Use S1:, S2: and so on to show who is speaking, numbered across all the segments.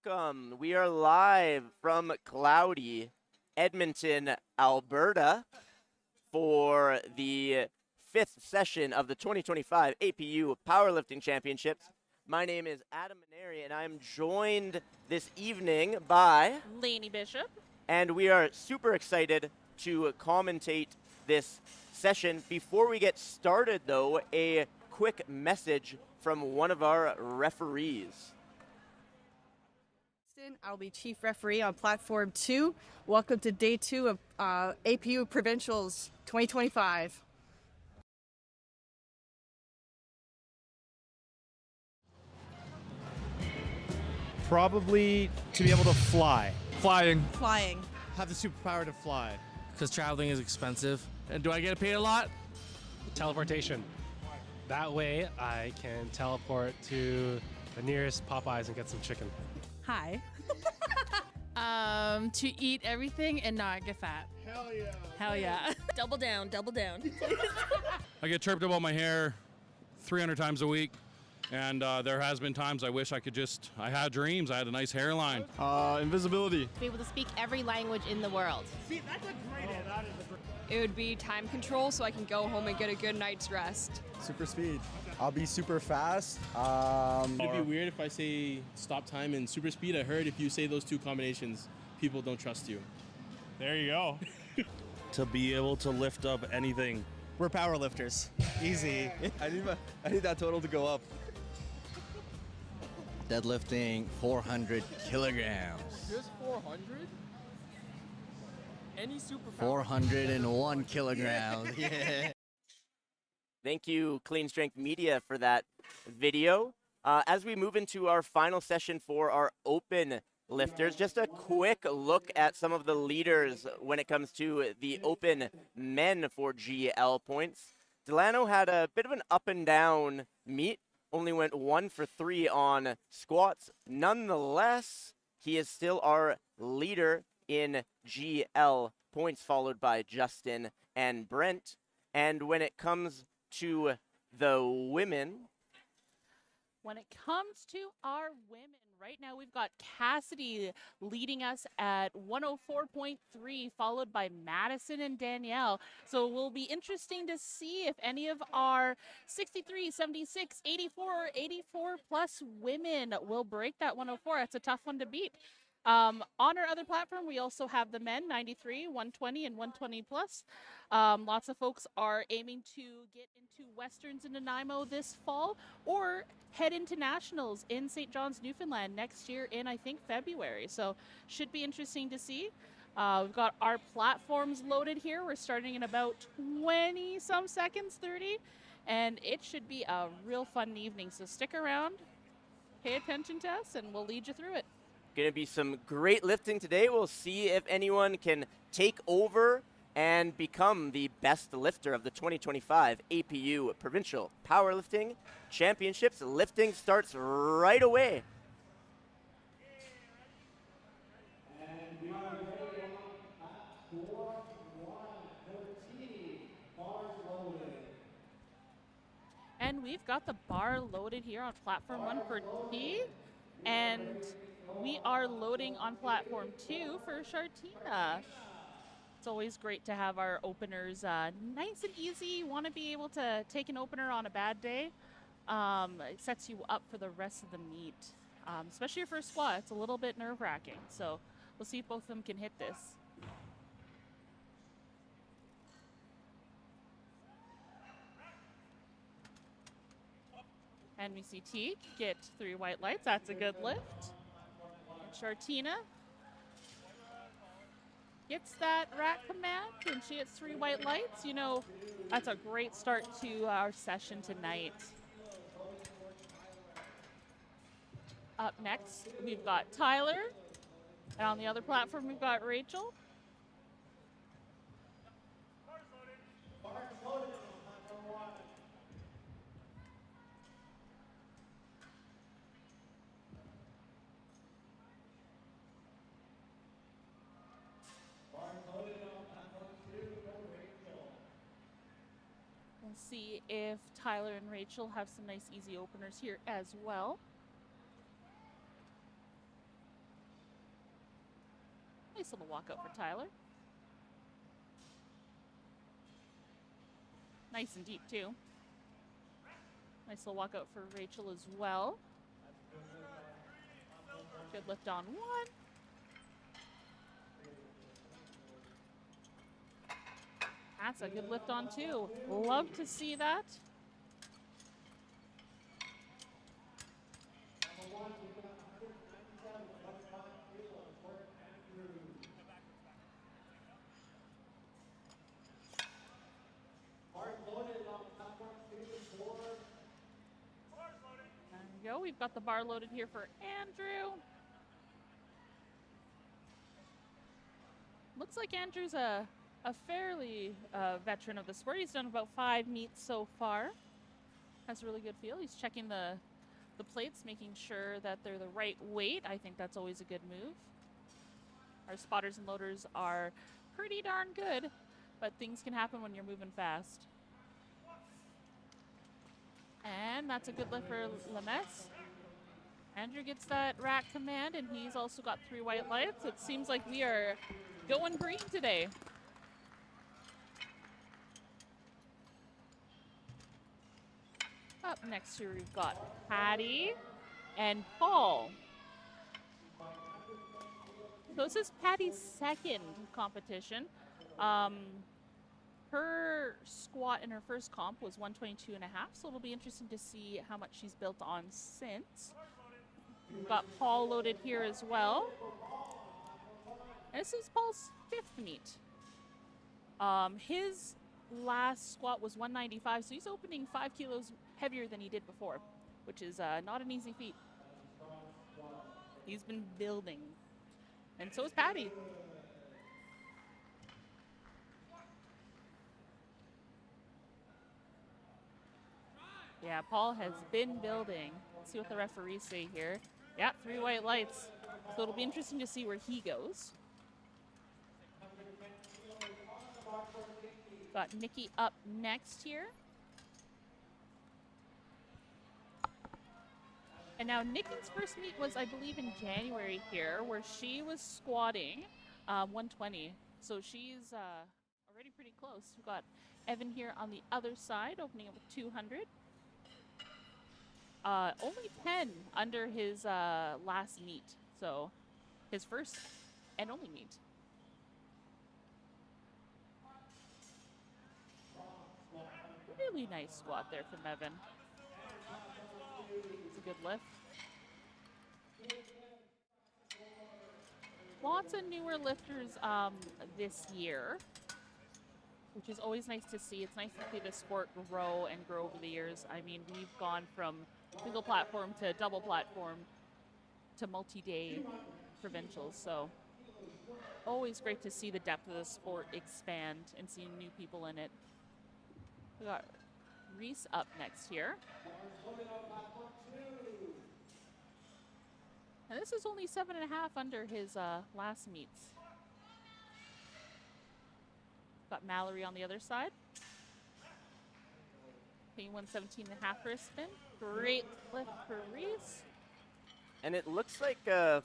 S1: welcome. We are live from cloudy Edmonton, Alberta for the 5th session of the 2025 APU Powerlifting Championships. My name is Adam Maneri, and I'm joined this evening by
S2: Lainey Bishop.
S1: And we are super excited to commentate this session. Before we get started, though, a quick message from one of our referees.
S3: I'll be chief referee on platform 2. Welcome to day 2 of APU Provincials 2025.
S4: Probably to be able to fly.
S5: Flying.
S3: Flying.
S4: Have the superpower to fly.
S5: Because traveling is expensive.
S6: And do I get paid a lot?
S7: Teleportation. That way I can teleport to the nearest Popeyes and get some chicken.
S2: Hi.
S8: To eat everything and not get fat.
S4: Hell yeah.
S8: Hell yeah.
S2: Double down, double down.
S6: I get chirped about my hair 300 times a week. And there has been times I wish I had dreams. I had a nice hairline.
S4: Invisibility.
S9: Be able to speak every language in the world.
S4: See, that's a great one.
S10: It would be time control so I can go home and get a good night's rest.
S11: Super speed. I'll be super fast.
S12: It'd be weird if I say stop time and super speed. I heard if you say those two combinations, people don't trust you.
S4: There you go.
S13: To be able to lift up anything.
S11: We're power lifters. Easy. I need that total to go up.
S14: Deadlifting 400 kilograms.
S15: Just 400? Any superpower?
S14: 401 kilograms. Yeah.
S1: Thank you, Clean Strength Media, for that video. As we move into our final session for our open lifters, just a quick look at some of the leaders when it comes to the open men for GL points. Delano had a bit of an up and down meet. Only went 1 for 3 on squats. Nonetheless, he is still our leader in GL points, followed by Justin and Brent. And when it comes to the women.
S2: When it comes to our women, right now we've got Cassidy leading us at 104.3, followed by Madison and Danielle. So it will be interesting to see if any of our 63, 76, 84 plus women will break that 104. That's a tough one to beat. On our other platform, we also have the men, 93, 120, and 120 plus. Lots of folks are aiming to get into Westerns in Nanaimo this fall or head into Nationals in St. John's, Newfoundland next year in, I think, February. So should be interesting to see. We've got our platforms loaded here. We're starting in about 20-some seconds, 30. And it should be a real fun evening. So stick around, pay attention to us, and we'll lead you through it.
S1: Going to be some great lifting today. We'll see if anyone can take over and become the best lifter of the 2025 APU Provincial Powerlifting Championships. Lifting starts right away.
S2: And we've got the bar loaded here on platform 1 for T. And we are loading on platform 2 for Shartina. It's always great to have our openers nice and easy. You want to be able to take an opener on a bad day. It sets you up for the rest of the meet, especially your first squat. It's a little bit nerve-wracking. So we'll see if both of them can hit this. And we see T get 3 white lights. That's a good lift. And Shartina gets that rack command, and she gets 3 white lights. You know, that's a great start to our session tonight. Up next, we've got Tyler. And on the other platform, we've got Rachel. We'll see if Tyler and Rachel have some nice easy openers here as well. little walkout for Tyler. Nice and deep, too. Nice little walkout for Rachel as well. Good lift on one. That's a good lift on two. Love to see that. There we go. We've got the bar loaded here for Andrew. Looks like Andrew's a fairly veteran of the sport. He's done about 5 meets so far. Has a really good feel. He's checking the plates, making sure that they're the right weight. I think that's always a good move. Our spotters and loaders are pretty darn good, but things can happen when you're moving fast. And that's a good lift for Lemess. Andrew gets that rack command, and he's also got 3 white lights. It seems like we are going green today. Up next here, we've got Patty and Paul. So this is Patty's second competition. Her squat in her first comp was 122.5, so it'll be interesting to see how much she's built on since. We've got Paul loaded here as well. And this is Paul's 5th meet. His last squat was 195, so he's opening 5 kilos heavier than he did before, which is not an easy feat. He's been building. And so is Patty. Yeah, Paul has been building. Let's see what the referees say here. Yeah, 3 white lights. So it'll be interesting to see where he goes. Got Nikki up next here. And now Nikki's first meet was, I believe, in January here, where she was squatting 120. So she's already pretty close. We've got Evan here on the other side, opening up with 200. Only 10 under his last meet. So his first and only meet. Really nice squat there from Evan. It's a good lift. Lots of newer lifters this year, which is always nice to see. It's nice to see the sport grow and grow over the years. I mean, we've gone from single platform to double platform to multi-day provincials. So always great to see the depth of the sport expand and see new people in it. We got Reese up next here. And this is only 7.5 under his last meets. Got Mallory on the other side. Paying 117.5 for a spin. Great lift for Reese.
S1: And it looks like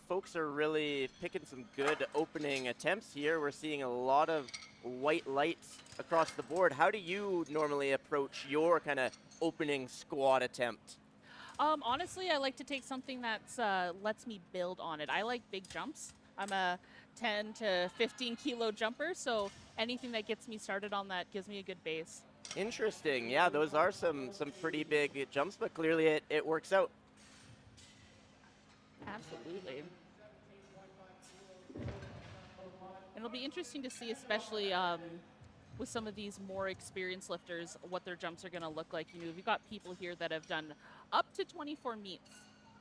S1: folks are really picking some good opening attempts here. We're seeing a lot of white lights across the board. How do you normally approach your kind of opening squat attempt?
S2: Honestly, I like to take something that's lets me build on it. I like big jumps. I'm a 10 to 15 kilo jumper, so anything that gets me started on that gives me a good base.
S1: Interesting. Yeah, those are some pretty big jumps, but clearly it works out.
S2: Absolutely. And it'll be interesting to see, especially with some of these more experienced lifters, what their jumps are going to look like. You know, we've got people here that have done up to 24 meets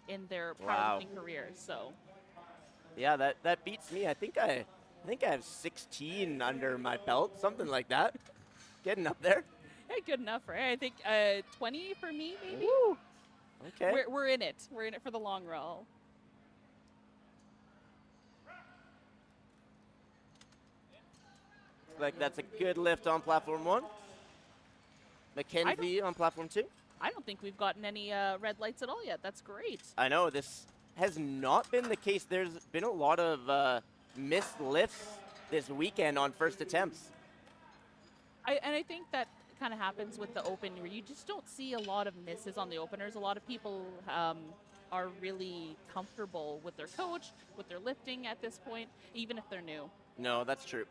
S2: in their powerlifting career. So,
S1: yeah, that beats me. I think I have 16 under my belt, something like that. Getting up there.
S2: Yeah, good enough, right? I think 20 for me, maybe.
S1: Woo. Okay.
S2: We're in it. We're in it for the long haul.
S1: Like that's a good lift on platform 1. Mackenzie on platform 2.
S2: I don't think we've gotten any red lights at all yet. That's great.
S1: I know this has not been the case. There's been a lot of missed lifts this weekend on first attempts.
S2: I think that kind of happens with the open where you just don't see a lot of misses on the openers. A lot of people are really comfortable with their coach, with their lifting at this point, even if they're new.
S1: No, that's true.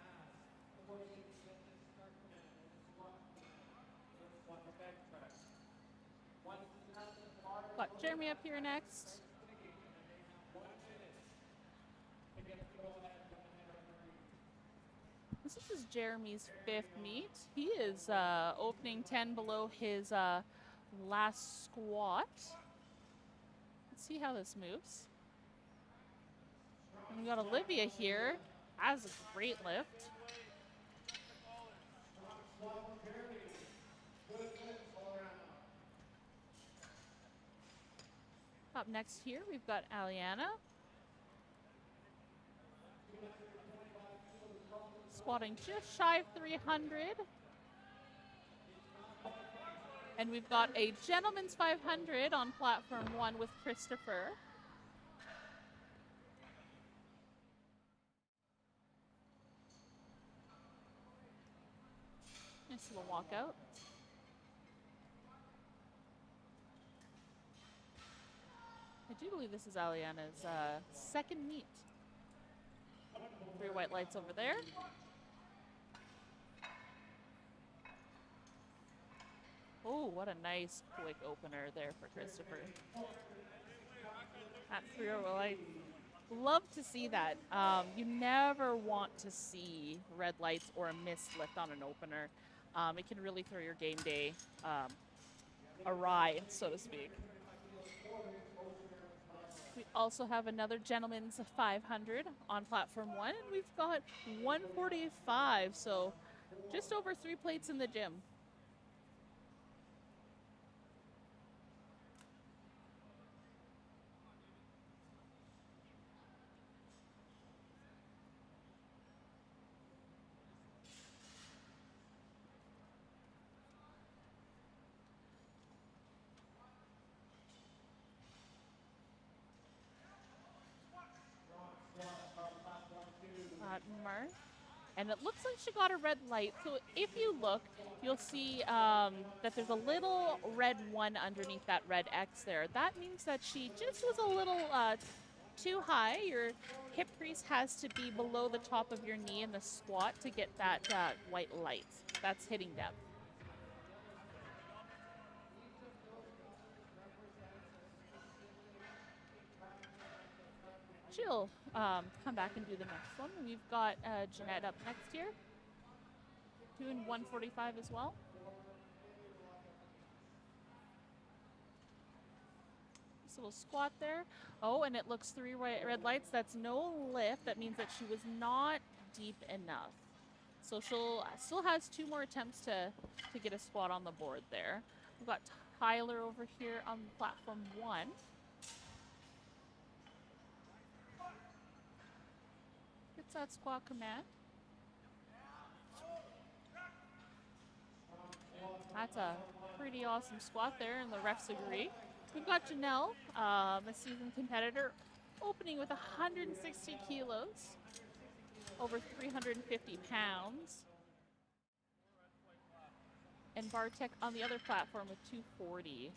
S2: Got Jeremy up here next. This is Jeremy's 5th meet. He is opening 10 below his last squat. Let's see how this moves. And we got Olivia here. Has a great lift. Up next here, we've got Aliana. Squatting just shy of 300. And we've got a gentleman's 500 on platform 1 with Christopher. Nice little walkout. I do believe this is Aliana's second meet. 3 white lights over there. Oh, what a nice quick opener there for Christopher. At 3 light. Love to see that. You never want to see red lights or a missed lift on an opener. It can really throw your game day awry, so to speak. We also have another gentleman's 500 on platform 1, and we've got 145, so just over 3 plates in the gym. Mark. And it looks like she got a red light. So if you look, you'll see that there's a little red 1 underneath that red X there. That means that she just was a little too high. Your hip crease has to be below the top of your knee in the squat to get that white light. That's hitting depth. She'll come back and do the next one. We've got Jeanette up next here, doing 145 as well. This little squat there. Oh, and it looks 3 red lights. That's no lift. That means that she was not deep enough. So she'll still has 2 more attempts to get a squat on the board there. We've got Tyler over here on platform 1. Gets that squat command. That's a pretty awesome squat there, and the refs agree. We've got Janelle, a seasoned competitor, opening with 160 kilos, over 350 pounds. And Bartek on the other platform with 240.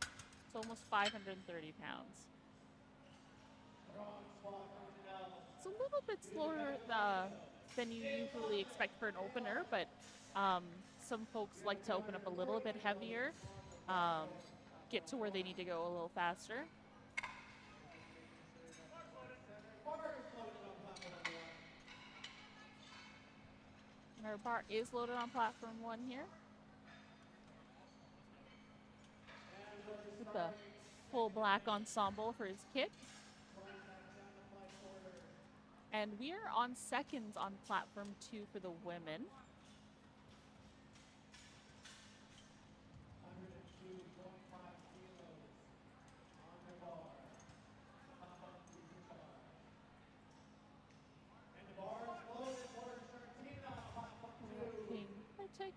S2: It's almost 530 pounds. It's a little bit slower than you usually expect for an opener, but some folks like to open up a little bit heavier, get to where they need to go a little faster. And our bar is loaded on platform 1 here. With the full black ensemble for his kit. And we are on seconds on platform 2 for the women.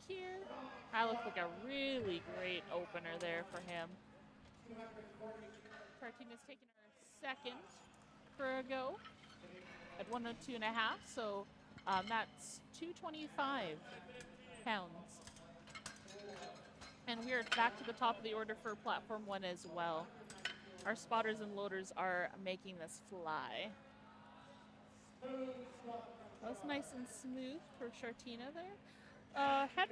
S2: Here. That looks like a really great opener there for him. Martina's taking her second for a go. at 102 and a half. So that's 225 pounds. And we are back to the top of the order for platform 1 as well. Our spotters and loaders are making this fly. That was nice and smooth for Shartina there. Head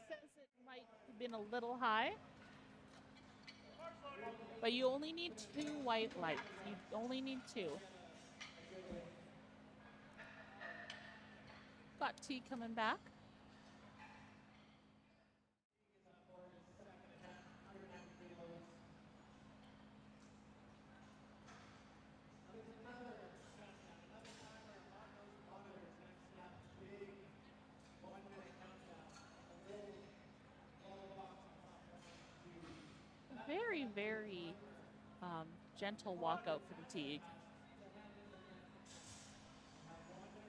S2: says it might have been a little high, but you only need 2 white lights. You only need 2. Got T coming back. Very, very gentle walkout for the Teague.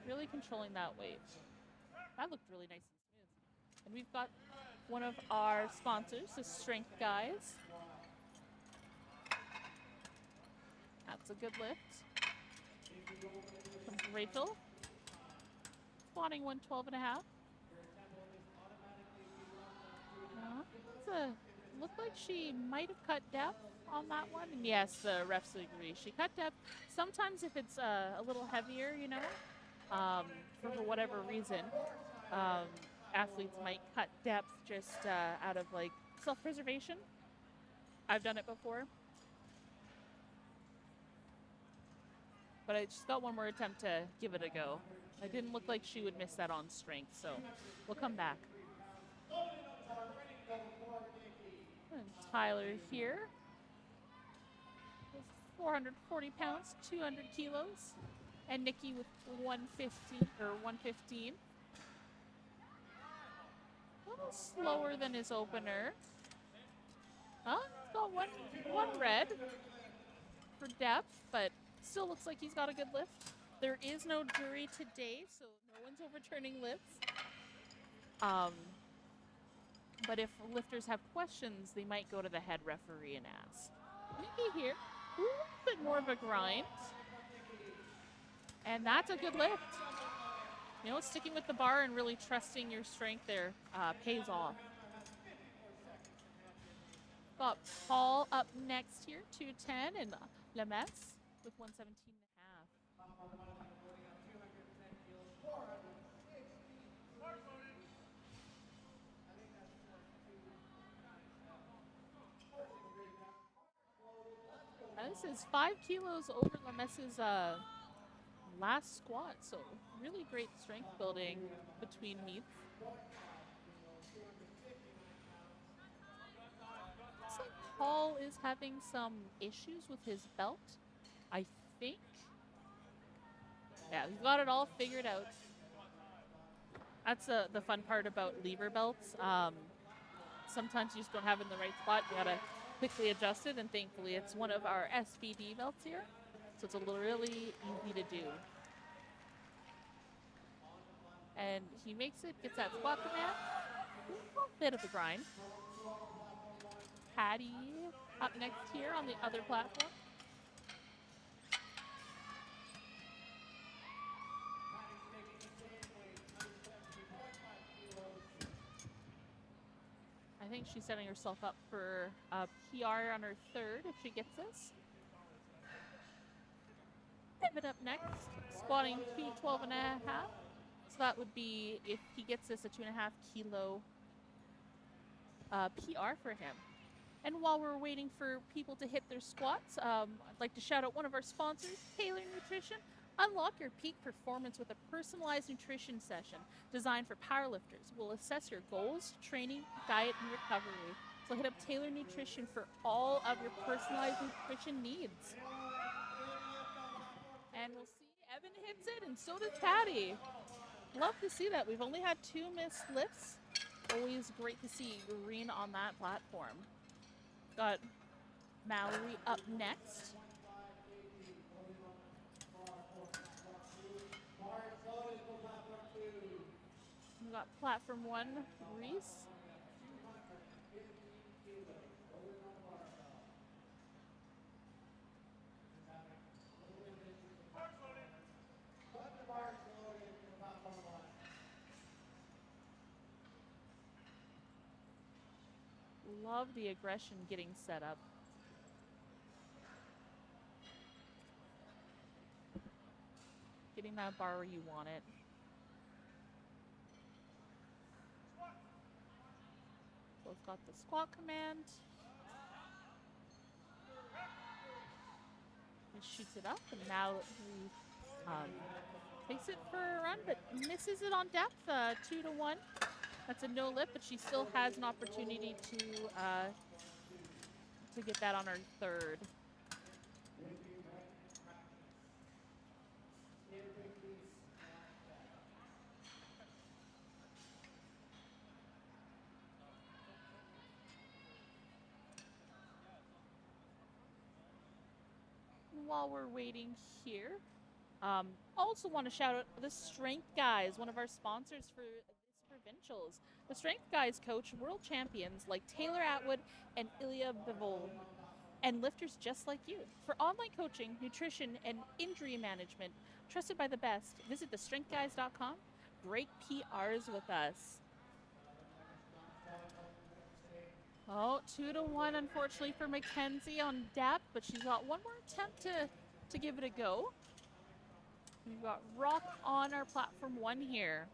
S2: Really controlling that weight. That looked really nice and smooth. And we've got one of our sponsors, the Strength Guys. That's a good lift. Comes Rachel. Squatting 112 and a half. Looked like she might have cut depth on that one. And yes, the refs agree. She cut depth. Sometimes if it's a little heavier, you know, for whatever reason, athletes might cut depth just out of like self-preservation. I've done it before. But I just got one more attempt to give it a go. It didn't look like she would miss that on strength, so we'll come back. And Tyler here. 440 pounds, 200 kilos. And Nikki with 115. A little slower than his opener. He's got one red for depth, but still looks like he's got a good lift. There is no jury today, so no one's overturning lifts. But if lifters have questions, they might go to the head referee and ask. Nikki here, a little bit more of a grind. And that's a good lift. You know, sticking with the bar and really trusting your strength there pays off. Got Paul up next here, 210, and Lemess with 117 and a half. This is 5 kilos over Lemess's last squat, so really great strength building between meets. Looks like Paul is having some issues with his belt, I think. Yeah, he's got it all figured out. That's the fun part about lever belts. Sometimes you just don't have it in the right spot. You gotta quickly adjust it, and thankfully it's one of our SBD belts here. So it's really easy to do. And he makes it, gets that squat command. A bit of a grind. Patty up next here on the other platform. I think she's setting herself up for a PR on her third if she gets this. Pivot up next, squatting 212 and a half. So that would be, if he gets this, a 2.5 kilo PR for him. And while we're waiting for people to hit their squats, I'd like to shout out one of our sponsors, Taylor Nutrition. Unlock your peak performance with a personalized nutrition session designed for powerlifters. We'll assess your goals, training, diet, and recovery. So hit up Taylor Nutrition for all of your personalized nutrition needs. And we'll see Evan hits it, and so does Patty. Love to see that. We've only had 2 missed lifts. Always great to see green on that platform. Got Mallory up next. We got platform 1, Reese. love the aggression getting set up. Getting that bar where you want it. Both got the squat command. He shoots it up, and now he takes it for a run, but misses it on depth, 2-1. That's a no lift, but she still has an opportunity to get that on her third. While we're waiting here, also want to shout out the Strength Guys, one of our sponsors for this provincials. The Strength Guys coach world champions like Taylor Atwood and Ilya Bivol, and lifters just like you. For online coaching, nutrition, and injury management, trusted by the best, visit thestrengthguys.com. Break PRs with us. Oh, 2-1, unfortunately, for Mackenzie on depth, but she's got one more attempt to give it a go. We've got Rock on our platform 1 here.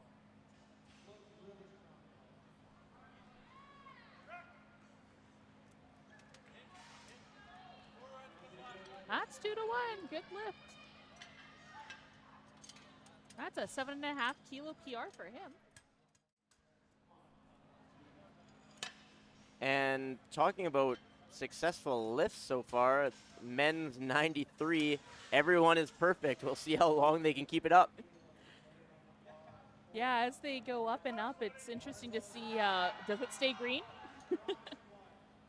S2: That's 2-1. Good lift. That's a 7.5 kilo PR for him.
S1: And talking about successful lifts so far, men's 93, everyone is perfect. We'll see how long they can keep it up.
S2: Yeah, as they go up and up, it's interesting to see, does it stay green?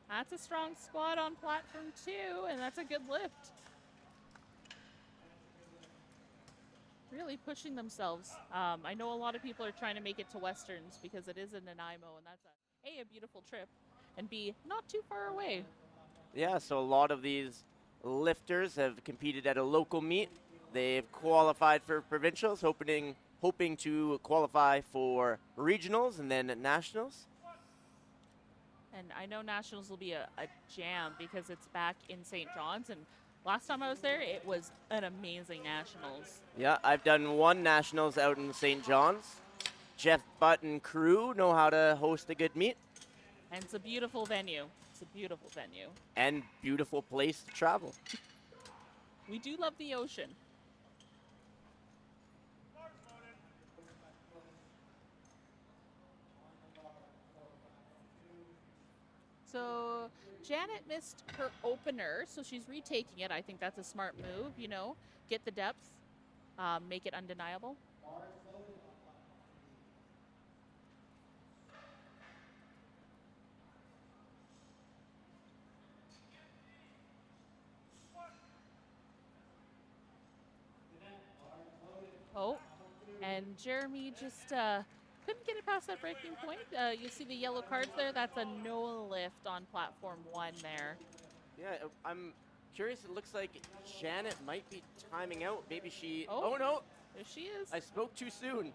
S2: That's a strong squat on platform 2, and that's a good lift. Really pushing themselves. I know a lot of people are trying to make it to Westerns because it is in Nanaimo, and that's A, a beautiful trip, and B, not too far away.
S1: Yeah, so a lot of these lifters have competed at a local meet. They've qualified for provincials, hoping to qualify for regionals and then nationals.
S2: And I know nationals will be a jam because it's back in St. John's, and last time I was there, it was an amazing nationals.
S1: Yeah, I've done one nationals out in St. John's. Jeff Butt and crew know how to host a good meet.
S2: And it's a beautiful venue. It's a beautiful venue.
S1: And beautiful place to travel.
S2: We do love the ocean. So Janet missed her opener, so she's retaking it. I think that's a smart move, you know. Get the depth, make it undeniable. Oh, and Jeremy just couldn't get it past that breaking point. You see the yellow cards there? That's a no lift on platform 1 there.
S1: Yeah, I'm curious. It looks like Janet might be timing out. Maybe she...
S2: Oh,
S1: no.
S2: There she is.
S1: I spoke too soon.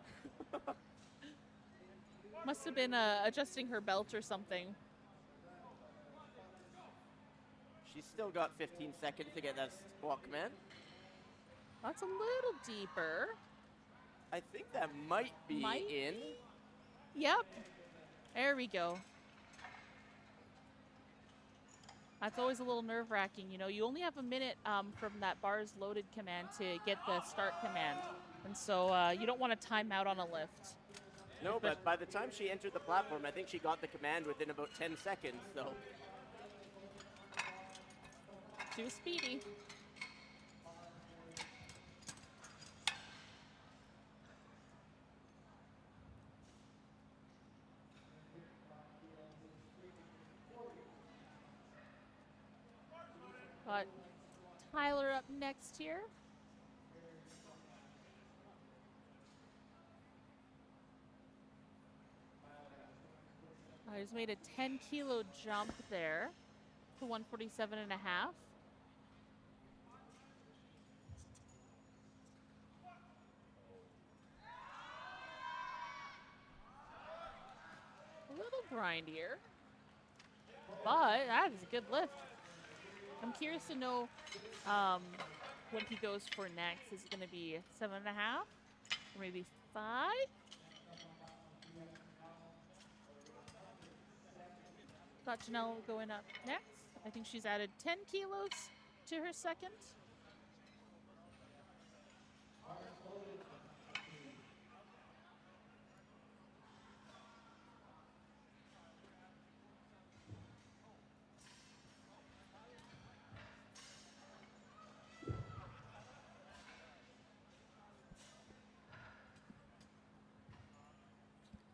S2: Must have been adjusting her belt or something.
S1: She's still got 15 seconds to get that squat command.
S2: That's a little deeper.
S1: I think that might be in.
S2: Yep. There we go. That's always a little nerve-wracking, you know. You only have a minute from that bars loaded command to get the start command. And so you don't want to time out on a lift.
S1: No, but by the time she entered the platform, I think she got the command within about 10 seconds, so.
S2: Too speedy. Got Tyler up next here. He's made a 10 kilo jump there to 147 and a half. A little grindier. but that is a good lift. I'm curious to know what he goes for next. Is it going to be 7.5 or maybe 5? Got Janelle going up next. I think she's added 10 kilos to her second.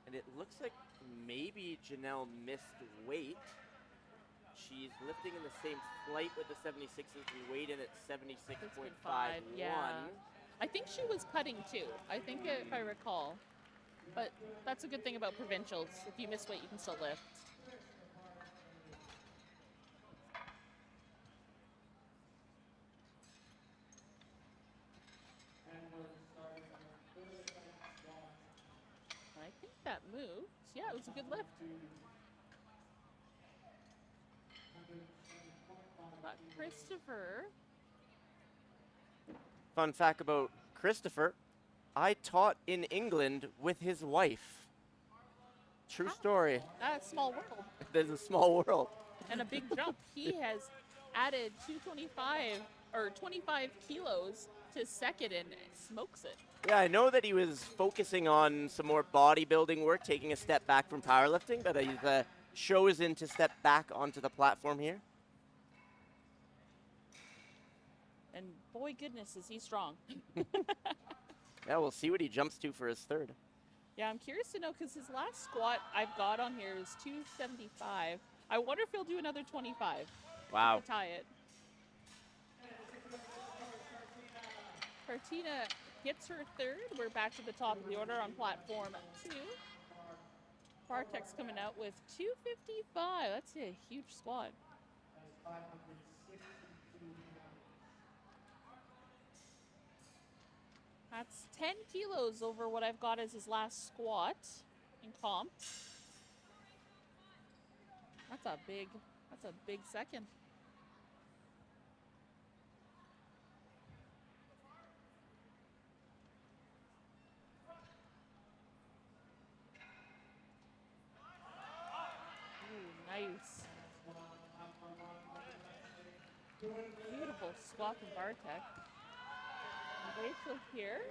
S1: And it looks like maybe Janelle missed weight. She's lifting in the same flight with the 76s. We weighed in at 76.51.
S2: Yeah. I think she was cutting too. I think if I recall. But that's a good thing about provincials. If you miss weight, you can still lift. I think that moved. Yeah, it was a good lift. Got Christopher.
S1: Fun fact about Christopher, I taught in England with his wife. True story.
S2: That's a small world.
S1: There's a small world.
S2: And a big jump. He has added 225 or 25 kilos to second and smokes it.
S1: Yeah, I know that he was focusing on some more bodybuilding work, taking a step back from powerlifting, but he's chosen to step back onto the platform here.
S2: And boy, goodness, is he strong.
S1: Yeah, we'll see what he jumps to for his third.
S2: Yeah, I'm curious to know because his last squat I've got on here is 275. I wonder if he'll do another 25.
S1: Wow.
S2: To tie it. Martina gets her third. We're back to the top of the order on platform 2. Bartek's coming out with 255. That's a huge squat. That's 10 kilos over what I've got as his last squat in comp. That's a big second. Ooh, nice. Beautiful squat from Bartek. Rachel here.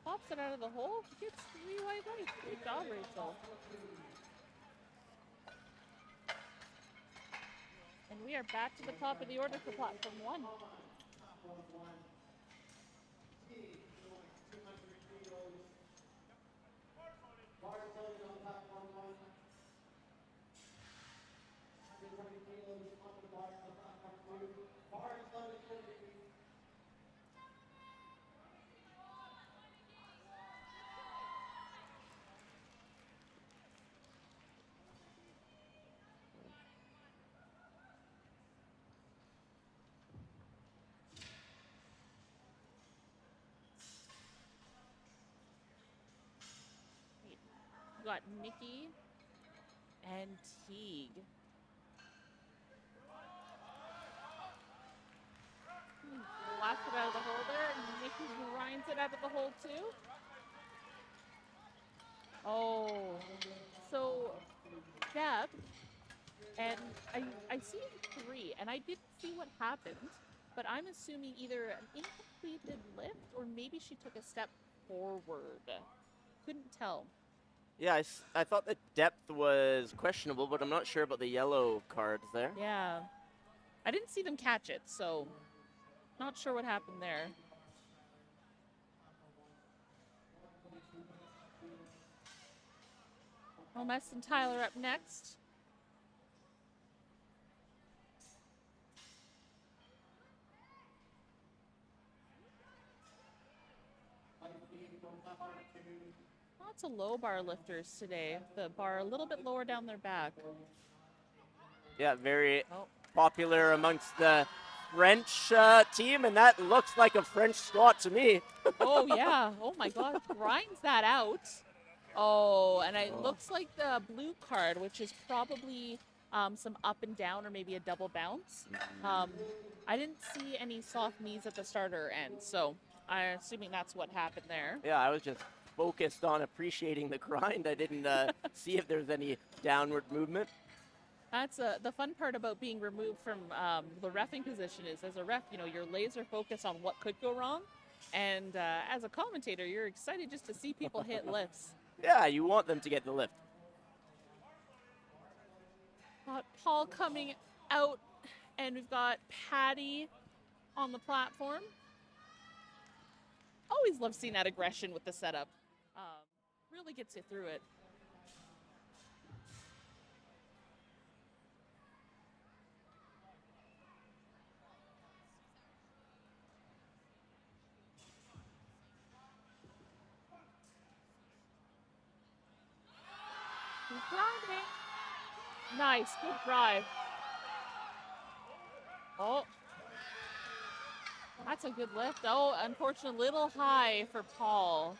S2: Pops it out of the hole. Gets 3 white lights. Great job, Rachel. And we are back to the top of the order for platform 1. We got Nikki and Teague. Blasts it out of the hole there, and Nikki grinds it out of the hole too. Oh, so depth, and I see 3, and I didn't see what happened, but I'm assuming either an incompleted lift or maybe she took a step forward. Couldn't tell.
S1: Yeah, I thought the depth was questionable, but I'm not sure about the yellow cards there.
S2: Yeah. I didn't see them catch it, so not sure what happened there. Mess and Tyler up next. Lots of low bar lifters today. The bar a little bit lower down their back.
S1: Yeah, very popular amongst the French team, and that looks like a French squat to me.
S2: Oh, yeah. Oh, my God. Grinds that out. Oh, and it looks like the blue card, which is probably some up and down or maybe a double bounce. I didn't see any soft knees at the starter end, so I'm assuming that's what happened there.
S1: Yeah, I was just focused on appreciating the grind. I didn't see if there's any downward movement.
S2: That's the fun part about being removed from the reffing position is, as a ref, you know, you're laser focused on what could go wrong. And as a commentator, you're excited just to see people hit lifts.
S1: Yeah, you want them to get the lift.
S2: Got Paul coming out, and we've got Patty on the platform. Always love seeing that aggression with the setup. Really gets you through it. He's grinding. Nice, good drive. Oh, that's a good lift. Oh, unfortunately, a little high for Paul.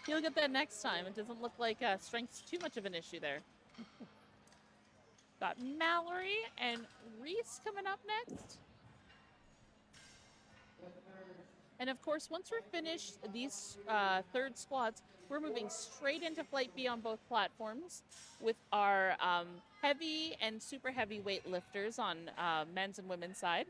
S2: He'll get that next time. It doesn't look like strength's too much of an issue there. Got Mallory and Reese coming up next. And of course, once we're finished these third squats, we're moving straight into Flight B on both platforms with our heavy and super heavy weight lifters on men's and women's side.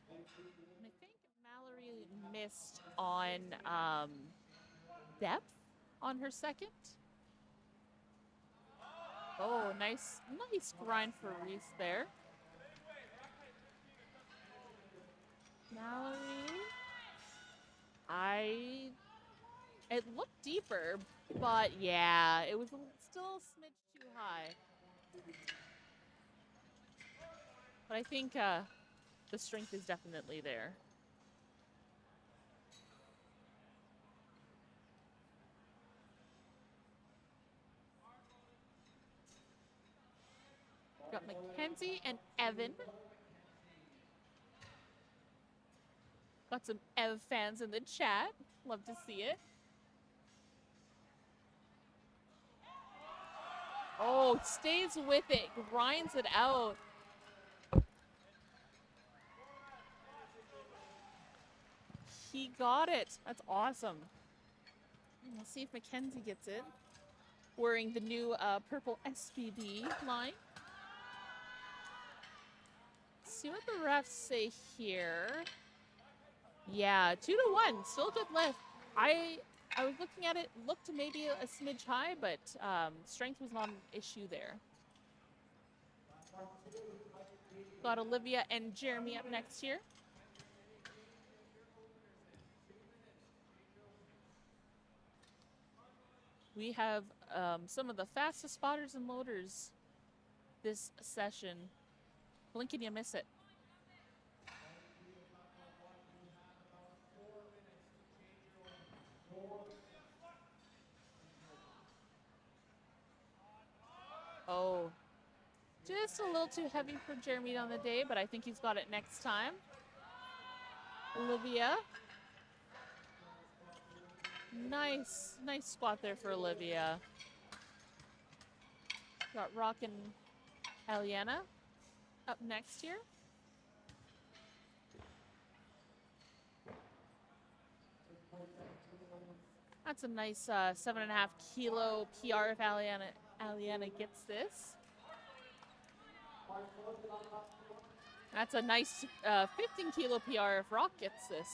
S2: And I think Mallory missed on depth on her second. Oh, nice grind for Reese there. Mallory. It looked deeper, but yeah, it was still a smidge too high. But I think the strength is definitely there. Got Mackenzie and Evan. Got some Ev fans in the chat. Love to see it. Oh, stays with it, grinds it out. He got it. That's awesome. We'll see if Mackenzie gets it. Wearing the new purple SBD line. See what the refs say here. Yeah, 2-1, still a good lift. I was looking at it, looked maybe a smidge high, but strength was not an issue there. Got Olivia and Jeremy up next here. We have some of the fastest spotters and loaders this session. Blink and you miss it. Oh, just a little too heavy for Jeremy on the day, but I think he's got it next time. Olivia. Nice squat there for Olivia. Got Rock and Aliana up next here. That's a nice 7.5 kilo PR if Aliana gets this. That's a nice 15 kilo PR if Rock gets this.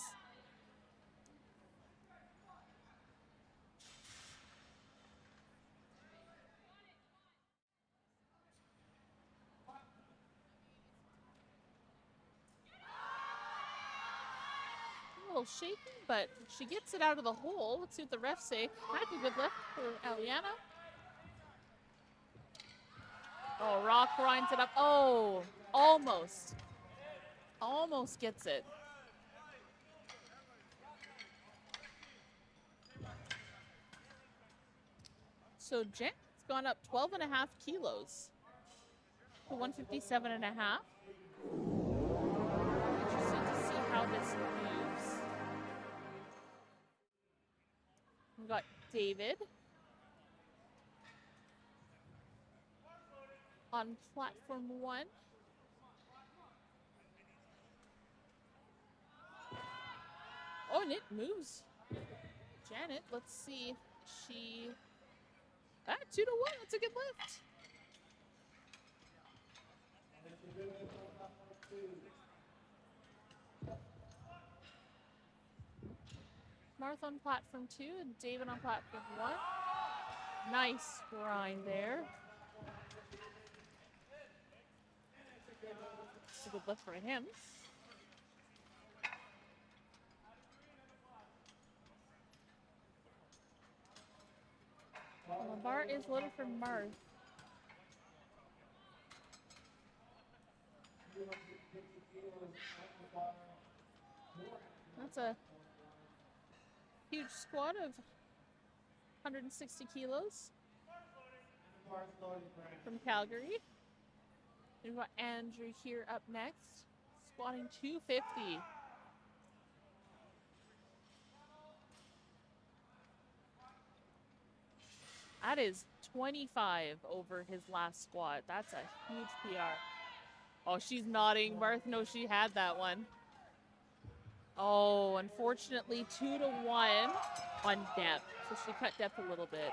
S2: A little shaky, but she gets it out of the hole. Let's see what the refs say. That's a good lift for Aliana. Oh, Rock grinds it up. Oh, almost. Almost gets it. So Jen's gone up 12.5 kilos to 157.5. Interesting to see how this moves. We've got David on platform 1. Oh, and it moves. Janet, let's see if she... 2 to 1, that's a good lift. Martha on platform 2 and David on platform 1. Nice grind there. It's a good lift for him. Well, the bar is loaded for Marth. That's a huge squat of 160 kilos from Calgary. We've got Andrew here up next, squatting 250. That is 25 over his last squat. That's a huge PR. Oh, she's nodding. Marth knows she had that one. Oh, unfortunately, 2 to 1 on depth. So she cut depth a little bit.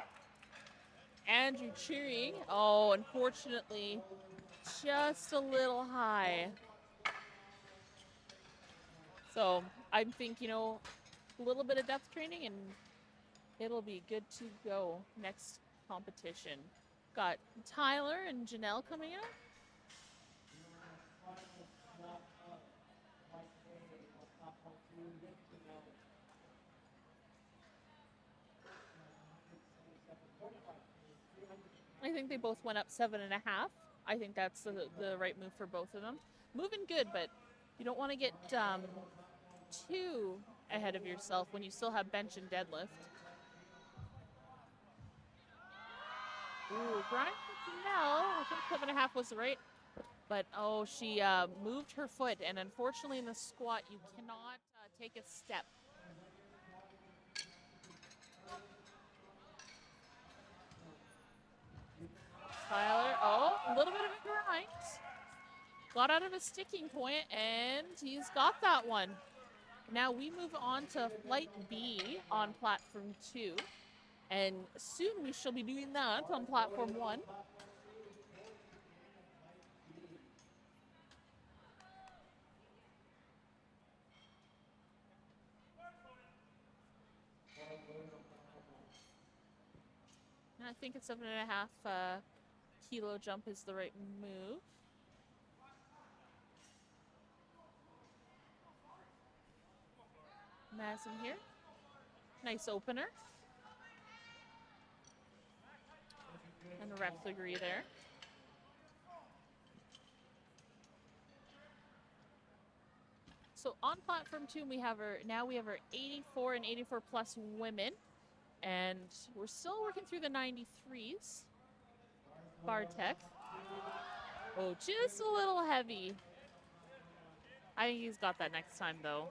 S2: Andrew cheering. Oh, unfortunately, just a little high. So I'm thinking, a little bit of depth training and it'll be good to go next competition. Got Tyler and Janelle coming up. I think they both went up 7.5. I think that's the right move for both of them. Moving good, but you don't want to get too ahead of yourself when you still have bench and deadlift. Ooh, Brian Janelle, I think 7.5 was right. But, oh, she moved her foot, and unfortunately in the squat, you cannot take a step. Tyler, a little bit of a grind. Got out of a sticking point, and he's got that one. Now we move on to flight B on platform 2. And soon we shall be doing that on platform 1. And I think a 7.5 kilo jump is the right move. Madison here. Nice opener. And the refs agree there. So on platform 2, we have our 84 and 84 plus women. And we're still working through the 93s. Bartek. Oh, just a little heavy. I think he's got that next time, though.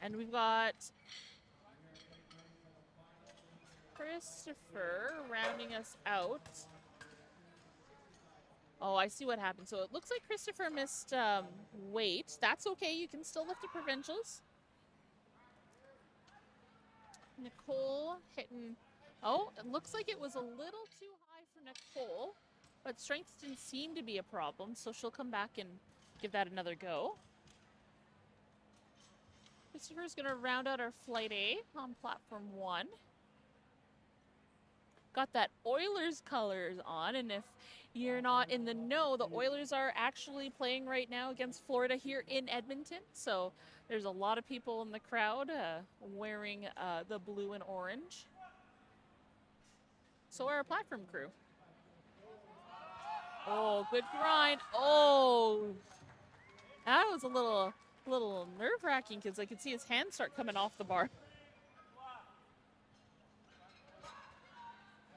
S2: And we've got Christopher rounding us out. Oh, I see what happened. So it looks like Christopher missed weight. That's okay. You can still lift the provincials. Nicole hitting. Oh, it looks like it was a little too high for Nicole, but strength didn't seem to be a problem, so she'll come back and give that another go. Christopher's going to round out our flight A on platform 1. Got that Oilers colors on, and if you're not in the know, the Oilers are actually playing right now against Florida here in Edmonton, so there's a lot of people in the crowd wearing the blue and orange. So are our platform crew. Oh, good grind. Oh, that was a little nerve-wracking because I could see his hands start coming off the bar.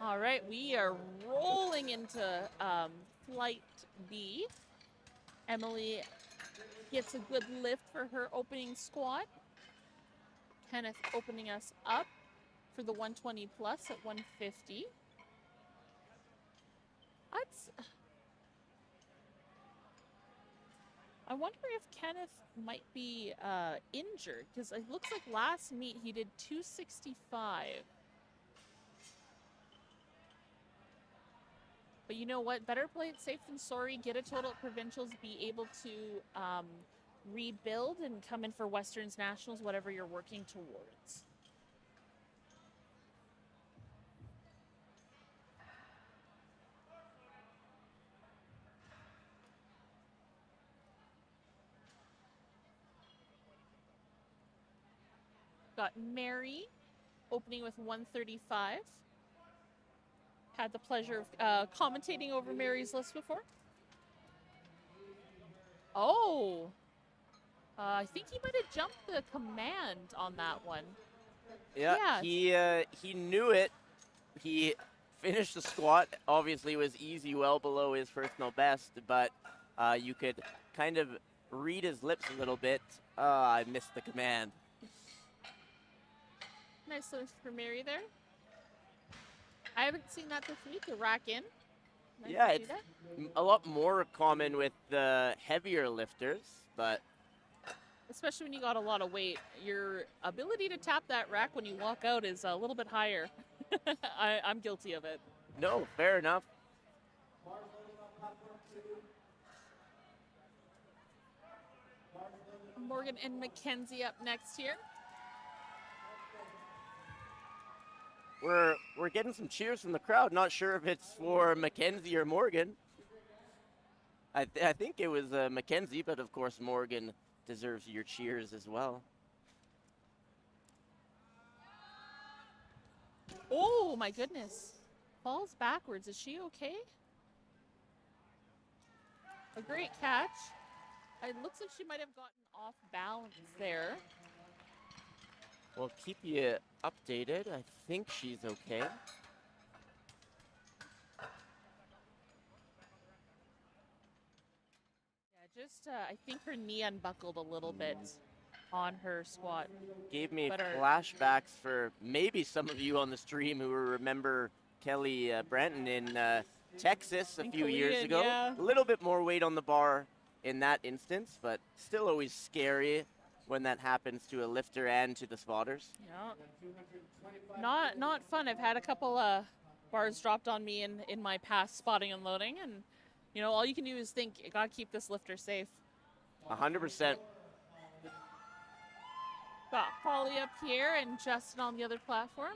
S2: All right, we are rolling into flight B. Emily gets a good lift for her opening squat. Kenneth opening us up for the 120 plus at 150. I wonder if Kenneth might be injured, because it looks like last meet he did 265. But you know what? Better play it safe than sorry. Get a total at provincials. Be able to rebuild and come in for Westerns Nationals, whatever you're working towards. Got Mary opening with 135. Had the pleasure of commentating over Mary's list before. Oh, I think he might have jumped the command on that one.
S1: Yeah, he knew it. He finished the squat. Obviously, it was easy, well below his personal best, but you could kind of read his lips a little bit. I missed the command.
S2: Nice lift for Mary there. I haven't seen that this week, the rack in. Nice
S1: Yeah,
S2: to see
S1: it's
S2: that.
S1: a lot more common with the heavier lifters, but
S2: Especially when you got a lot of weight. Your ability to tap that rack when you walk out is a little bit higher. I'm guilty of it.
S1: no, fair enough.
S2: Morgan and Mackenzie up next here.
S1: We're getting some cheers from the crowd. Not sure if it's for Mackenzie or Morgan. I think it was Mackenzie, but of course Morgan deserves your cheers as well.
S2: Oh my goodness. Falls backwards. Is she okay? A great catch. It looks like she might have gotten off balance there.
S1: We'll keep you updated. I think she's okay.
S2: Yeah, just I think her knee unbuckled a little bit on her squat.
S1: Gave me
S2: But
S1: flashbacks for maybe some of you on the stream who remember Kelly Branton in Texas a few years
S2: Korean,
S1: ago.
S2: yeah.
S1: A little bit more weight on the bar in that instance, but still always scary when that happens to a lifter and to the spotters.
S2: Yeah. Not fun. I've had a couple bars dropped on me in my past spotting and loading, and you know, all you can do is think, you gotta keep this lifter safe.
S1: 100%.
S2: Got Polly up here and Justin on the other platform.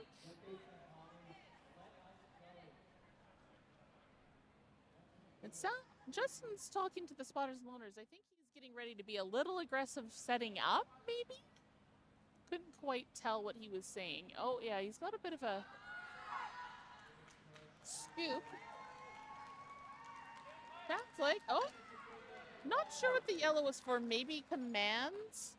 S2: Justin's talking to the spotters and loaners. I think he's getting ready to be a little aggressive setting up, maybe? Couldn't quite tell what he was saying. Oh, yeah, he's got a bit of a scoop. Sounds like, oh, not sure what the yellow was for. Maybe commands?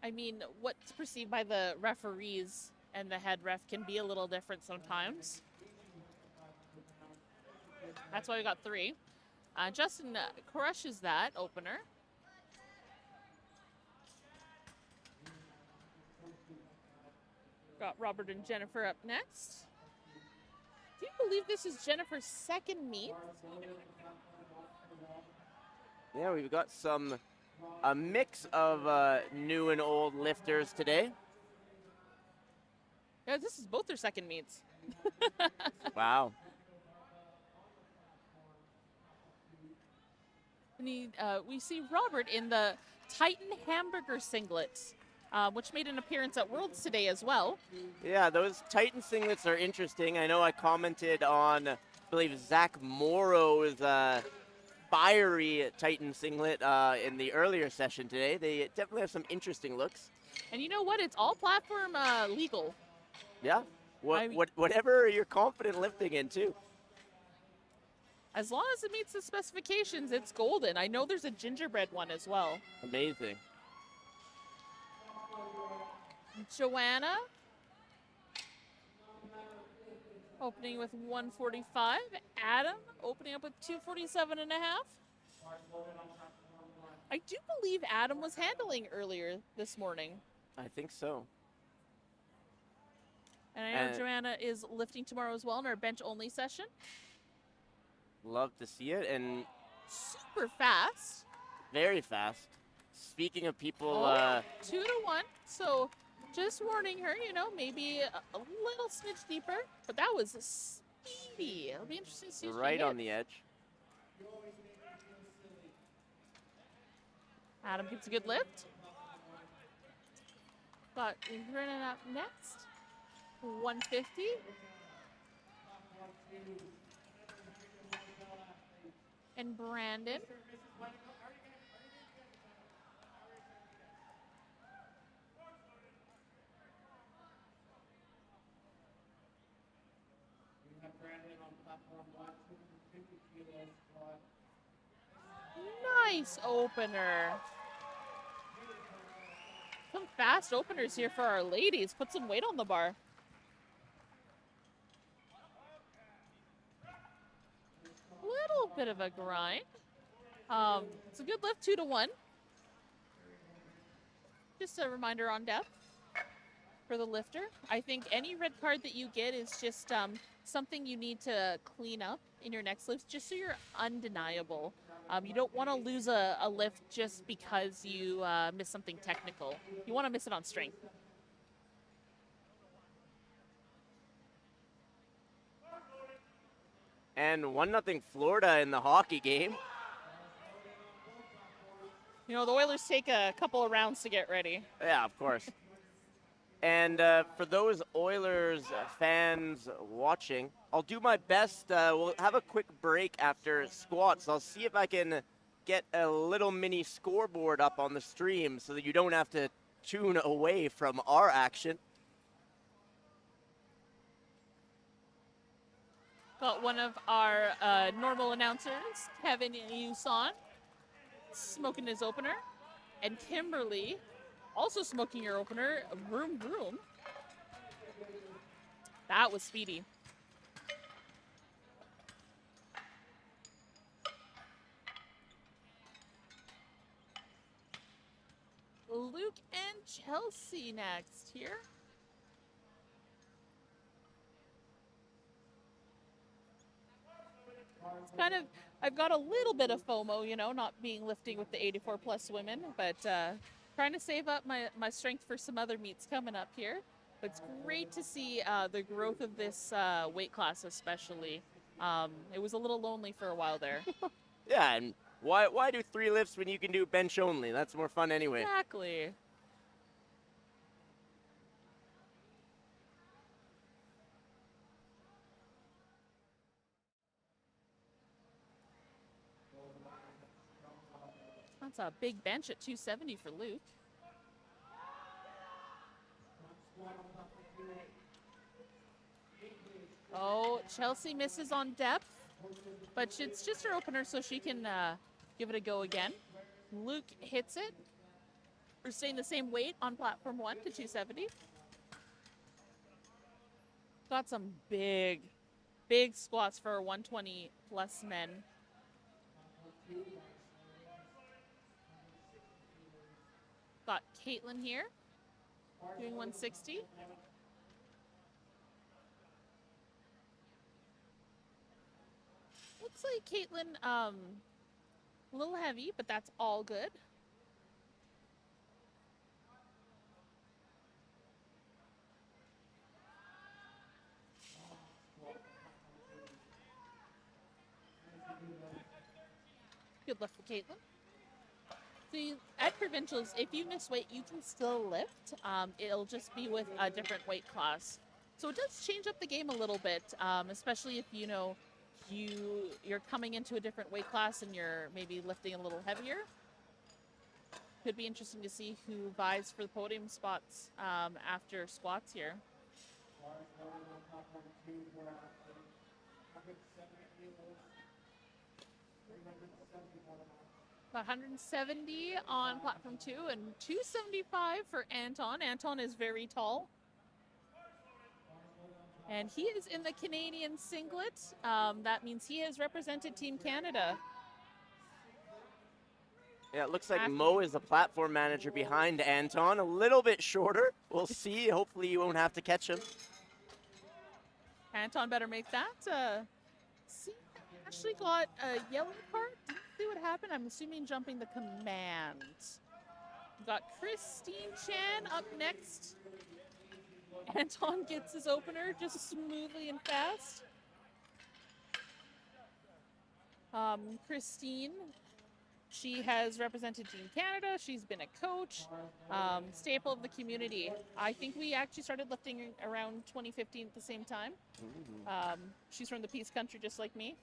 S2: I mean, what's perceived by the referees and the head ref can be a little different sometimes. That's why we got 3. Justin crushes that opener. Got Robert and Jennifer up next. Do you believe this is Jennifer's second meet?
S1: Yeah, we've got a mix of new and old lifters today.
S2: Yeah, this is both their second meets.
S1: Wow.
S2: We see Robert in the Titan hamburger singlets, which made an appearance at Worlds today as well.
S1: Yeah, those Titan singlets are interesting. I know I commented on, I believe, Zach Morrow's fiery Titan singlet in the earlier session today. They definitely have some interesting looks.
S2: And you know what? It's all platform legal.
S1: Yeah, whatever you're confident lifting in, too.
S2: As long as it meets the specifications, it's golden. I know there's a gingerbread one as well.
S1: Amazing.
S2: Joanna opening with 145. Adam opening up with 247.5. I do believe Adam was handling earlier this morning.
S1: I think so.
S2: And I know Joanna is lifting tomorrow as well in our bench-only session.
S1: Love to see it, and
S2: super fast.
S1: Very fast. Speaking of people...
S2: 2 to 1, so just warning her, you know, maybe a little smidge deeper, but that was speedy. It'll be interesting to see
S1: right on the edge.
S2: Adam gets a good lift. Got Brennan up next. 150. And Brandon. Nice opener. Some fast openers here for our ladies. Put some weight on the bar. Little bit of a grind. It's a good lift, 2 to 1. Just a reminder on depth for the lifter. I think any red card that you get is just something you need to clean up in your next lift, just so you're undeniable. You don't want to lose a lift just because you miss something technical. You want to miss it on strength.
S1: And 1-0 Florida in the hockey game.
S2: You know, the Oilers take a couple of rounds to get ready.
S1: Yeah, of course. And for those Oilers fans watching, I'll do my best. We'll have a quick break after squats. I'll see if I can get a little mini scoreboard up on the stream so that you don't have to tune away from our action.
S2: Got one of our normal announcers, Kevin Yuson, smoking his opener. And Kimberly, also smoking your opener, vroom vroom. That was speedy. Luke and Chelsea next here. It's kind of, I've got a little bit of FOMO, you know, not being lifting with the 84 plus women, but trying to save up my strength for some other meets coming up here. But it's great to see the growth of this weight class especially. It was a little lonely for a while there.
S1: Yeah, and why do 3 lifts when you can do bench only? That's more fun anyway.
S2: Exactly. That's a big bench at 270 for Luke. Oh, Chelsea misses on depth, but it's just her opener so she can give it a go again. Luke hits it. We're staying the same weight on platform 1 to 270. Got some big squats for 120 plus men. Got Caitlin here, doing 160. Looks like Caitlin, a little heavy, but that's all good. Good lift for Caitlin. So at provincials, if you miss weight, you can still lift. It'll just be with a different weight class. So it does change up the game a little bit, especially if you know you're coming into a different weight class and you're maybe lifting a little heavier. Could be interesting to see who vies for the podium spots after squats here. 170 on platform 2 and 275 for Anton. Anton is very tall. And he is in the Canadian singlet. That means he has represented Team Canada.
S1: Yeah, it looks like Mo is the platform manager behind Anton. A little bit shorter. We'll see. Hopefully you won't have to catch him.
S2: Anton better make that. See, Ashley got a yellow card. Didn't see what happened. I'm assuming jumping the command. We've got Christine Chan up next. Anton gets his opener just smoothly and fast. Christine, she has represented Team Canada. She's been a coach, staple of the community. I think we actually started lifting around 2015 at the same time. She's from the Peace Country, just like me.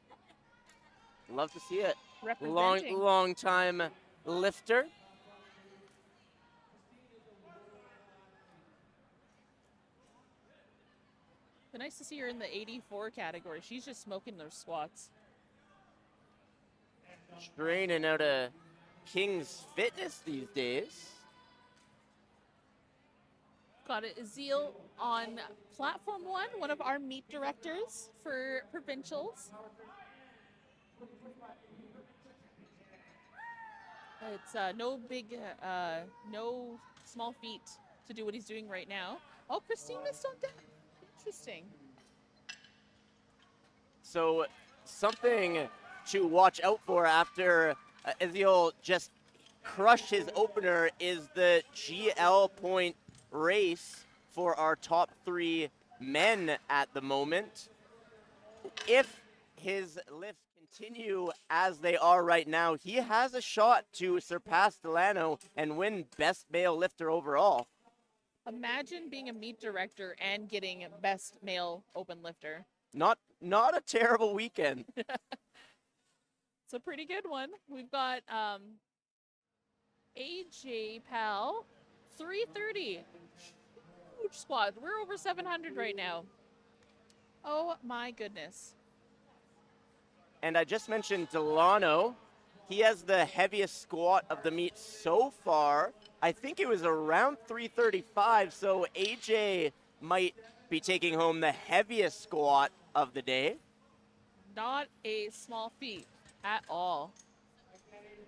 S1: Love to see it.
S2: Representing.
S1: Long time lifter.
S2: But nice to see her in the 84 category. She's just smoking those squats.
S1: Straining out of King's Fitness these days.
S2: Got Azil on platform one of our meet directors for provincials. It's no small feat to do what he's doing right now. Oh, Christine missed on deck. Interesting.
S1: So something to watch out for after Azil just crushed his opener is the GL point race for our top 3 men at the moment. If his lifts continue as they are right now, he has a shot to surpass Delano and win best male lifter overall.
S2: Imagine being a meet director and getting best male open lifter.
S1: Not a terrible weekend.
S2: It's a pretty good one. We've got AJ Pal, 330. Huge squad. We're over 700 right now. Oh my goodness.
S1: And I just mentioned Delano. He has the heaviest squat of the meet so far. I think it was around 335, so AJ might be taking home the heaviest squat of the day.
S2: Not a small feat at all.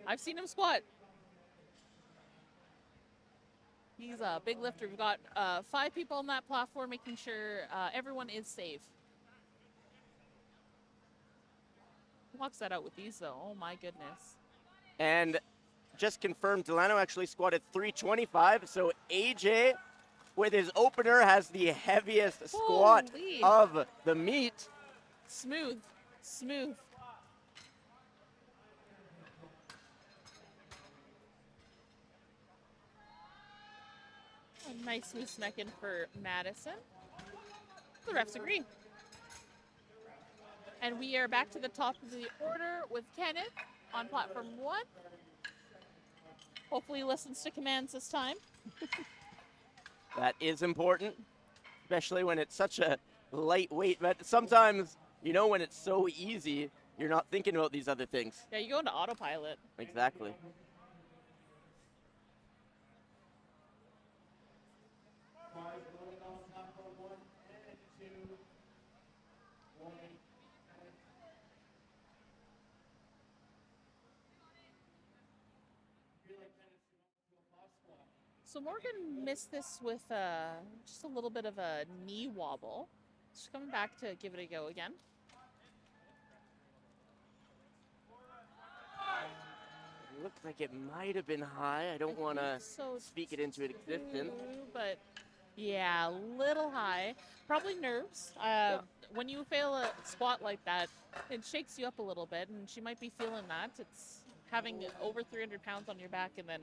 S2: I've seen him squat. He's a big lifter. We've got 5 people on that platform, making sure everyone is safe. Walks that out with these, though. Oh, my goodness.
S1: And just confirmed, Delano actually squatted 325, so AJ, with his opener, has the heaviest squat
S2: Holy.
S1: of the meet.
S2: Smooth. Smooth. A nice smooth smecking for Madison. The refs agree. And we are back to the top of the order with Kenneth on platform 1. Hopefully he listens to commands this time.
S1: That is important, especially when it's such a lightweight. But sometimes, you know, when it's so easy, you're not thinking about these other things.
S2: Yeah, you go into autopilot.
S1: Exactly.
S2: So Morgan missed this with just a little bit of a knee wobble. She's coming back to give it a go again.
S1: It looks like it might have been high. I don't want to speak it into existence.
S2: But yeah, a little high. Probably nerves. When you fail a squat like that, it shakes you up a little bit, and she might be feeling that. It's having over 300 pounds on your back and then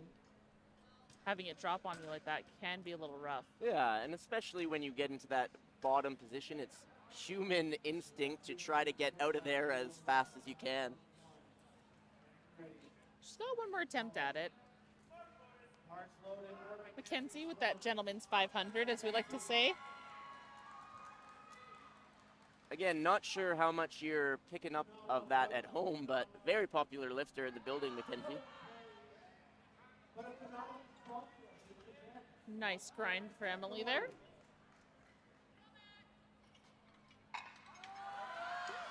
S2: having it drop on you like that can be a little rough.
S1: Yeah, and especially when you get into that bottom position, it's human instinct to try to get out of there as fast as you can.
S2: She's got one more attempt at it. Mackenzie with that gentleman's 500, as we like to say.
S1: Again, not sure how much you're picking up of that at home, but very popular lifter in the building, Mackenzie.
S2: Nice grind for Emily there.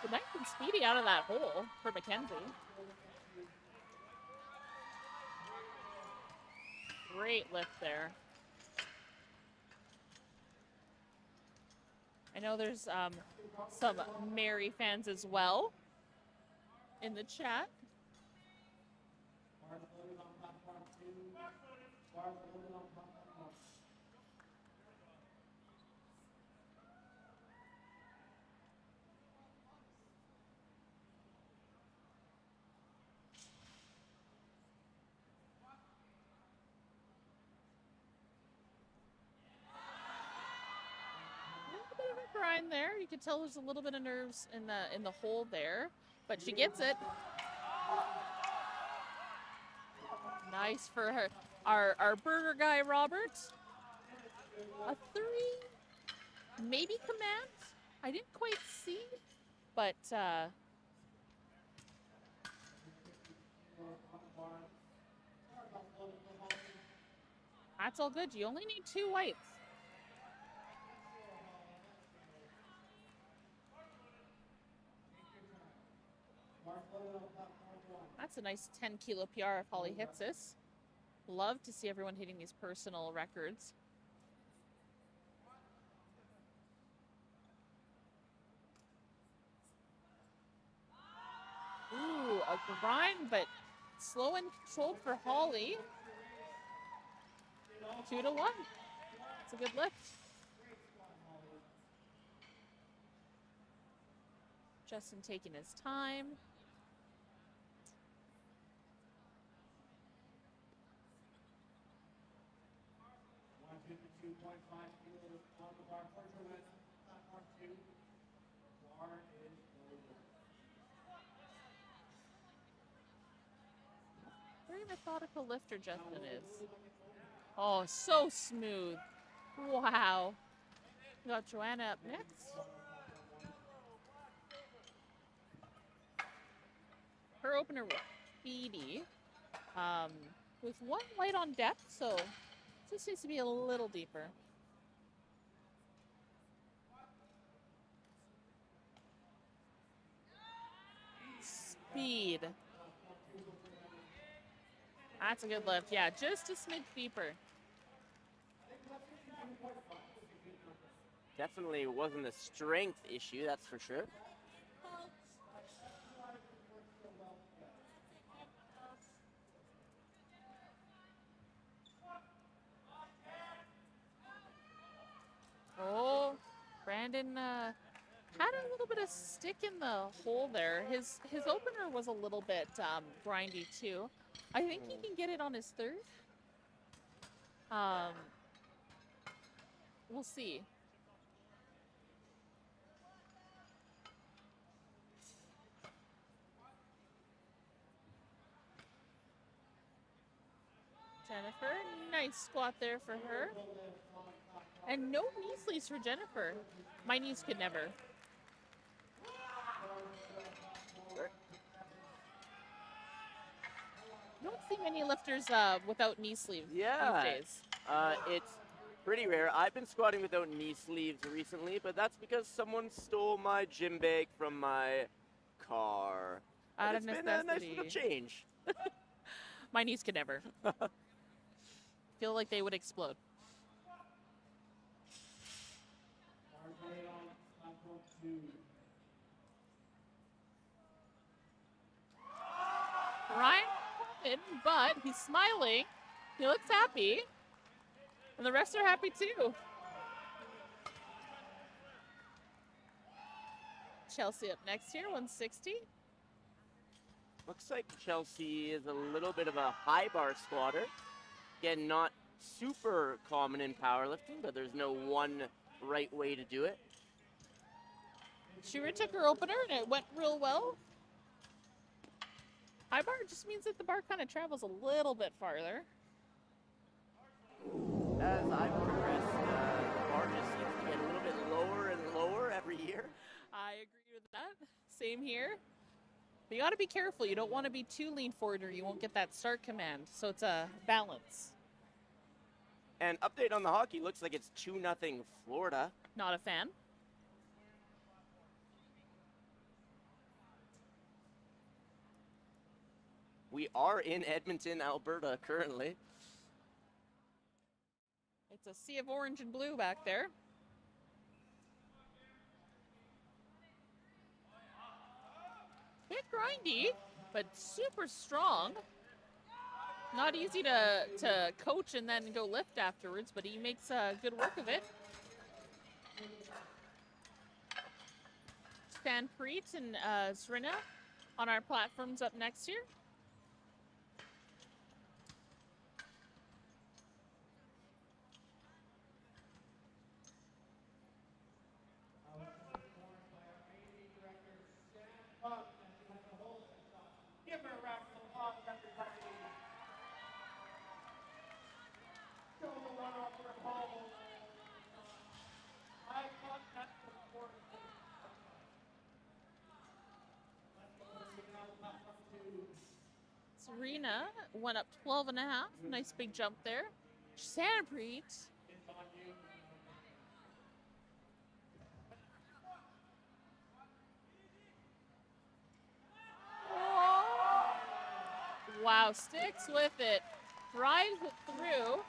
S2: Nice and speedy out of that hole for Mackenzie. Great lift there. I know there's some Mary fans as well in the chat. Grind there. You can tell there's a little bit of nerves in the hole there, but she gets it. Nice for her. Our burger guy, Robert. A 3, maybe command. I didn't quite see, but that's all good. You only need 2 whites. That's a nice 10 kilo PR if Holly hits this. Love to see everyone hitting these personal records. Ooh, a grind, but slow and controlled for Holly. 2 to 1. It's a good lift. Justin taking his time. Very methodical lifter Justin is. Oh, so smooth. Wow. We got Joanna up next. Her opener was speedy. With 1 white on depth, so this needs to be a little deeper. Speed. That's a good lift. Yeah, just a smidge deeper.
S1: Definitely wasn't a strength issue, that's for sure.
S2: Oh, Brandon had a little bit of stick in the hole there. His opener was a little bit grindy too. I think he can get it on his 3rd. We'll see. Jennifer, nice squat there for her. And no knee sleeves for Jennifer. My knees could never. You don't see many lifters without knee sleeves these days.
S1: It's pretty rare. I've been squatting without knee sleeves recently, but that's because someone stole my gym bag from my car.
S2: Out
S1: And
S2: of
S1: it's been a nice
S2: necessity.
S1: little change.
S2: My knees could never. Feel like they would explode. Ryan, but he's smiling. He looks happy. And the rest are happy too. Chelsea up next here, 160.
S1: Looks like Chelsea is a little bit of a high bar squatter. Again, not super common in powerlifting, but there's no one right way to do it.
S2: Shira took her opener and it went real well. High bar just means that the bar kind of travels a little bit farther.
S1: As I progress, the bar just seems to get a little bit lower and lower every year.
S2: I agree with that. Same here. But you got to be careful. You don't want to be too lean forward or you won't get that start command. So it's a balance.
S1: And update on the hockey, looks like it's 2-0 Florida.
S2: Not a fan.
S1: We are in Edmonton, Alberta currently.
S2: It's a sea of orange and blue back there. Bit grindy, but super strong. Not easy to coach and then go lift afterwards, but he makes good work of it. Stan Preet and Srina on our platforms up next here. Serena went up 12 and a half. Nice big jump there. Sanpreet. Wow, sticks with it. Drives it through.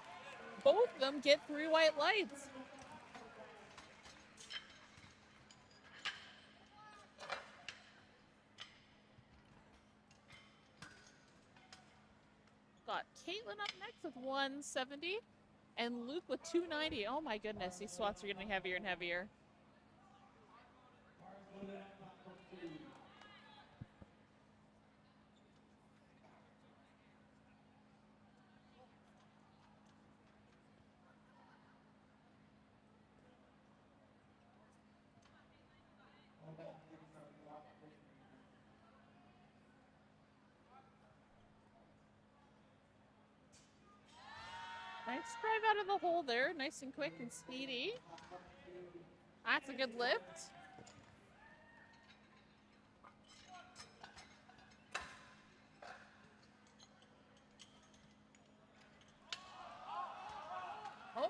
S2: Both of them get 3 white lights. Got Caitlin up next with 170 and Luke with 290. Oh my goodness, these squats are getting heavier and heavier. Nice drive out of the hole there. Nice and quick and speedy. That's a good lift. Oh,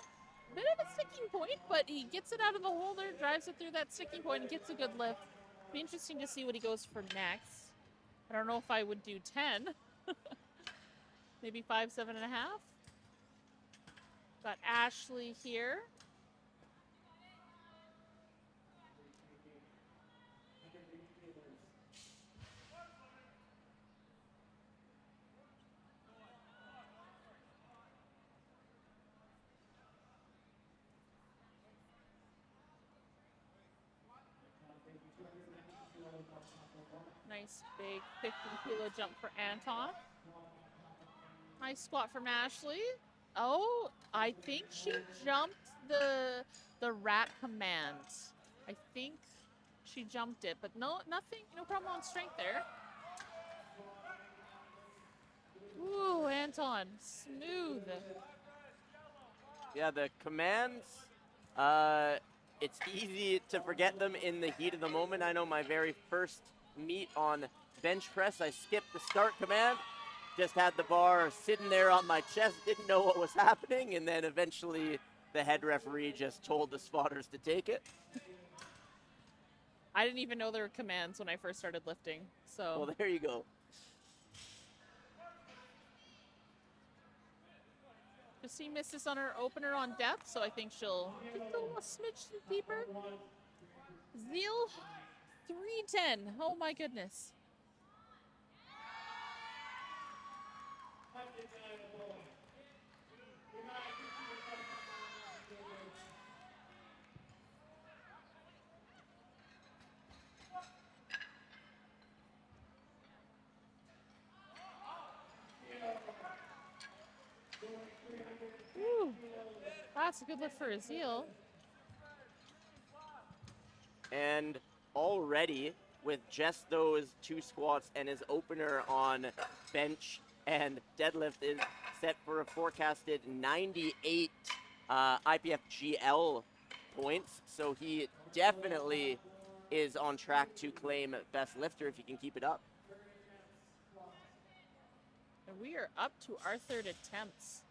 S2: bit of a sticking point, but he gets it out of the hole there, drives it through that sticking point and gets a good lift. Be interesting to see what he goes for next. I don't know if I would do 10. Maybe 5, 7.5. Got Ashley here. Nice big 50-kilo jump for Anton. Nice squat from Ashley. Oh, I think she jumped the rat command. I think she jumped it, but no problem on strength there. Ooh, Anton, smooth.
S1: Yeah, the commands, it's easy to forget them in the heat of the moment. I know my very first meet on bench press, I skipped the start command, just had the bar sitting there on my chest, didn't know what was happening, and then eventually the head referee just told the spotters to take it.
S2: I didn't even know there were commands when I first started lifting, so.
S1: Well, there you go.
S2: Christine missed this on her opener on depth, so I think she'll go a smidge deeper. Zeal, 310. Oh my goodness. Ooh, that's a good lift for Azil.
S1: And already, with just those 2 squats and his opener on bench and deadlift, is set for a forecasted 98 IPF GL points. So he definitely is on track to claim best lifter if he can keep it up.
S2: And we are up to our 3rd attempts.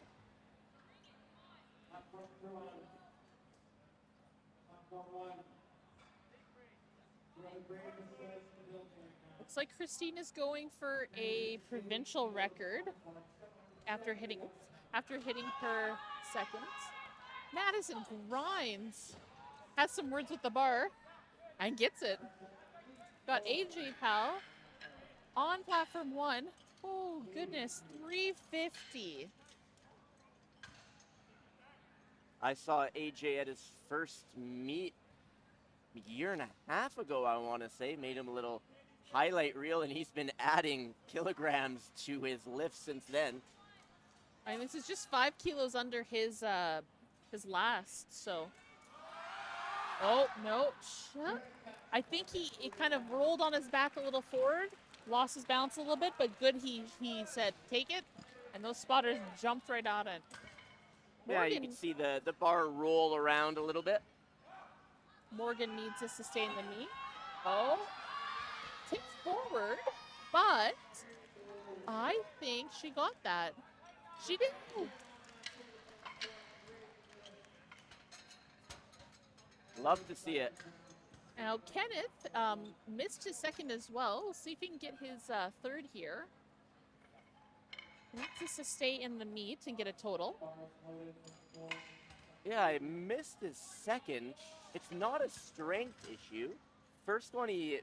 S2: Looks like Christine is going for a provincial record after hitting her seconds. Madison grinds. Has some words with the bar and gets it. Got AJ Powell on platform 1. Oh, goodness. 350.
S1: I saw AJ at his first meet a year and a half ago, I want to say. Made him a little highlight reel, and he's been adding kilograms to his lift since then.
S2: I mean, this is just 5 kilos under his last, so. Oh, no. I think he kind of rolled on his back a little forward, lost his balance a little bit, but good he said, take it, and those spotters jumped right on it.
S1: Yeah, you can see the bar roll around a little bit.
S2: Morgan needs to sustain the knee. Oh, tips forward, but I think she got that. She did.
S1: Love to see it.
S2: Now, Kenneth missed his second as well. We'll see if he can get his third here. Needs to stay in the meet and get a total.
S1: Yeah, I missed his second. It's not a strength issue. First one, he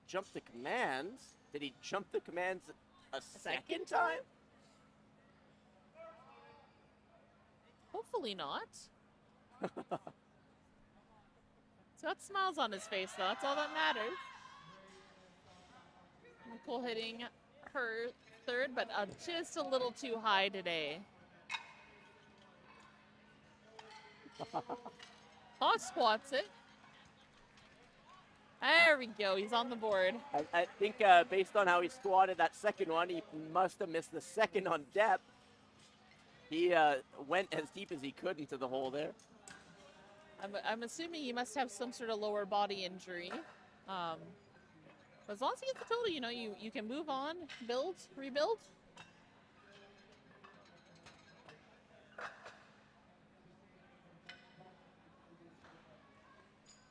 S1: jumped the commands. Did he jump the commands a second time?
S2: Hopefully not. He's got smiles on his face, though. That's all that matters. Nicole hitting her third, but just a little too high today. Hot squats it. There we go. He's on the board.
S1: I think based on how he squatted that second one, he must have missed the second on depth. He went as deep as he could into the hole there.
S2: I'm assuming he must have some sort of lower body injury. As long as he gets the total, you know, you can move on, build, rebuild.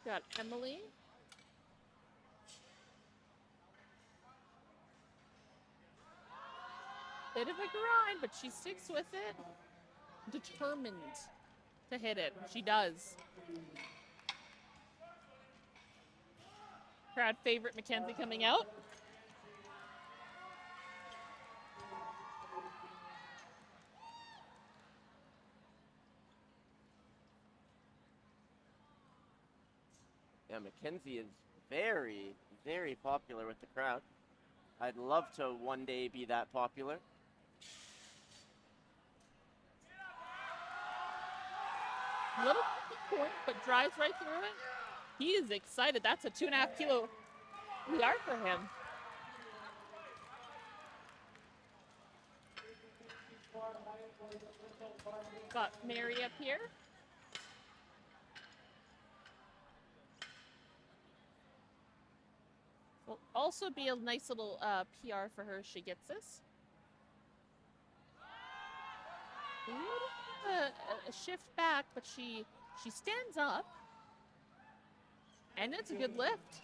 S2: Got Emily. Bit of a grind, but she sticks with it. Determined to hit it. She does. Crowd favorite Mackenzie coming out.
S1: Yeah, Mackenzie is very, very popular with the crowd. I'd love to one day be that popular.
S2: Little point, but drives right through it. He is excited. That's a 2.5 kilo PR for him. Got Mary up here. Will also be a nice little PR for her if she gets this. A shift back, but she stands up. And it's a good lift.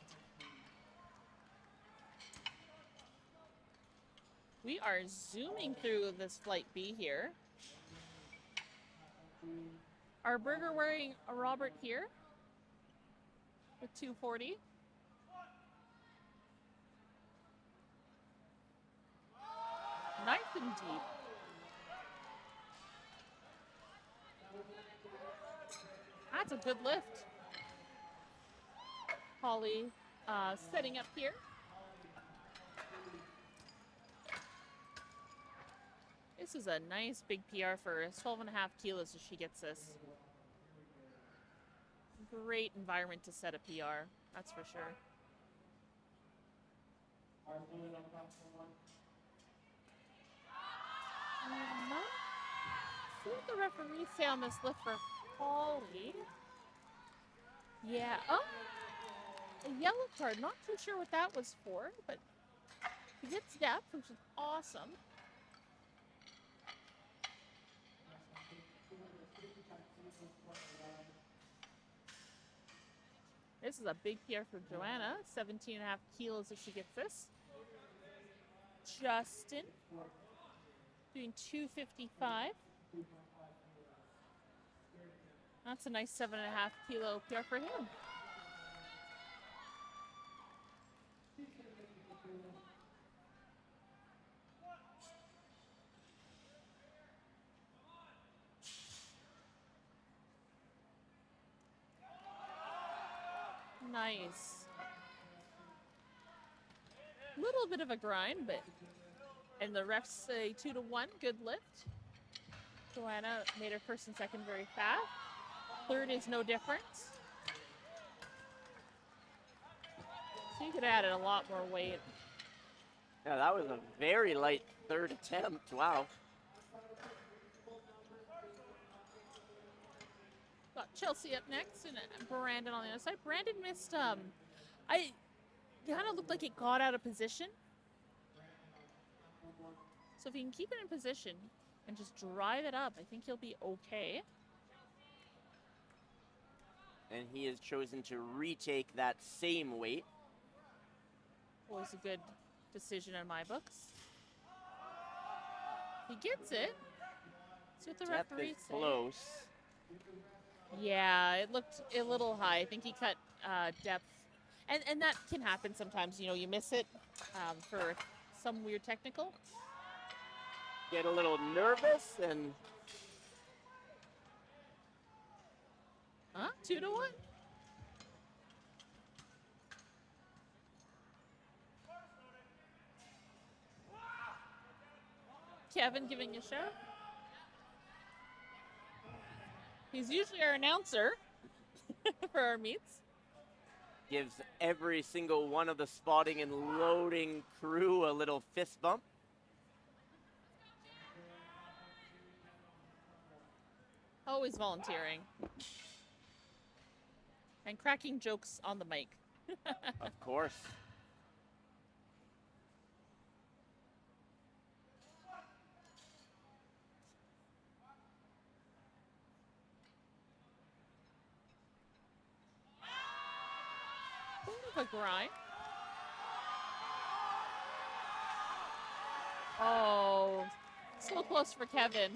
S2: We are zooming through this flight B here. Our burger wearing a Robert here with 240. Nice and deep. That's a good lift. Holly setting up here. This is a nice big PR for her. 12.5 kilos if she gets this. Great environment to set a PR, that's for sure. See what the referees say on this lift for Holly. Yeah, oh, a yellow card. Not too sure what that was for, but he gets depth, which is awesome. This is a big PR for Joanna. 17.5 kilos if she gets this. Justin doing 255. That's a nice 7.5 kilo PR for him. Nice. Little bit of a grind, but and the refs say 2-1, good lift. Joanna made her first and second very fast. Third is no difference. So you could add a lot more weight.
S1: Yeah, that was a very light third attempt. Wow.
S2: Got Chelsea up next and Brandon on the other side. Brandon missed, I kind of looked like it got out of position. So if he can keep it in position and just drive it up, I think he'll be okay.
S1: And he has chosen to retake that same weight.
S2: Always a good decision in my books. He gets it. See what the
S1: Depth
S2: referee
S1: is
S2: say.
S1: close.
S2: Yeah, it looked a little high. I think he cut depth. And that can happen sometimes. You know, you miss it for some weird technical.
S1: Get a little nervous and...
S2: Huh? 2-1? Kevin giving a shout. He's usually our announcer for our meets.
S1: Gives every single one of the spotting and loading crew a little fist bump.
S2: Always volunteering. And cracking jokes on the mic.
S1: Of course.
S2: A grind. Oh, so close for Kevin.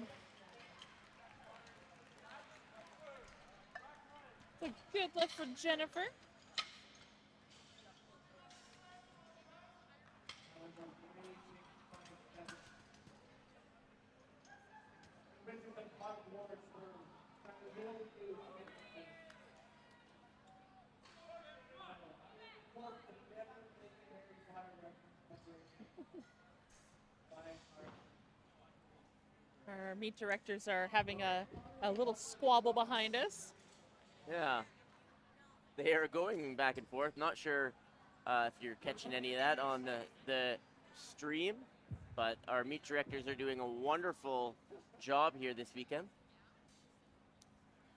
S2: It's a good lift for Jennifer. Our meet directors are having a little squabble behind us.
S1: Yeah. They are going back and forth. Not sure if you're catching any of that on the stream, but our meet directors are doing a wonderful job here this weekend.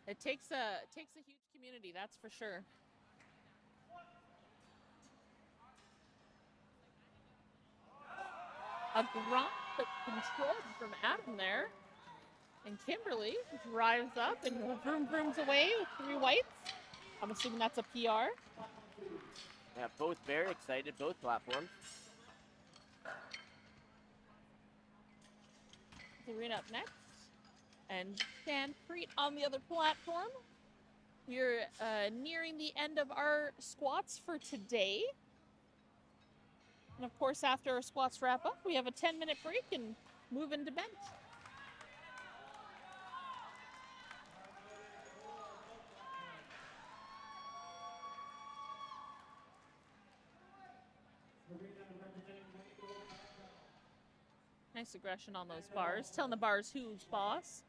S2: It takes a huge community, that's for sure. A grind but controlled from Adam there. And Kimberly drives up and brooms away with 3 whites. I'm assuming that's a PR.
S1: Yeah, both very excited, both platforms.
S2: Serena up next. And Dan Preet on the other platform. We're nearing the end of our squats for today. And of course, after our squats wrap up, we have a 10-minute break and move into bench. Nice aggression on those bars. Telling the bars who's boss.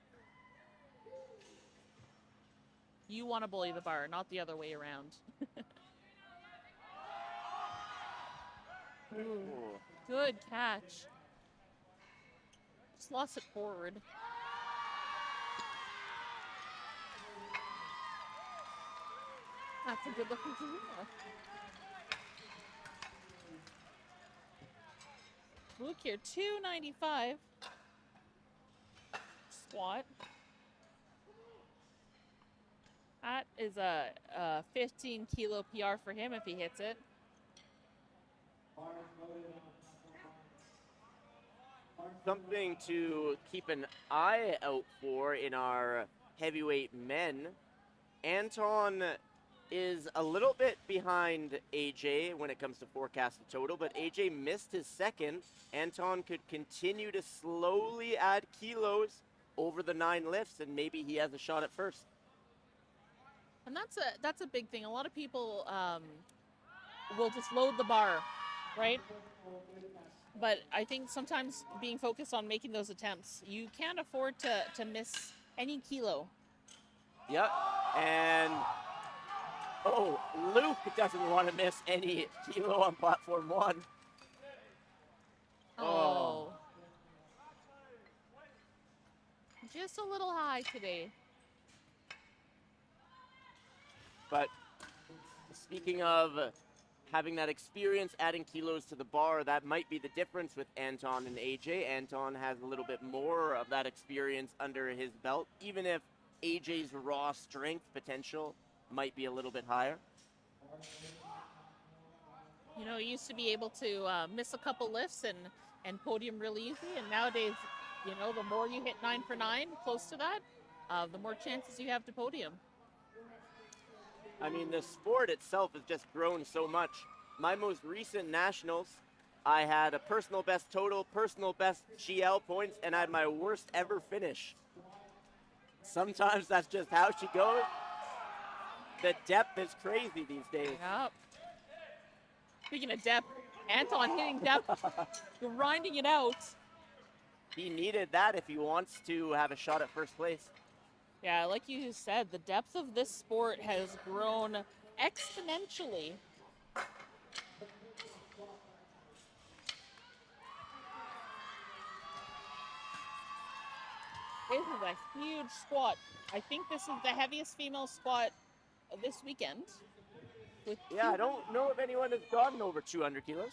S2: You want to bully the bar, not the other way around. Ooh, good catch. Just lost it forward. That's a good looking Serena. Look here, 295 squat. That is a 15 kilo PR for him if he hits it.
S1: Something to keep an eye out for in our heavyweight men Anton is a little bit behind AJ when it comes to forecasted total, but AJ missed his second. Anton could continue to slowly add kilos over the 9 lifts, and maybe he has a shot at first.
S2: And that's a big thing. A lot of people will just load the bar, right? But I think sometimes being focused on making those attempts, you can't afford to miss any kilo.
S1: Yep, and oh, Luke doesn't want to miss any kilo on platform 1.
S2: Oh. Just a little high today.
S1: But speaking of having that experience adding kilos to the bar, that might be the difference with Anton and AJ. Anton has a little bit more of that experience under his belt, even if AJ's raw strength potential might be a little bit higher.
S2: You know, he used to be able to miss a couple lifts and podium really easy, and nowadays, you know, the more you hit 9 for 9, close to that, the more chances you have to podium.
S1: I mean, the sport itself has just grown so much. My most recent nationals, I had a personal best total, personal best GL points, and I had my worst ever finish. Sometimes that's just how she goes. The depth is crazy these days.
S2: Yep. Speaking of depth, Anton hitting depth, grinding it out.
S1: He needed that if he wants to have a shot at first place.
S2: Yeah, like you said, the depth of this sport has grown exponentially. This is a huge squat. I think this is the heaviest female squat of this weekend.
S1: Yeah, I don't know if anyone has gotten over 200 kilos.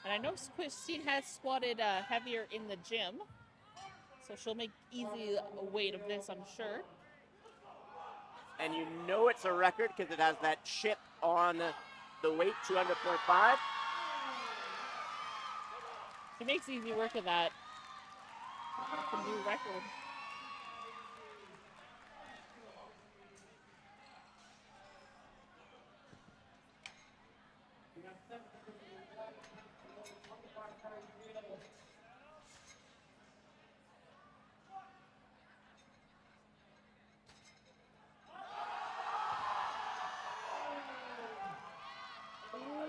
S2: And I know Christine has squatted heavier in the gym, so she'll make easy weight of this, I'm sure.
S1: And you know it's a record because it has that chip on the weight, 200.5.
S2: She makes easy work of that. It's a new record.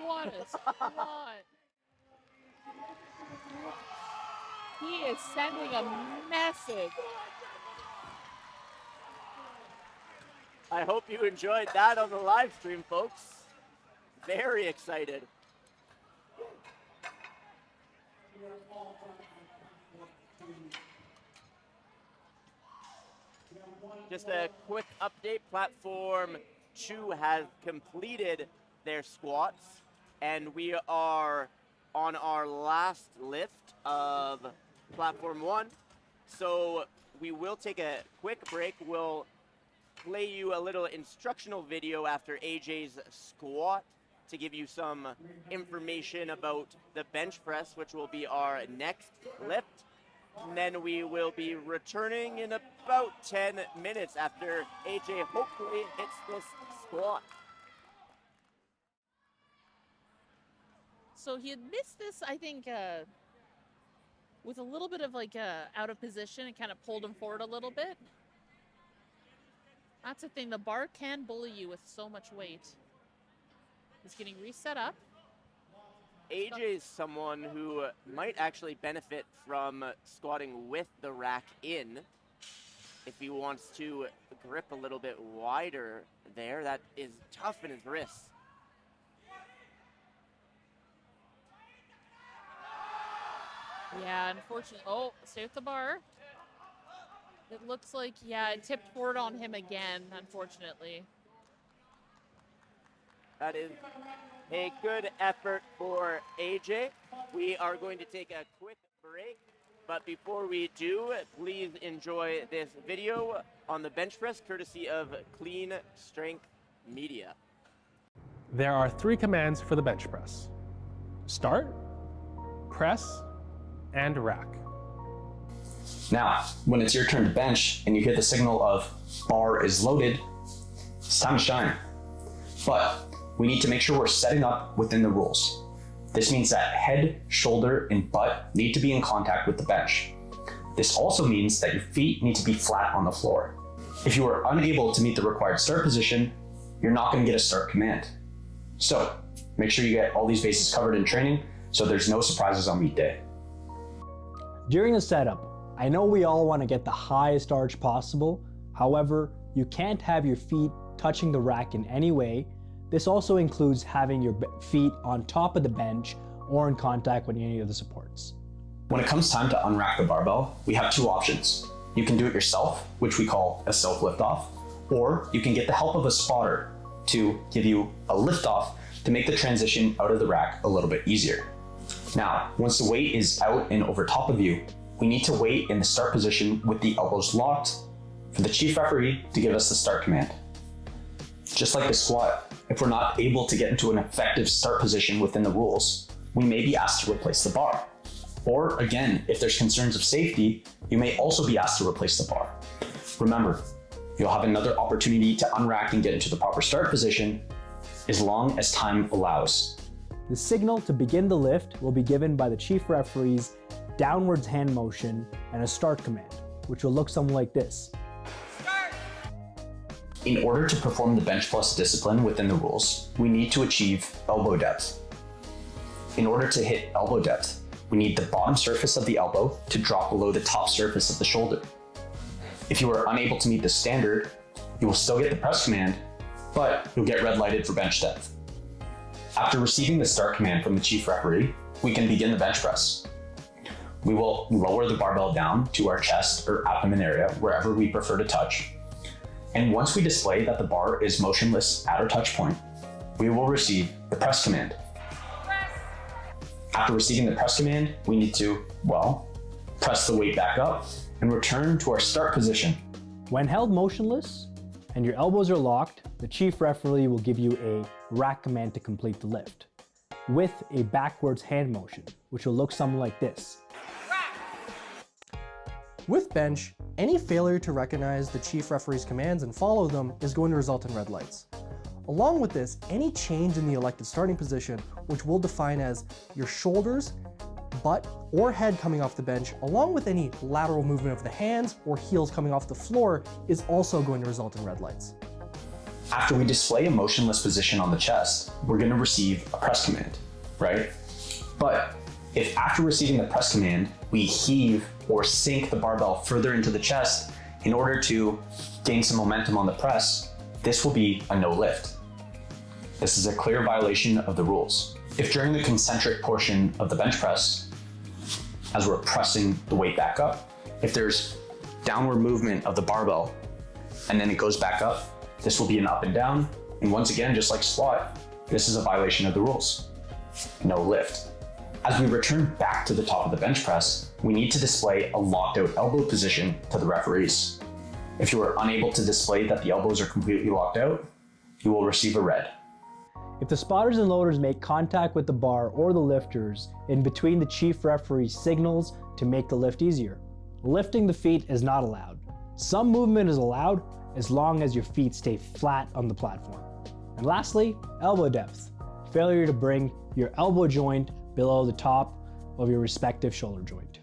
S2: What a squat. He is sending a message.
S1: I hope you enjoyed that on the live stream, folks. Very excited. Just a quick update, platform 2 has completed their squats, and we are on our last lift of platform 1. So we will take a quick break. We'll play you a little instructional video after AJ's squat to give you some information about the bench press, which will be our next lift. And then we will be returning in about 10 minutes after AJ hopefully hits this squat.
S2: So he had missed this, I think, with a little bit of like out of position. It kind of pulled him forward a little bit. That's the thing. The bar can bully you with so much weight. He's getting reset up.
S1: AJ is someone who might actually benefit from squatting with the rack in. If he wants to grip a little bit wider there, that is tough in his wrists.
S2: Yeah, unfortunately. Oh, stay with the bar. It looks like, yeah, it tipped forward on him again, unfortunately.
S1: That is a good effort for AJ. We are going to take a quick break, but before we do, please enjoy this video on the bench press courtesy of Clean Strength Media.
S7: There are 3 commands for the bench press: start, press, and rack.
S15: Now, when it's your turn to bench and you get the signal of bar is loaded, it's time to shine. But we need to make sure we're setting up within the rules. This means that head, shoulder, and butt need to be in contact with the bench. This also means that your feet need to be flat on the floor. If you are unable to meet the required start position, you're not going to get a start command. So make sure you get all these bases covered in training so there's no surprises on meet day.
S16: During the setup, I know we all want to get the highest arch possible. However, you can't have your feet touching the rack in any way. This also includes having your feet on top of the bench or in contact with any of the supports.
S15: When it comes time to unrack the barbell, we have two options. You can do it yourself, which we call a self lift-off, or you can get the help of a spotter to give you a lift-off to make the transition out of the rack a little bit easier. Now, once the weight is out and over top of you, we need to wait in the start position with the elbows locked for the chief referee to give us the start command. Just like the squat, if we're not able to get into an effective start position within the rules, we may be asked to replace the bar. Or again, if there's concerns of safety, you may also be asked to replace the bar. Remember, you'll have another opportunity to unrack and get into the proper start position as long as time allows.
S16: The signal to begin the lift will be given by the chief referee's downwards hand motion and a start command, which will look something like this.
S15: In order to perform the bench plus discipline within the rules, we need to achieve elbow depth. In order to hit elbow depth, we need the bottom surface of the elbow to drop below the top surface of the shoulder. If you are unable to meet this standard, you will still get the press command, but you'll get red lighted for bench depth. After receiving the start command from the chief referee, we can begin the bench press. We will lower the barbell down to our chest or abdomen area, wherever we prefer to touch. And once we display that the bar is motionless at our touch point, we will receive the press command. After receiving the press command, we need to, well, press the weight back up and return to our start position.
S16: When held motionless and your elbows are locked, the chief referee will give you a rack command to complete the lift with a backwards hand motion, which will look something like this.
S17: With bench, any failure to recognize the chief referee's commands and follow them is going to result in red lights. Along with this, any change in the elected starting position, which we'll define as your shoulders, butt, or head coming off the bench, along with any lateral movement of the hands or heels coming off the floor, is also going to result in red lights.
S15: After we display a motionless position on the chest, we're going to receive a press command, right? But if after receiving the press command, we heave or sink the barbell further into the chest in order to gain some momentum on the press, this will be a no lift. This is a clear violation of the rules. If during the concentric portion of the bench press, as we're pressing the weight back up, if there's downward movement of the barbell and then it goes back up, this will be an up and down. And once again, just like squat, this is a violation of the rules. No lift. As we return back to the top of the bench press, we need to display a locked out elbow position to the referees. If you are unable to display that the elbows are completely locked out, you will receive a red.
S16: If the spotters and loaders make contact with the bar or the lifters in between the chief referee's signals to make the lift easier, lifting the feet is not allowed. Some movement is allowed as long as your feet stay flat on the platform. And lastly, elbow depth. Failure to bring your elbow joint below the top of your respective shoulder joint.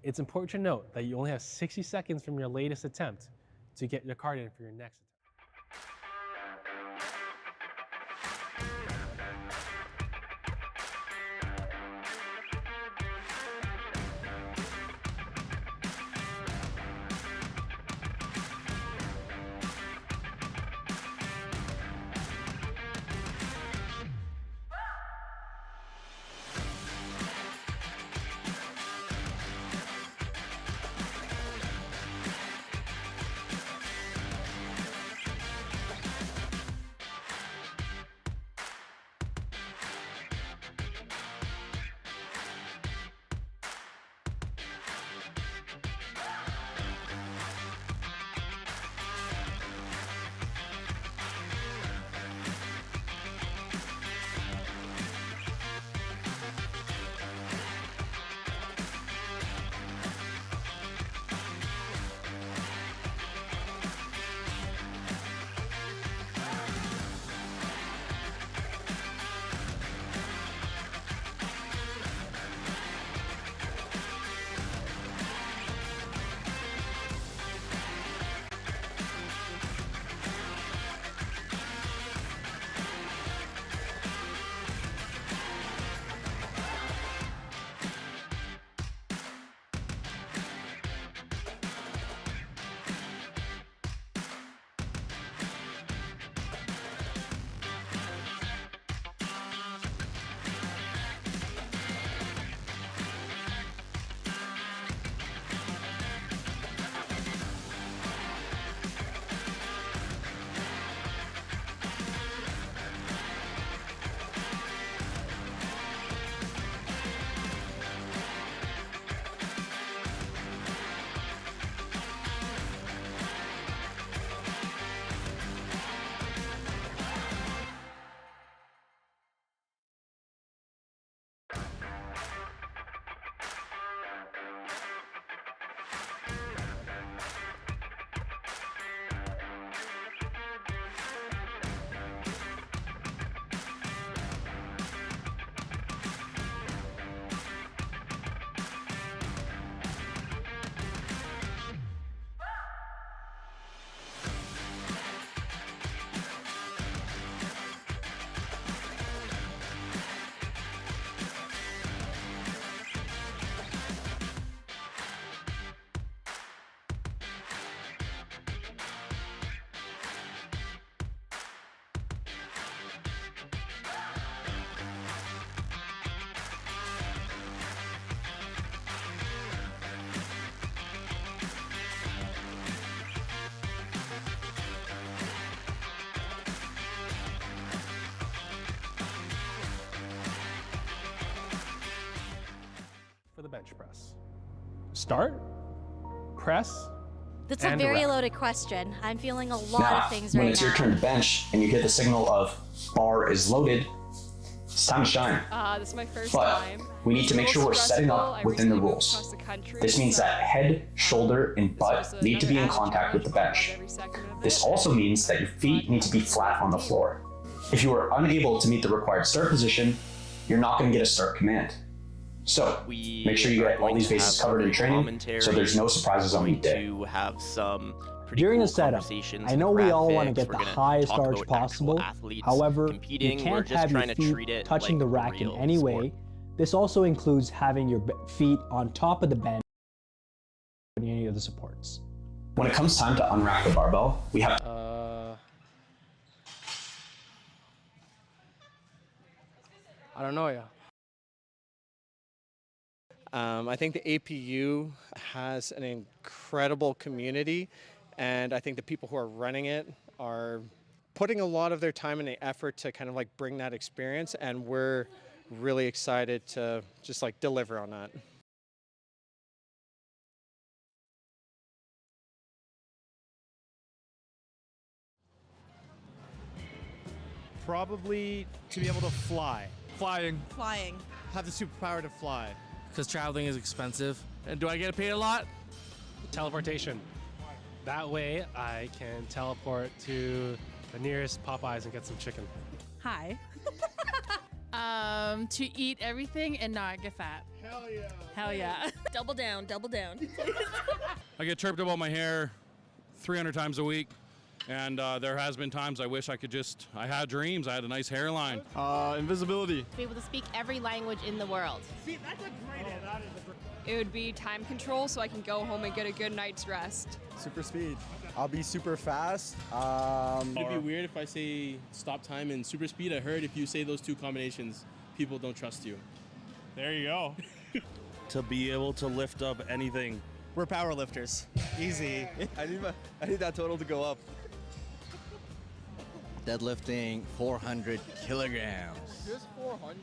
S7: It's important to note that you only have 60 seconds from your latest attempt to get your card in for your next attempt. Start, press,
S18: That's a
S7: and
S18: very
S7: rack.
S18: loaded question. I'm feeling a lot
S15: Now,
S18: of things
S15: when
S18: right
S15: it's
S18: now.
S15: your turn to bench and you hear the signal of bar is loaded, it's time to shine.
S10: This is my first
S15: But
S10: time.
S15: we need to make sure we're setting
S10: Stressful. I
S15: up within the
S10: recently moved
S15: rules.
S10: across the country,
S15: This means
S10: so,
S15: that head, shoulder, and butt need to be in contact with the bench. This also means that your feet need to be flat on the floor. If you are unable to meet the required start position, you're not going to get a start command. So make sure you get all these bases covered in training so there's no surprises on week day.
S1: To have some pretty
S16: During
S1: cool
S16: the setup,
S1: conversations
S16: I know
S1: and
S16: we all want to
S1: graphics.
S16: get
S1: We're
S16: the
S1: gonna
S16: highest
S1: talk
S16: arch
S1: about actual
S16: possible.
S1: athletes
S16: However, you
S1: competing. We're
S16: can't
S1: just
S16: have your
S1: trying to
S16: feet
S1: treat it
S16: touching
S1: like
S16: the rack in
S1: real
S16: any
S1: sport.
S16: way. This also includes having your feet on top of the bench and any of the supports.
S15: When it comes time to unrack the barbell, we have
S19: I don't know, yeah. I think the APU has an incredible community, and I think the people who are running it are putting a lot of their time and effort to kind of like bring that experience, and we're really excited to just like deliver on that.
S4: Probably to be able to fly.
S5: Flying.
S3: Flying.
S4: Have the superpower to fly.
S5: Because traveling is expensive. And do I get paid a lot?
S7: Teleportation. That way I can teleport to the nearest Popeyes and get some chicken.
S8: Hi. To eat everything and not get fat.
S4: Hell yeah.
S8: Hell yeah.
S9: Double down, double down.
S6: I get chirped about my hair 300 times a week. And there has been times I wish I could just, I had dreams, I had a nice hairline.
S4: Invisibility.
S9: To be able to speak every language in the world.
S10: See, that's a great It would be time control so I can go home and get a good night's rest.
S11: Super speed. I'll be super fast.
S12: It'd be weird if I say stop time and super speed. I heard if you say those two combinations, people don't trust you.
S4: There you go.
S13: To be able to lift up anything.
S11: We're power lifters. Easy. I need that total to go up.
S14: Deadlifting 400 kilograms.
S20: Just 400?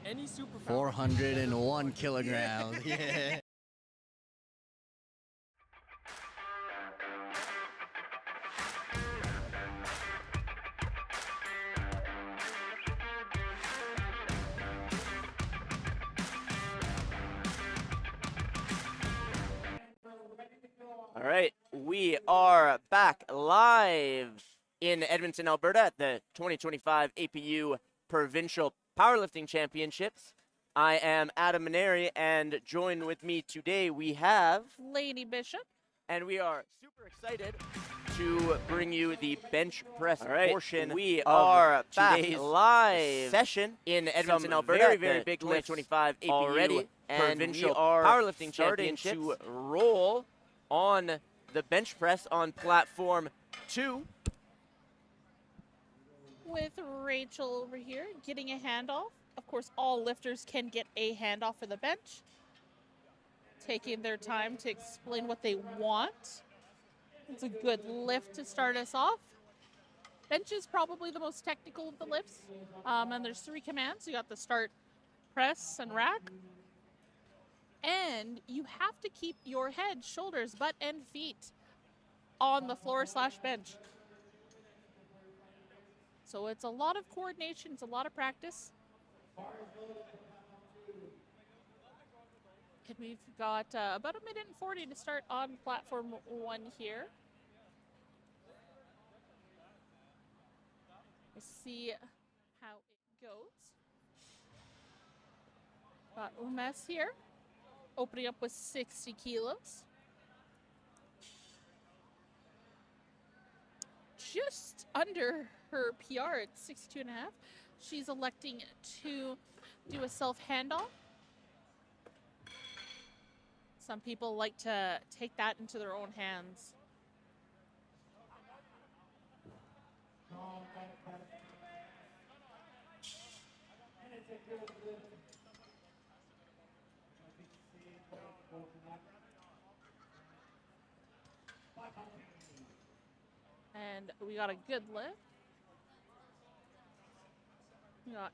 S20: Any superpower?
S14: 401 kilograms. Yeah.
S1: All right, we are back live in Edmonton, Alberta at the 2025 APU Provincial Powerlifting Championships. I am Adam Maneri, and join with me today we have
S2: Lady Bishop.
S1: And we are super excited to bring you the bench press portion. We
S2: of
S1: are back
S2: today's
S1: live session in Edmonton,
S2: Some
S1: Alberta.
S2: very,
S1: at
S2: very
S1: the
S2: big
S1: 2025 APU
S2: already, and
S1: Provincial
S2: we are
S1: Powerlifting
S2: starting
S1: Championships
S2: to
S1: to roll on the bench press on platform 2.
S2: With Rachel over here getting a handoff. Of course, all lifters can get a handoff for the bench. Taking their time to explain what they want. It's a good lift to start us off. Bench is probably the most technical of the lifts. And there's 3 commands. You got the start, press, and rack. And you have to keep your head, shoulders, butt, and feet on the floor/bench. So it's a lot of coordination, it's a lot of practice. And we've got about 1:40 to start on platform 1 here. We'll see how it goes. Got Umes here, opening up with 60 kilos. Just under her PR at 62.5. She's electing to do a self handoff. Some people like to take that into their own hands. And we got a good lift. We got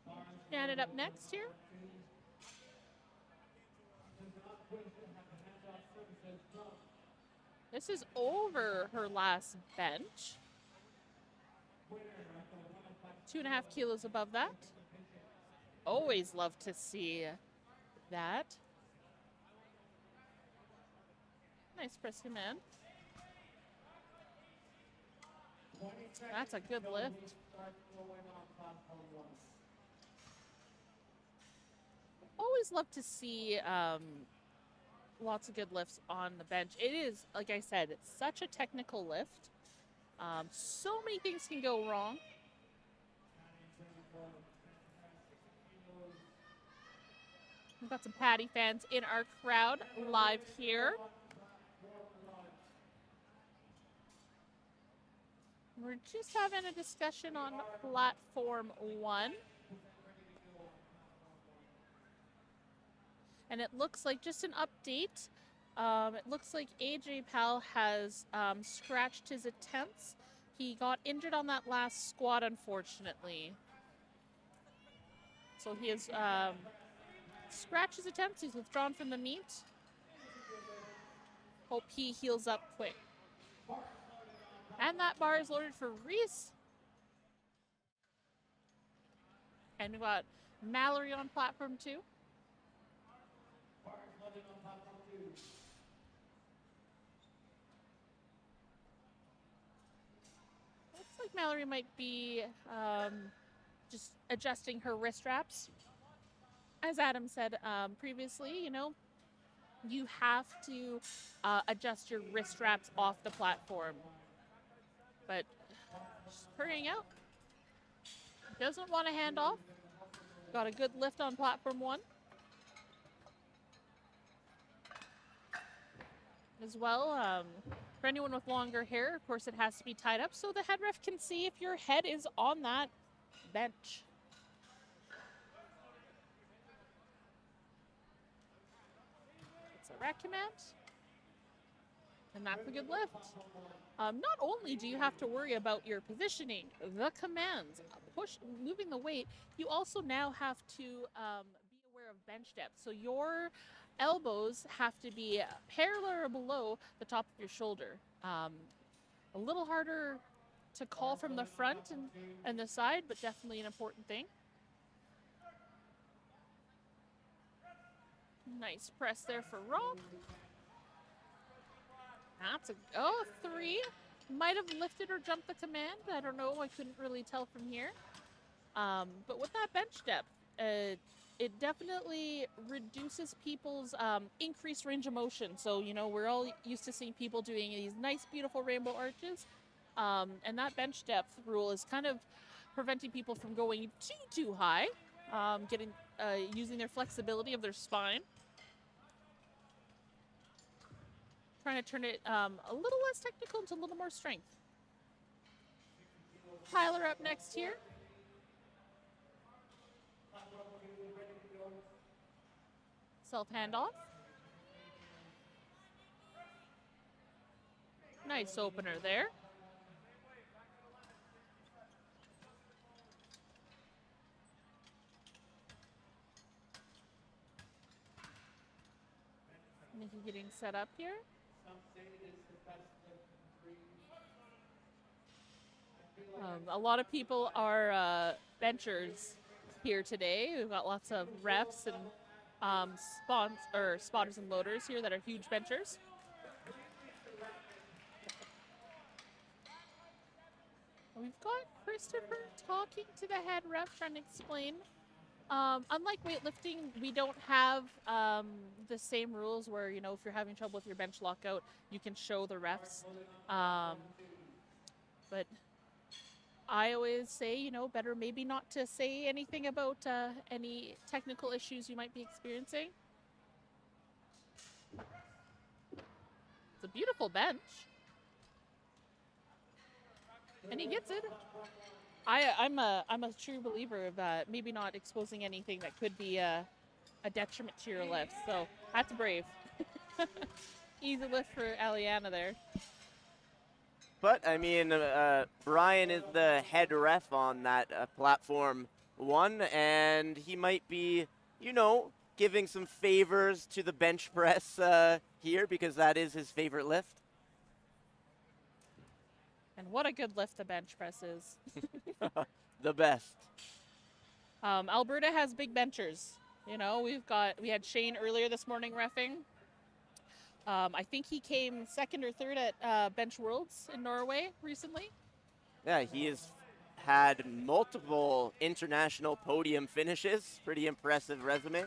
S2: Janet up next here. This is over her last bench. 2.5 kilos above that. Always love to see that. Nice press command. That's a good lift. Always love to see lots of good lifts on the bench. It is, like I said, it's such a technical lift. So many things can go wrong. We've got some Patty fans in our crowd live here. We're just having a discussion on platform 1. And it looks like, just an update, it looks like AJ Pal has scratched his attempts. He got injured on that last squat, unfortunately. So he has scratched his attempts. He's withdrawn from the meet. Hope he heals up quick. And that bar is loaded for Reese. And we've got Mallory on platform 2. Looks like Mallory might be just adjusting her wrist wraps. As Adam said previously, you know, you have to adjust your wrist wraps off the platform. But she's hurrying out. Doesn't want a handoff. Got a good lift on platform 1. As well, for anyone with longer hair, of course, it has to be tied up so the head ref can see if your head is on that bench. It's a rack command. And that's a good lift. Not only do you have to worry about your positioning, the commands, moving the weight, you also now have to be aware of bench depth. So your elbows have to be parallel or below the top of your shoulder. A little harder to call from the front and the side, but definitely an important thing. Nice press there for Rob. That's a 3. Might have lifted or jumped the command. I don't know. I couldn't really tell from here. But with that bench depth, it definitely reduces people's increased range of motion. So, you know, we're all used to seeing people doing these nice, beautiful rainbow arches. And that bench depth rule is kind of preventing people from going too high, using their flexibility of their spine. Trying to turn it a little less technical into a little more strength. Tyler up next here. Self handoff. Nice opener there. Nikki getting set up here. A lot of people are benchers here today. We've got lots of refs and spotters and loaders here that are huge benchers. We've got Christopher talking to the head ref, trying to explain. Unlike weightlifting, we don't have the same rules where, you know, if you're having trouble with your bench lockout, you can show the refs. But I always say, you know, better maybe not to say anything about any technical issues you might be experiencing. It's a beautiful bench. And he gets it. I'm a true believer of maybe not exposing anything that could be a detriment to your lifts. So that's brave. Easy lift for Aliana there.
S1: But, I mean, Brian is the head ref on that platform 1, and he might be, you know, giving some favors to the bench press here because that is his favorite lift.
S2: And what a good lift the bench press is.
S1: The best.
S2: Alberta has big benchers. You know, we had Shane earlier this morning reffing. I think he came second or third at Bench Worlds in Norway recently.
S1: Yeah, he has had multiple international podium finishes. Pretty impressive resume.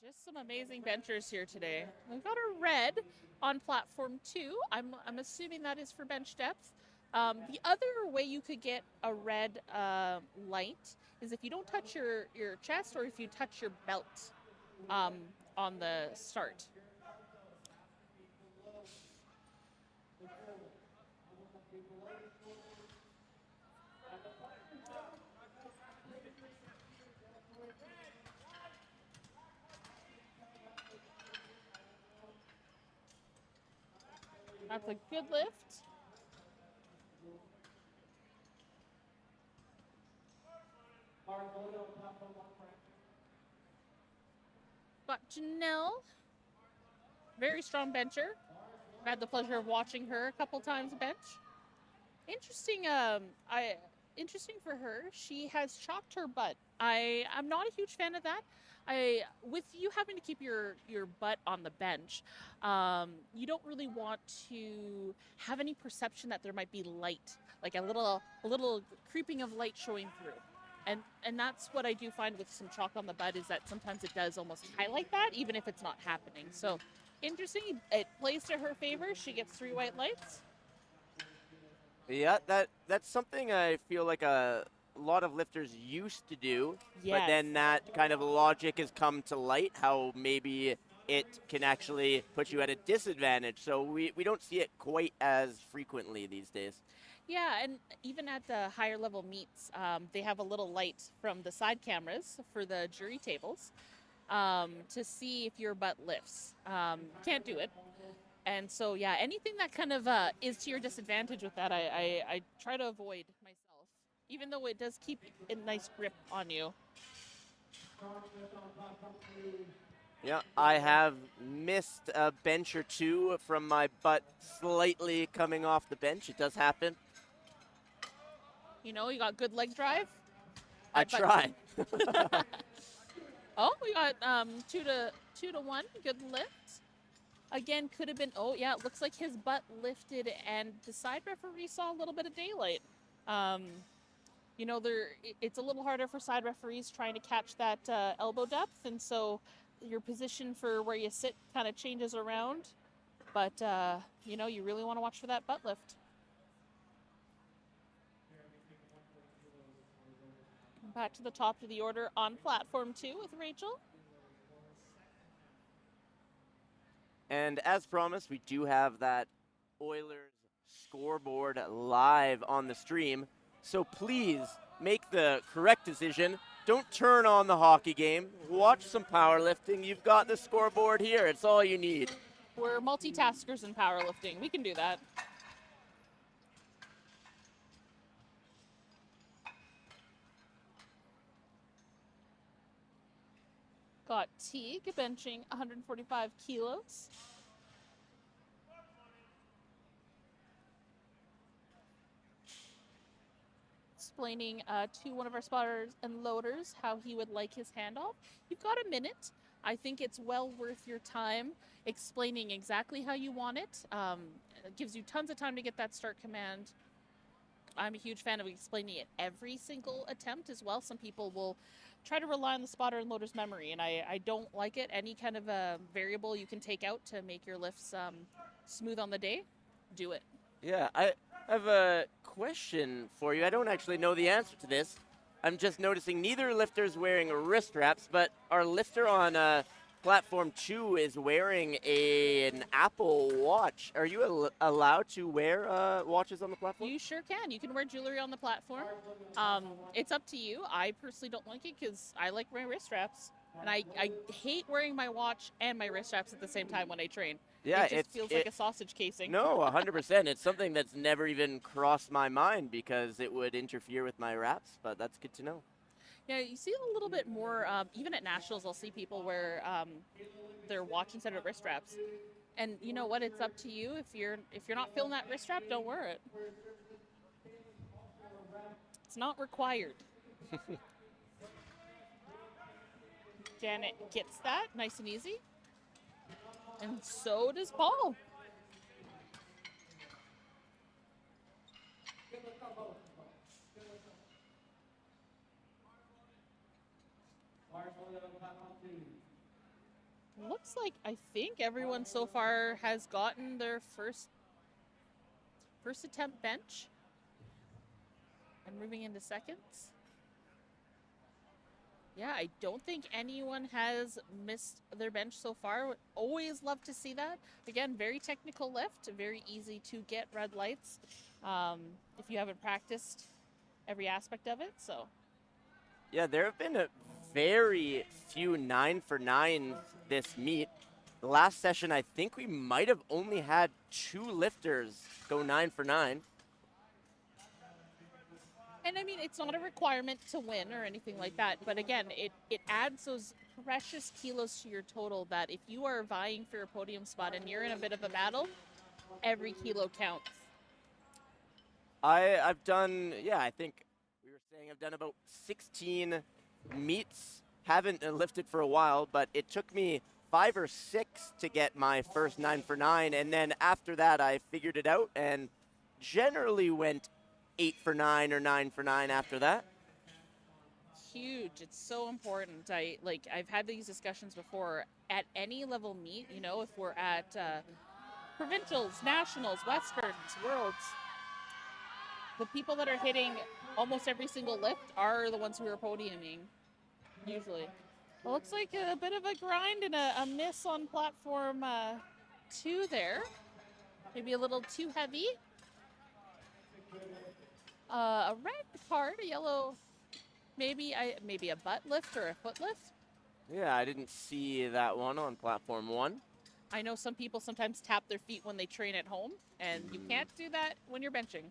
S2: Just some amazing benchers here today. We've got a red on platform 2. I'm assuming that is for bench depth. The other way you could get a red light is if you don't touch your chest or if you touch your belt on the start. That's a good lift. Got Janelle, very strong bencher. I've had the pleasure of watching her a couple times bench. Interesting. Interesting for her. She has chopped her butt. I'm not a huge fan of that. With you having to keep your butt on the bench, you don't really want to have any perception that there might be light, like a little creeping of light showing through. And that's what I do find with some chalk on the butt is that sometimes it does almost highlight that, even if it's not happening. So interesting. It plays to her favor. She gets 3 white lights.
S1: Yeah, that's something I feel like a lot of lifters used to do,
S2: Yes.
S1: but then that kind of logic has come to light, how maybe it can actually put you at a disadvantage. So we don't see it quite as frequently these days.
S2: Yeah, and even at the higher level meets, they have a little light from the side cameras for the jury tables to see if your butt lifts. Can't do it. And so, yeah, anything that kind of is to your disadvantage with that, I try to avoid myself, even though it does keep a nice grip on you.
S1: Yeah, I have missed a bench or two from my butt slightly coming off the bench. It does happen.
S2: You know, you got good leg drive.
S1: I try.
S2: Oh, we got 2 to 1. Good lift. Again, could have been, oh yeah, it looks like his butt lifted and the side referee saw a little bit of daylight. You know, it's a little harder for side referees trying to catch that elbow depth, and so your position for where you sit kind of changes around. But, you know, you really want to watch for that butt lift. Back to the top of the order on platform 2 with Rachel.
S1: And as promised, we do have that Oilers scoreboard live on the stream. So please make the correct decision. Don't turn on the hockey game. Watch some powerlifting. You've got the scoreboard here. It's all you need.
S2: We're multitaskers in powerlifting. We can do that. Got Teague benching 145 kilos. Explaining to one of our spotters and loaders how he would like his handoff. You've got a minute. I think it's well worth your time explaining exactly how you want it. It gives you tons of time to get that start command. I'm a huge fan of explaining it every single attempt as well. Some people will try to rely on the spotter and loader's memory, and I don't like it. Any kind of a variable you can take out to make your lifts smooth on the day, do it.
S1: Yeah, I have a question for you. I don't actually know the answer to this. I'm just noticing neither lifter's wearing wrist wraps, but our lifter on platform 2 is wearing an Apple Watch. Are you allowed to wear watches on the platform?
S2: You sure can. You can wear jewelry on the platform. It's up to you. I personally don't like it because I like my wrist straps. And I hate wearing my watch and my wrist straps at the same time when I train.
S1: Yeah,
S2: it just feels like a sausage casing.
S1: No, 100%. It's something that's never even crossed my mind because it would interfere with my wraps, but that's good to know.
S2: Yeah, you see a little bit more, even at nationals, I'll see people wear their watch instead of wrist straps. And you know what? It's up to you. If you're not feeling that wrist strap, don't wear it. It's not required. Janet gets that nice and easy. And so does Paul. Looks like I think everyone so far has gotten their first attempt bench. And moving into seconds. Yeah, I don't think anyone has missed their bench so far. Would always love to see that. Again, very technical lift, very easy to get red lights if you haven't practiced every aspect of it. So,
S1: yeah, there have been a very few 9 for 9s this meet. The last session, I think we might have only had 2 lifters go 9 for 9.
S2: and I mean, it's not a requirement to win or anything like that. But again, it adds those precious kilos to your total that if you are vying for a podium spot and you're in a bit of a battle, every kilo counts.
S1: I've done, yeah, I think we were saying I've done about 16 meets. Haven't lifted for a while, but it took me 5 or 6 to get my first 9 for 9. And then after that, I figured it out and generally went 8 for 9 or 9 for 9 after that.
S2: Huge. It's so important. I've had these discussions before at any level meet, you know, if we're at provincials, nationals, westerns, worlds, the people that are hitting almost every single lift are the ones who are podiuming, usually. It looks like a bit of a grind and a miss on platform 2 there. Maybe a little too heavy. A red card, a yellow, maybe a butt lift or a foot lift.
S1: Yeah, I didn't see that one on platform 1.
S2: I know some people sometimes tap their feet when they train at home, and you can't do that when you're benching.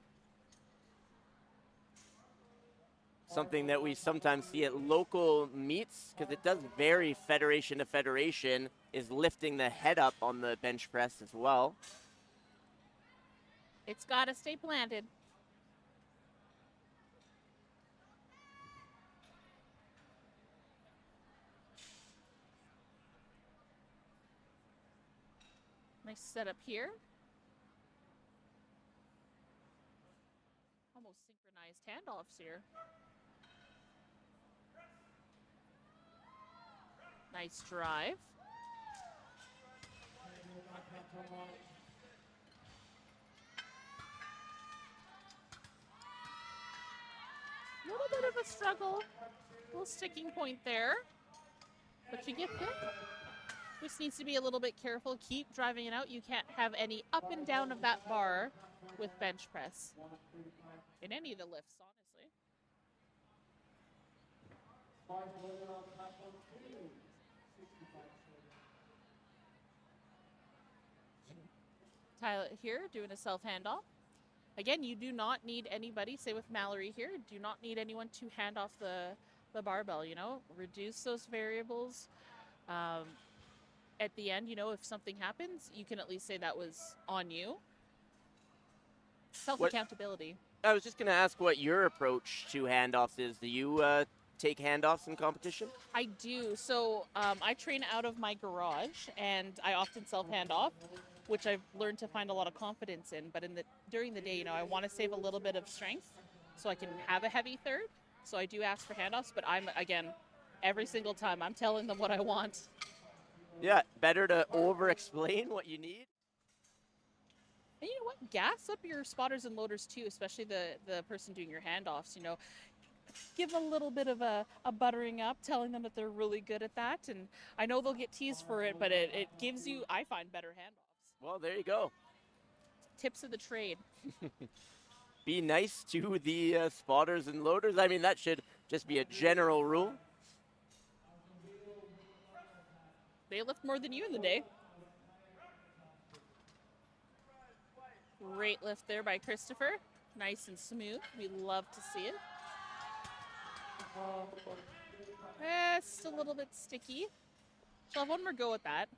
S1: Something that we sometimes see at local meets, because it does vary federation to federation, is lifting the head up on the bench press as well.
S2: It's got to stay planted. Nice setup here. Almost synchronized handoffs here. Nice drive. A little bit of a struggle, a little sticking point there, but you get it. Just needs to be a little bit careful. Keep driving it out. You can't have any up and down of that bar with bench press in any of the lifts, honestly. Tyler here doing a self handoff. Again, you do not need anybody, say with Mallory here, do not need anyone to hand off the barbell, you know, reduce those variables. At the end, you know, if something happens, you can at least say that was on you. Self-accountability.
S1: I was just going to ask what your approach to handoffs is. Do you take handoffs in competition?
S2: I do. So I train out of my garage, and I often self-hand off, which I've learned to find a lot of confidence in. But during the day, you know, I want to save a little bit of strength so I can have a heavy third. So I do ask for handoffs, but again, every single time, I'm telling them what I want.
S1: Yeah, better to over-explain what you need.
S2: And you know what? Gas up your spotters and loaders too, especially the person doing your handoffs. You know, give them a little bit of a buttering up, telling them that they're really good at that. And I know they'll get teased for it, but it gives you, I find, better handoffs.
S1: Well, there you go.
S2: Tips of the trade.
S1: Be nice to the spotters and loaders. I mean, that should just be a general rule.
S2: They lift more than you in the day. Great lift there by Christopher. Nice and smooth. We love to see it. Just a little bit sticky. She'll have one more go at that.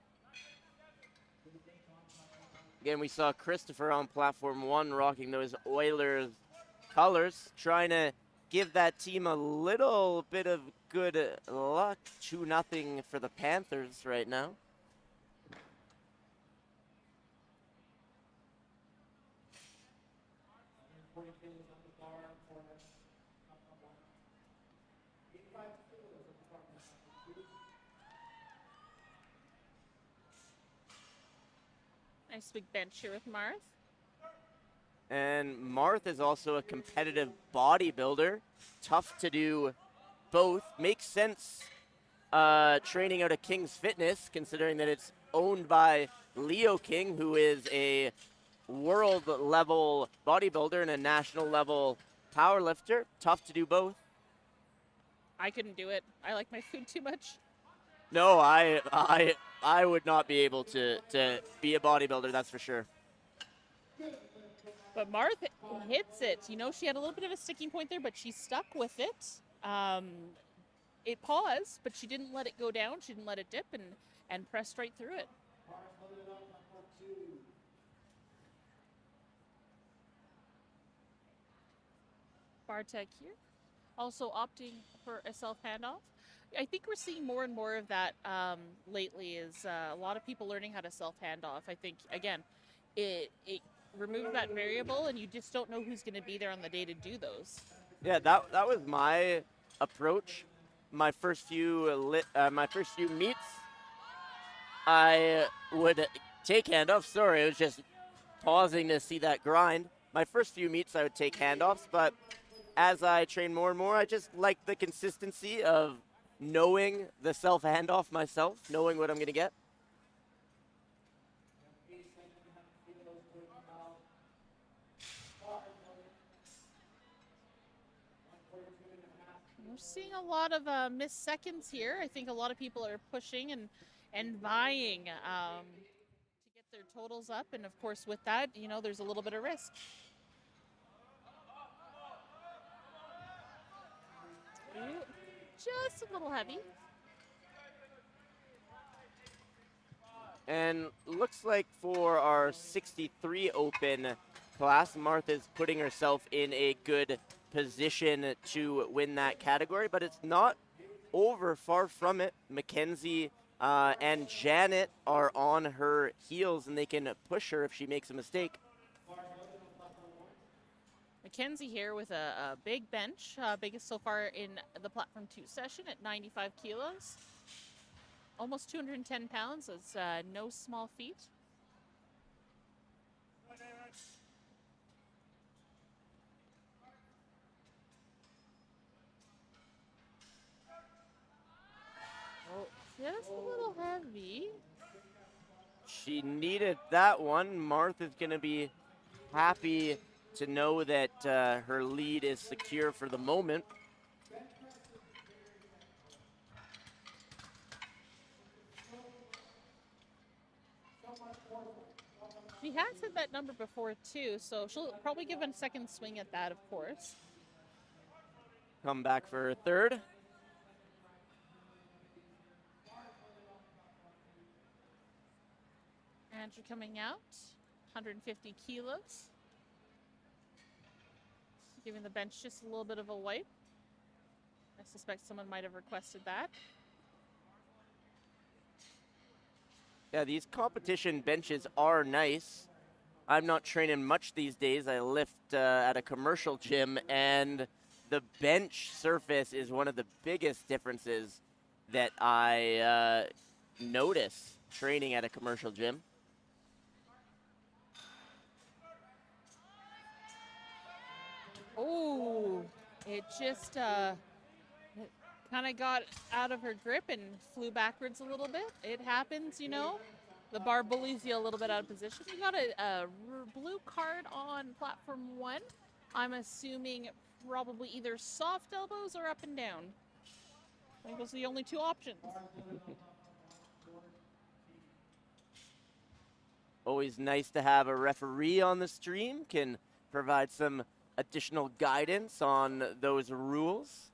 S1: Again, we saw Christopher on platform 1 rocking those Oilers colors, trying to give that team a little bit of good luck. 2-0 for the Panthers right now.
S2: Nice big bench here with Marth.
S1: And Marth is also a competitive bodybuilder. Tough to do both. Makes sense training out of King's Fitness, considering that it's owned by Leo King, who is a world-level bodybuilder and a national-level powerlifter. Tough to do both.
S2: I couldn't do it. I like my food too much.
S1: No, I would not be able to be a bodybuilder, that's for sure.
S2: But Martha hits it. You know, she had a little bit of a sticking point there, but she stuck with it. It paused, but she didn't let it go down. She didn't let it dip and pressed right through it. Bartek here. Also opting for a self handoff. I think we're seeing more and more of that lately, is a lot of people learning how to self handoff. I think, again, it removes that variable, and you just don't know who's going to be there on the day to do those.
S1: Yeah, that was my approach. My first few meets, I would take handoffs. Sorry, I was just pausing to see that grind. My first few meets, I would take handoffs, but as I train more and more, I just like the consistency of knowing the self handoff myself, knowing what I'm going to get.
S2: We're seeing a lot of missed seconds here. I think a lot of people are pushing and vying to get their totals up. And of course, with that, you know, there's a little bit of risk. Ooh, just a little heavy.
S1: And looks like for our 63 open class, Martha's putting herself in a good position to win that category, but it's not over, far from it. Mackenzie and Janet are on her heels, and they can push her if she makes a mistake.
S2: Mackenzie here with a big bench, biggest so far in the Platform 2 session at 95 kilos. Almost 210 pounds, it's no small feat. Oh, just a little heavy.
S1: She needed that one. Martha's going to be happy to know that her lead is secure for the moment.
S2: She has hit that number before too, so she'll probably give a second swing at that, of course.
S1: Come back for her third.
S2: Andrew coming out, 150 kilos. Giving the bench just a little bit of a wipe. I suspect someone might have requested that.
S1: Yeah, these competition benches are nice. I'm not training much these days. I lift at a commercial gym, and the bench surface is one of the biggest differences that I notice training at a commercial gym.
S2: Oh, It just kind of got out of her grip and flew backwards a little bit. It happens, you know. The bar bullies you a little bit out of position. You got a blue card on platform 1. I'm assuming probably either soft elbows or up and down. I think those are the only 2 options.
S1: Always nice to have a referee on the stream, can provide some additional guidance on those rules.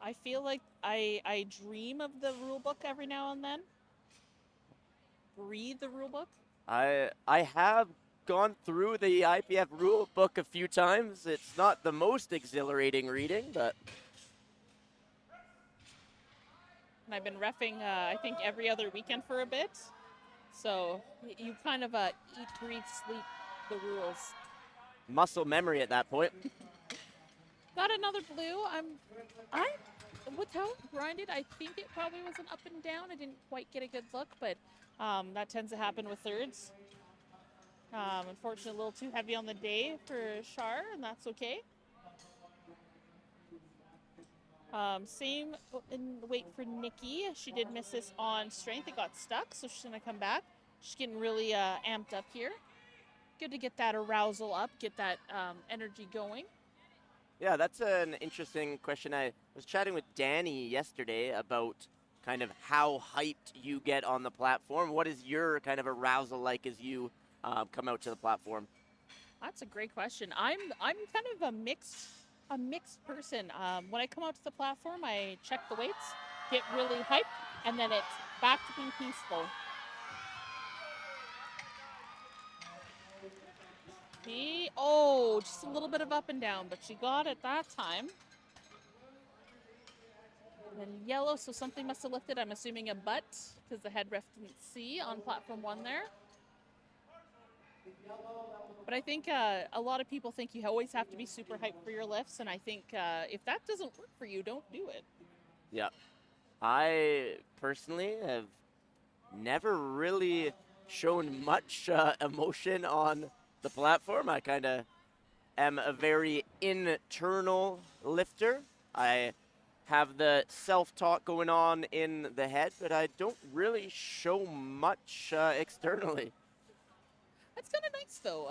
S2: I feel like I dream of the rule book every now and then. Read the rule book.
S1: I have gone through the IPF rule book a few times. It's not the most exhilarating reading, but...
S2: And I've been reffing, I think, every other weekend for a bit. So you kind of eat, breathe, sleep the rules.
S1: Muscle memory at that point.
S2: Got another blue. With how it grinded, I think it probably was an up and down. I didn't quite get a good look, but that tends to happen with thirds. Unfortunately, a little too heavy on the day for Shar, and that's okay. Same in the weight for Nikki. She did miss this on strength. It got stuck, so she's going to come back. She's getting really amped up here. Good to get that arousal up, get that energy going.
S1: Yeah, that's an interesting question. I was chatting with Danny yesterday about kind of how hyped you get on the platform. What is your kind of arousal like as you come out to the platform?
S2: That's a great question. I'm kind of a mixed person. When I come out to the platform, I check the weights, get really hyped, and then it's back to being peaceful. Just a little bit of up and down, but she got it that time. And then yellow, so something must have lifted. I'm assuming a butt, because the head ref didn't see on platform 1 there. But I think a lot of people think you always have to be super hyped for your lifts, and I think if that doesn't work for you, don't do it.
S1: Yeah. I personally have never really shown much emotion on the platform. I kind of am a very internal lifter. I have the self-talk going on in the head, but I don't really show much externally.
S2: That's kind of nice, though.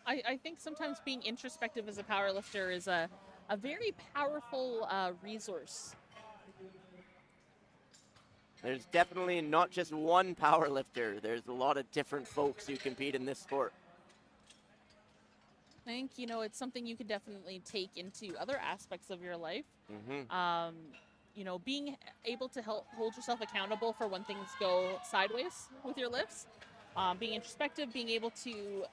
S2: I think sometimes being introspective as a powerlifter is a very powerful resource.
S1: There's definitely not just one powerlifter. There's a lot of different folks who compete in this sport.
S2: I think, it's something you can definitely take into other aspects of your life.
S1: Mm-hmm.
S2: Being able to hold yourself accountable for when things go sideways with your lifts. Being introspective, being able to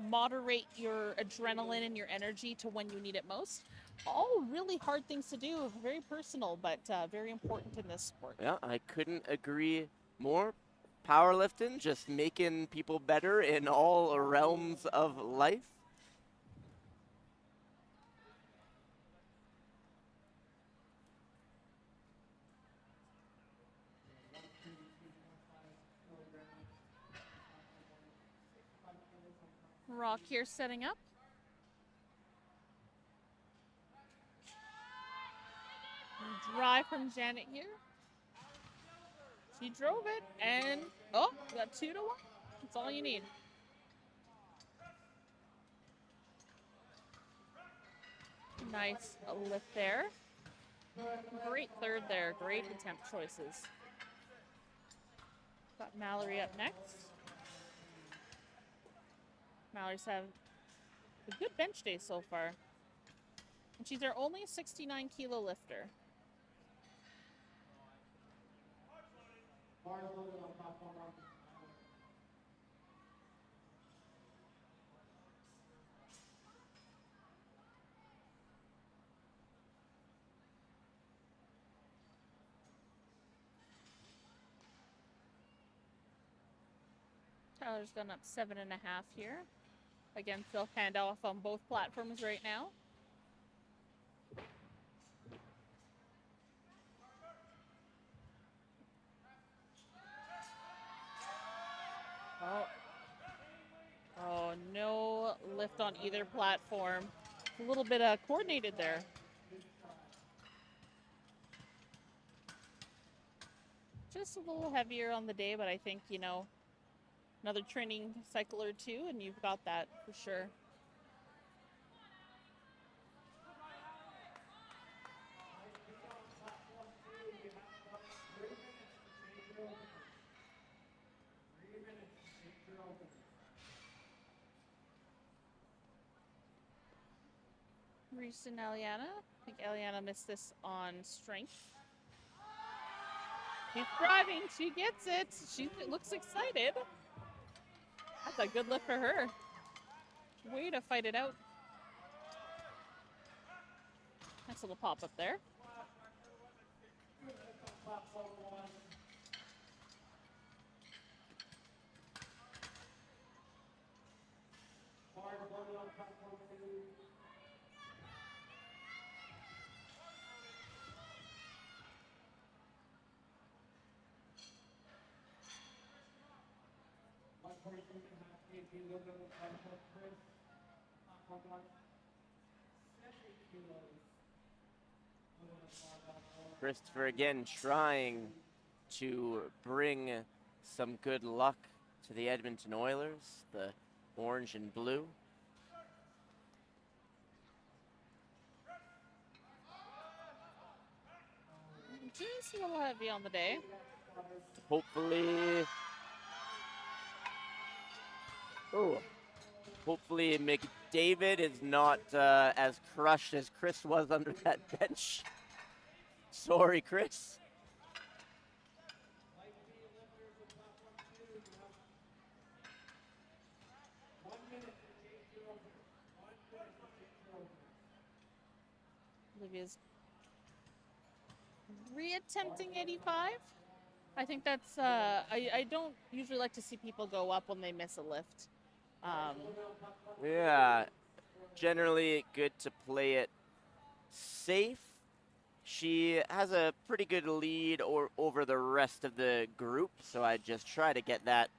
S2: moderate your adrenaline and your energy to when you need it most. All really hard things to do, very personal, but very important in this sport.
S1: Yeah, I couldn't agree more. Powerlifting, just making people better in all realms of life.
S2: Rock here setting up. Drive from Janet here. She drove it, and got 2 to 1. That's all you need. Nice lift there. Great third there. Great attempt choices. Got Mallory up next. Mallory's had a good bench day so far. And she's our only 69 kilo lifter. Tyler's gone up 7.5 here. Again, self handoff on both platforms right now. Oh, no lift on either platform. A little bit coordinated there. Just a little heavier on the day, but I think, you know, another training cycle or two, and you've got that for sure. Reese and Aliana. I think Aliana missed this on strength. She's driving. She gets it. She looks excited. That's a good lift for her. Way to fight it out. Nice little pop up there.
S1: Christopher again trying to bring some good luck to the Edmonton Oilers, the orange and blue.
S2: Just a little heavy on the day.
S1: Hopefully, hopefully McDavid is not as crushed as Chris was under that bench. Sorry, Chris.
S2: Olivia's reattempting 85. I think that's, I don't usually like to see people go up when they miss a lift.
S1: Yeah, generally good to play it safe. She has a pretty good lead over the rest of the group, so I just try to get that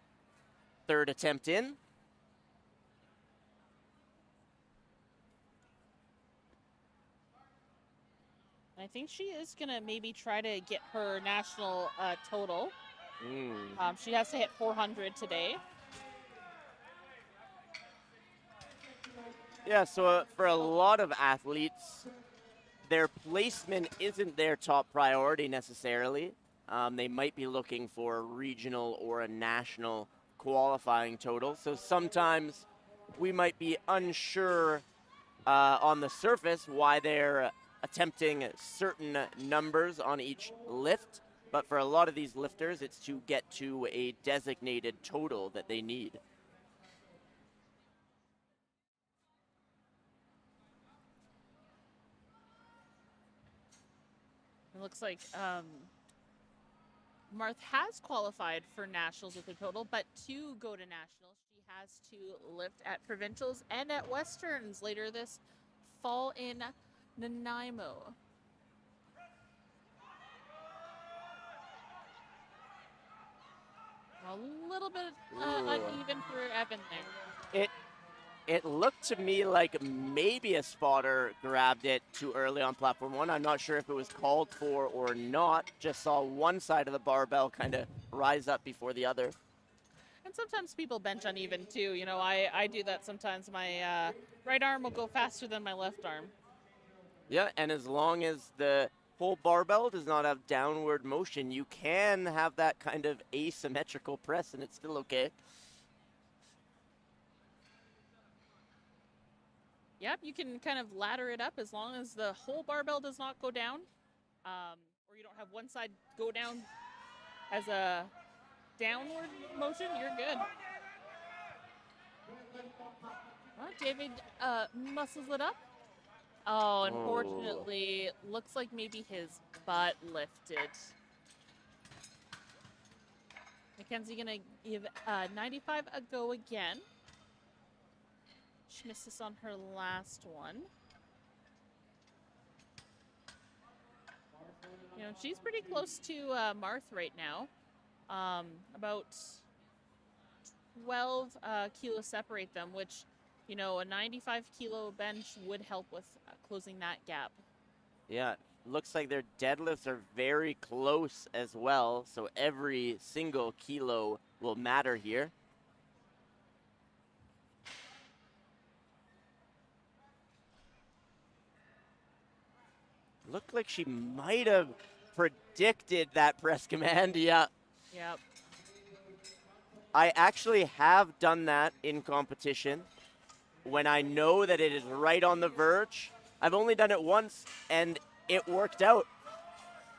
S1: third attempt in.
S2: I think she is going to maybe try to get her national total. She has to hit 400 today.
S1: Yeah, so for a lot of athletes, their placement isn't their top priority necessarily. They might be looking for a regional or a national qualifying total. So sometimes we might be unsure on the surface why they're attempting certain numbers on each lift. But for a lot of these lifters, it's to get to a designated total that they need.
S2: It looks like Marth has qualified for nationals with a total, but to go to nationals, she has to lift at provincials and at westerns later this fall in Nanaimo. A little bit uneven for Evan there.
S1: It looked to me like maybe a spotter grabbed it too early on platform one. I'm not sure if it was called for or not. Just saw one side of the barbell kind of rise up before the other.
S2: And sometimes people bench uneven too. You know, I do that sometimes. My right arm will go faster than my left arm.
S1: Yeah, and as long as the whole barbell does not have downward motion, you can have that kind of asymmetrical press and it's still okay.
S2: Yep, you can kind of ladder it up as long as the whole barbell does not go down, or you don't have one side go down as a downward motion, you're good. Well, David muscles it up. Oh, unfortunately, looks like maybe his butt lifted. Mackenzie gonna give 95 a go again. She missed this on her last one. You know, she's pretty close to Marth right now. About 12 kilos separate them, which you know, a 95 kilo bench would help with closing that gap.
S1: Yeah, looks like their deadlifts are very close as well, so every single kilo will matter here. Looked like she might have predicted that press command, yeah.
S2: Yep.
S1: I actually have done that in competition when I know that it is right on the verge. I've only done it once, and it worked out.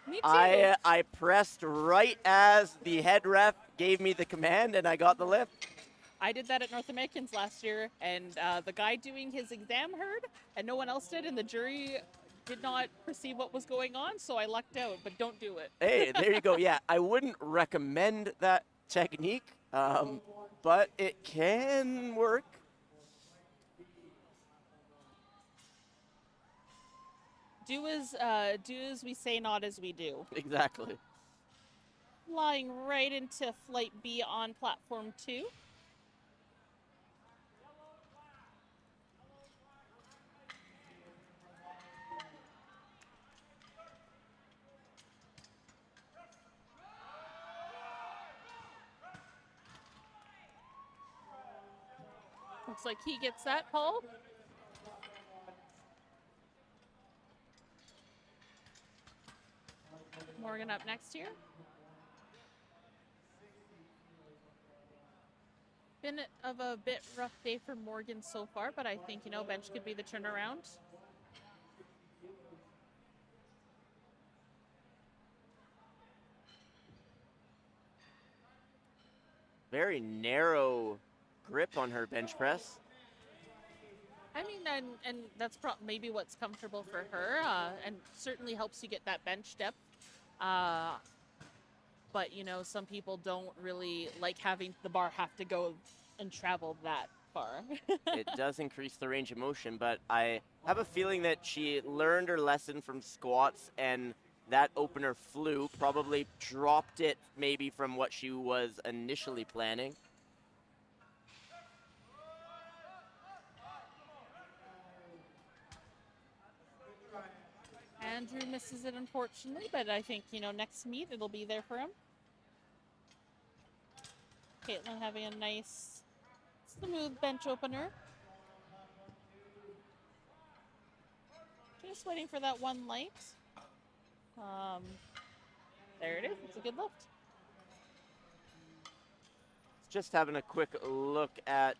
S2: Me too.
S1: I pressed right as the head ref gave me the command, and I got the lift.
S2: I did that at North Americans last year, and the guy doing his exam heard, and no one else did, and the jury did not perceive what was going on, so I lucked out, but don't do it.
S1: Hey, there you go. Yeah, I wouldn't recommend that technique, but it can work.
S2: Do as we say, not as we do.
S1: Exactly.
S2: Flying right into flight B on platform 2. Looks like he gets that, Paul. Morgan up next here. Been of a bit rough day for Morgan so far, but I think, you know, bench could be the turnaround.
S1: Very narrow grip on her bench press.
S2: I mean, and that's maybe what's comfortable for her, and certainly helps you get that bench depth. But, you know, some people don't really like having the bar have to go and travel that far.
S1: It does increase the range of motion, but I have a feeling that she learned her lesson from squats, and that opener flew, probably dropped it maybe from what she was initially planning.
S2: Andrew misses it, unfortunately, but I think, you know, next meet it'll be there for him. Caitlin having a nice, smooth bench opener. Just waiting for that one light. There it is. It's a good lift.
S1: Just having a quick look at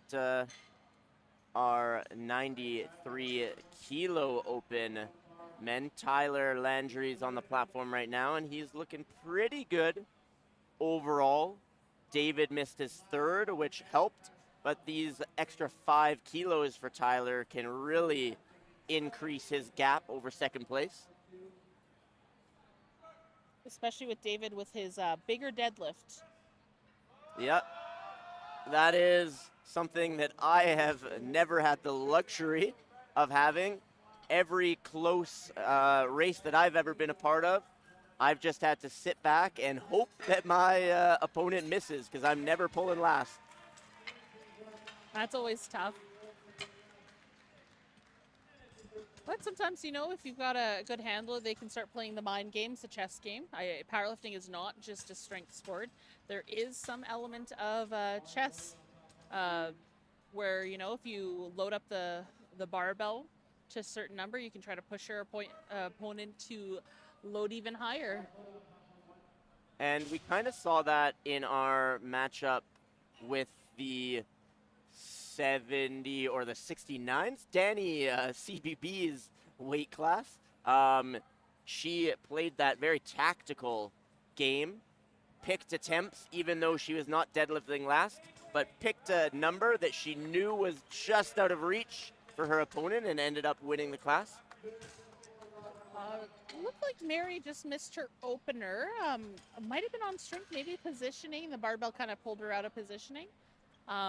S1: our 93 kilo open men. Tyler Landry's on the platform right now, and he's looking pretty good overall. David missed his third, which helped, but these extra 5 kilos for Tyler can really increase his gap over second place.
S2: Especially with David with his bigger deadlift.
S1: Yep. That is something that I have never had the luxury of having. Every close race that I've ever been a part of, I've just had to sit back and hope that my opponent misses, because I'm never pulling last.
S2: That's always tough. But sometimes, you know, if you've got a good handler, they can start playing the mind games, the chess game. Powerlifting is not just a strength sport. There is some element of chess where, you know, if you load up the barbell to a certain number, you can try to push your opponent to load even higher.
S1: And we kind of saw that in our matchup with the 70 or the 69s. Danny, CBB's weight class, she played that very tactical game, picked attempts even though she was not deadlifting last, but picked a number that she knew was just out of reach for her opponent and ended up winning the class.
S2: Looked like Mary just missed her opener. Might have been on strength, maybe positioning. The barbell kind of pulled her out of positioning.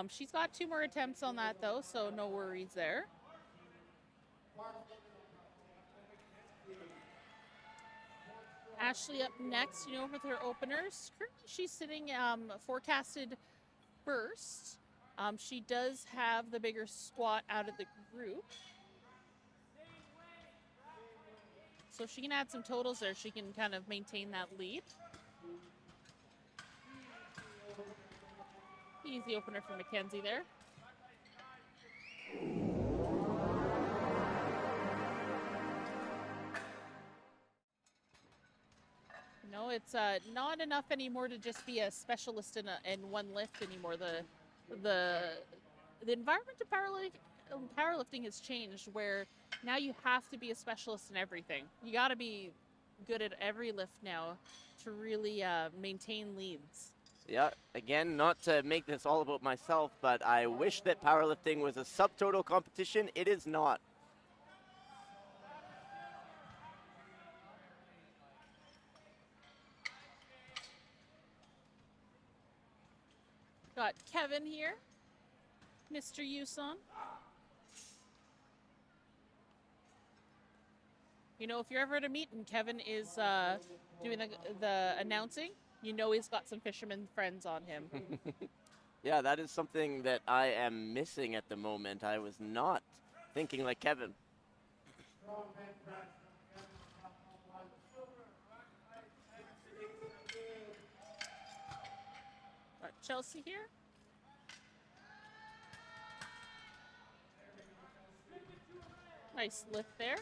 S2: She's got 2 more attempts on that, though, so no worries there. Ashley up next, you know, with her openers. Currently she's sitting forecasted first. She does have the bigger squat out of the group. So she can add some totals there. She can kind of maintain that lead. Easy opener for Mackenzie there. No, it's not enough anymore to just be a specialist in one lift anymore. The environment of powerlifting has changed, where now you have to be a specialist in everything. You got to be good at every lift now to really maintain leads.
S1: Yeah, again, not to make this all about myself, but I wish that powerlifting was a subtotal competition. It is not.
S2: Got Kevin here, Mr. Yuson. You know, if you're ever at a meet and Kevin is doing the announcing, you know he's got some fisherman friends on him.
S1: Yeah, that is something that I am missing at the moment. I was not thinking like Kevin.
S2: Got Chelsea here. Nice lift there.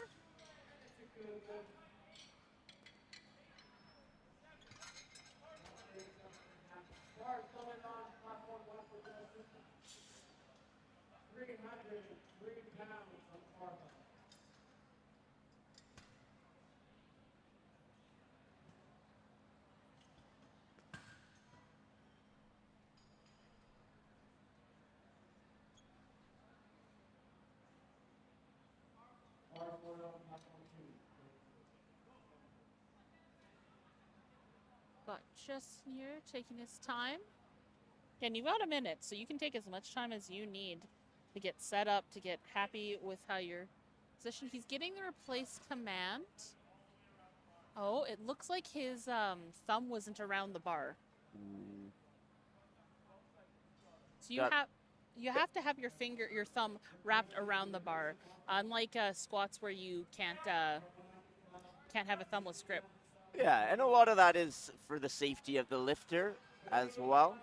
S2: Got Justin here taking his time. And you've got a minute, so you can take as much time as you need to get set up, to get happy with how you're positioned. He's getting the replace command. Oh, it looks like his thumb wasn't around the bar. So you have to have your thumb wrapped around the bar, unlike squats where you can't have a thumbless grip.
S1: Yeah, and a lot of that is for the safety of the lifter as well.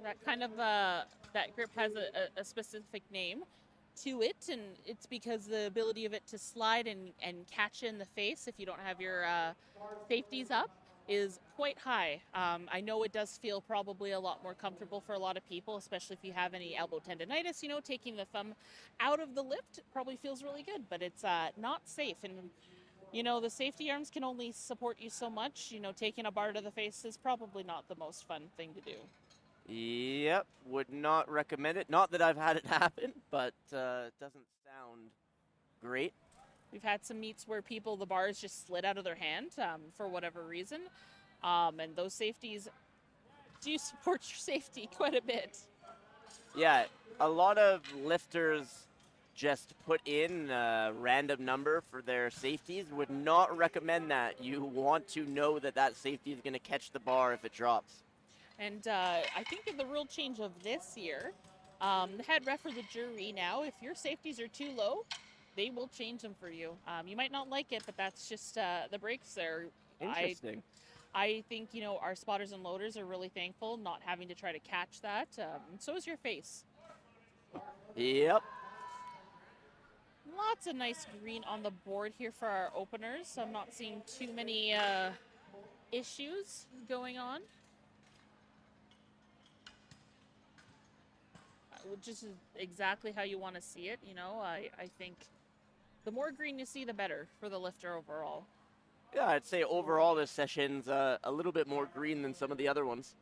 S2: That kind of that grip has a specific name to it, and it's because the ability of it to slide and catch in the face if you don't have your safeties up is quite high. I know it does feel probably a lot more comfortable for a lot of people, especially if you have any elbow tendonitis. You know, taking the thumb out of the lift probably feels really good, but it's not safe. And, you know, the safety arms can only support you so much. You know, taking a bar to the face is probably not the most fun thing to do.
S1: Yep, would not recommend it. Not that I've had it happen, but it doesn't sound great.
S2: We've had some meets where the bars just slid out of their hand for whatever reason. And those safeties do support your safety quite a bit.
S1: Yeah, a lot of lifters just put in a random number for their safeties. Would not recommend that. You want to know that that safety is going to catch the bar if it drops.
S2: And I think in the rule change of this year, the head ref or the jury now, if your safeties are too low, they will change them for you. You might not like it, but that's just the breaks there.
S1: Interesting.
S2: I think, you know, our spotters and loaders are really thankful not having to try to catch that. And so is your face.
S1: Yep.
S2: Lots of nice green on the board here for our openers. I'm not seeing too many issues going on. Which is exactly how you want to see it. You know, I think the more green you see, the better for the lifter overall.
S1: Yeah, I'd say overall this session's a little bit more green than some of the other ones.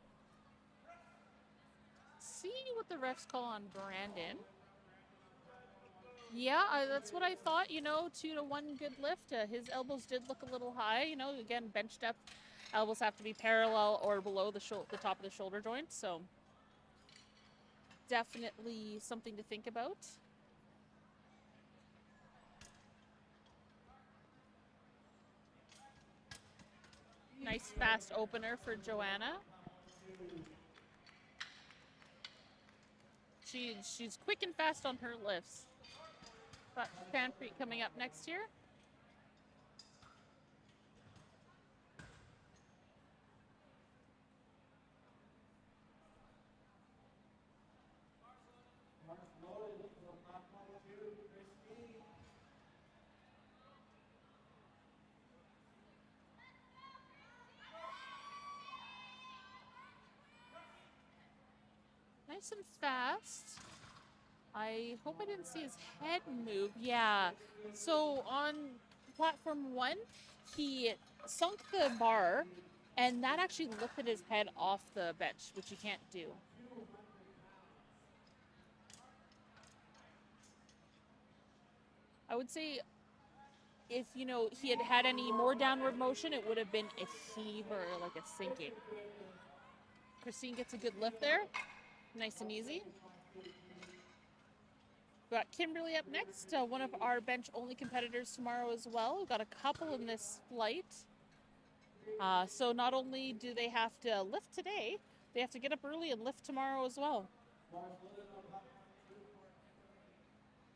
S2: See what the refs call on Brandon. Yeah, that's what I thought. You know, 2-to-1 good lift. His elbows did look a little high. You know, again, bench depth, elbows have to be parallel or below the top of the shoulder joint. So definitely something to think about. Nice fast opener for Joanna. She's quick and fast on her lifts. Got Fanpreet coming up next here. Nice and fast. I hope I didn't see his head move. Yeah. So on platform 1, he sunk the bar, and that actually lifted his head off the bench, which you can't do. I would say if, you know, he had had any more downward motion, it would have been a heave or like a sinking. Christine gets a good lift there. Nice and easy. We've got Kimberly up next, one of our bench-only competitors tomorrow as well. We've got a couple in this flight. So not only do they have to lift today, they have to get up early and lift tomorrow as well.